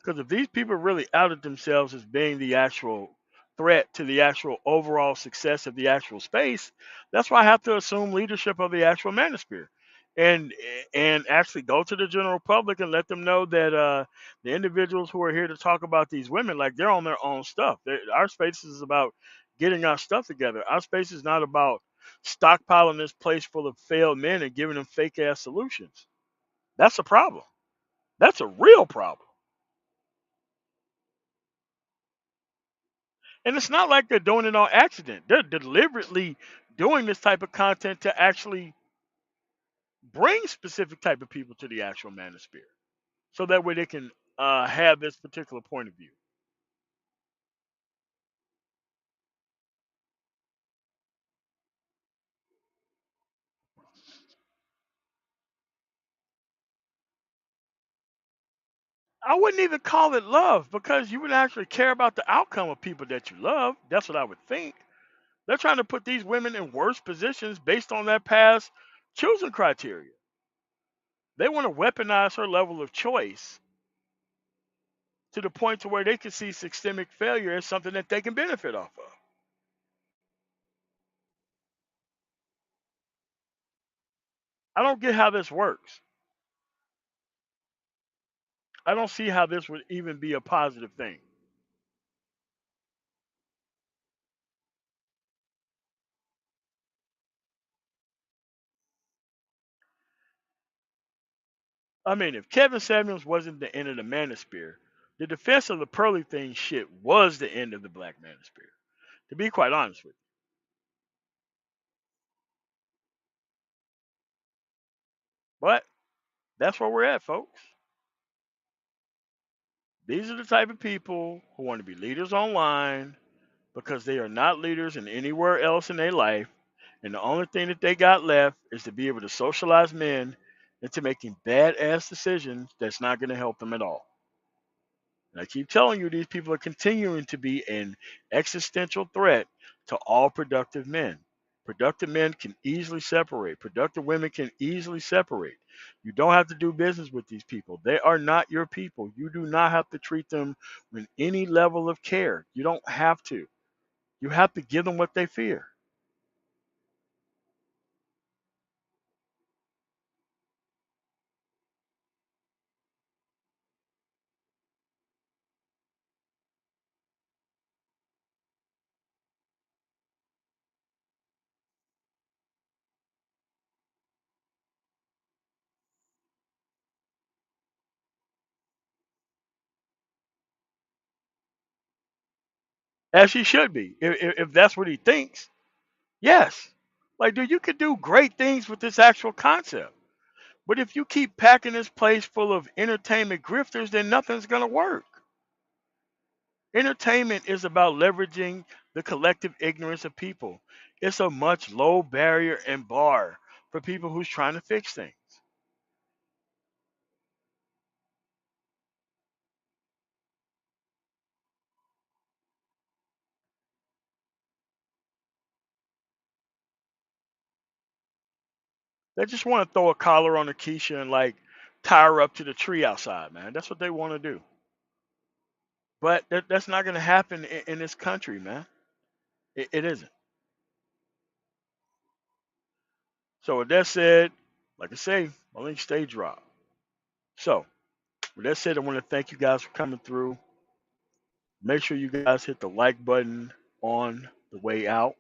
Because if these people really outed themselves as being the actual threat to the actual overall success of the actual space, that's why I have to assume leadership of the actual manosphere. And and actually go to the general public and let them know that the individuals who are here to talk about these women, like they're on their own stuff. Our space is about getting our stuff together. Our space is not about stockpiling this place full of failed men and giving them fake ass solutions. That's a problem. That's a real problem. And it's not like they're doing it on accident. They're deliberately doing this type of content to actually bring specific type of people to the actual manosphere. So that way they can have this particular point of view. I wouldn't even call it love because you would actually care about the outcome of people that you love. That's what I would think. They're trying to put these women in worse positions based on their past choosing criteria. They want to weaponize her level of choice to the point to where they can see systemic failure as something that they can benefit off of. I don't get how this works. I don't see how this would even be a positive thing. I mean, if Kevin Samuels wasn't the end of the manosphere, the defense of the Pearly thing shit was the end of the Black Manosphere. To be quite honest with you. But that's where we're at, folks. These are the type of people who want to be leaders online because they are not leaders in anywhere else in their life. And the only thing that they got left is to be able to socialize men into making badass decisions that's not going to help them at all. And I keep telling you, these people are continuing to be an existential threat to all productive men. Productive men can easily separate. Productive women can easily separate. You don't have to do business with these people. They are not your people. You do not have to treat them with any level of care. You don't have to. You have to give them what they fear. As he should be, if that's what he thinks. Yes. Like, dude, you could do great things with this actual concept. But if you keep packing this place full of entertainment grifters, then nothing's going to work. Entertainment is about leveraging the collective ignorance of people. It's a much low barrier and bar for people who's trying to fix things. They just want to throw a collar on the Keisha and like tie her up to the tree outside, man. That's what they want to do. But that's not going to happen in this country, man. It isn't. So with that said, like I say, my link stay dropped. So with that said, I want to thank you guys for coming through. Make sure you guys hit the like button on the way out.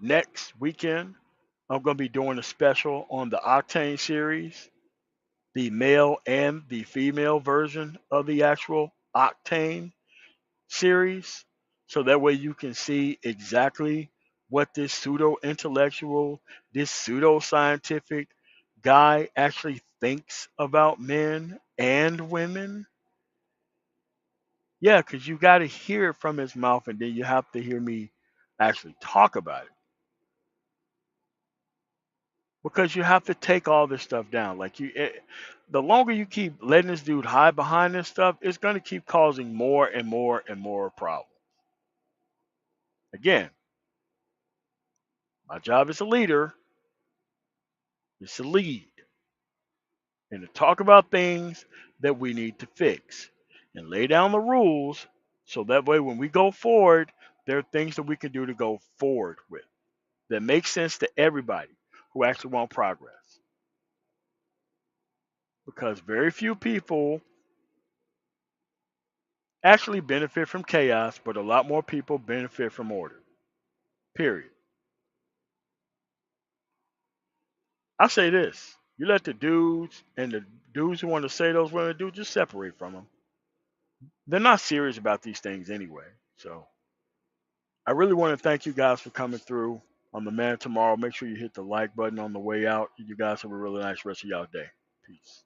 Next weekend, I'm going to be doing a special on the Octane series, the male and the female version of the actual Octane series. So that way you can see exactly what this pseudo intellectual, this pseudo scientific guy actually thinks about men and women. Yeah, because you got to hear it from his mouth and then you have to hear me actually talk about it. Because you have to take all this stuff down. Like the longer you keep letting this dude hide behind this stuff, it's going to keep causing more and more and more problems. Again, my job as a leader is to lead and to talk about things that we need to fix and lay down the rules so that way when we go forward, there are things that we can do to go forward with that make sense to everybody who actually want progress. Because very few people actually benefit from chaos, but a lot more people benefit from order. Period. I say this: you let the dudes and the dudes who want to say those women do just separate from them. They're not serious about these things anyway. So I really want to thank you guys for coming through. I'm the man tomorrow. Make sure you hit the like button on the way out. You guys have a really nice rest of y'all day. Peace.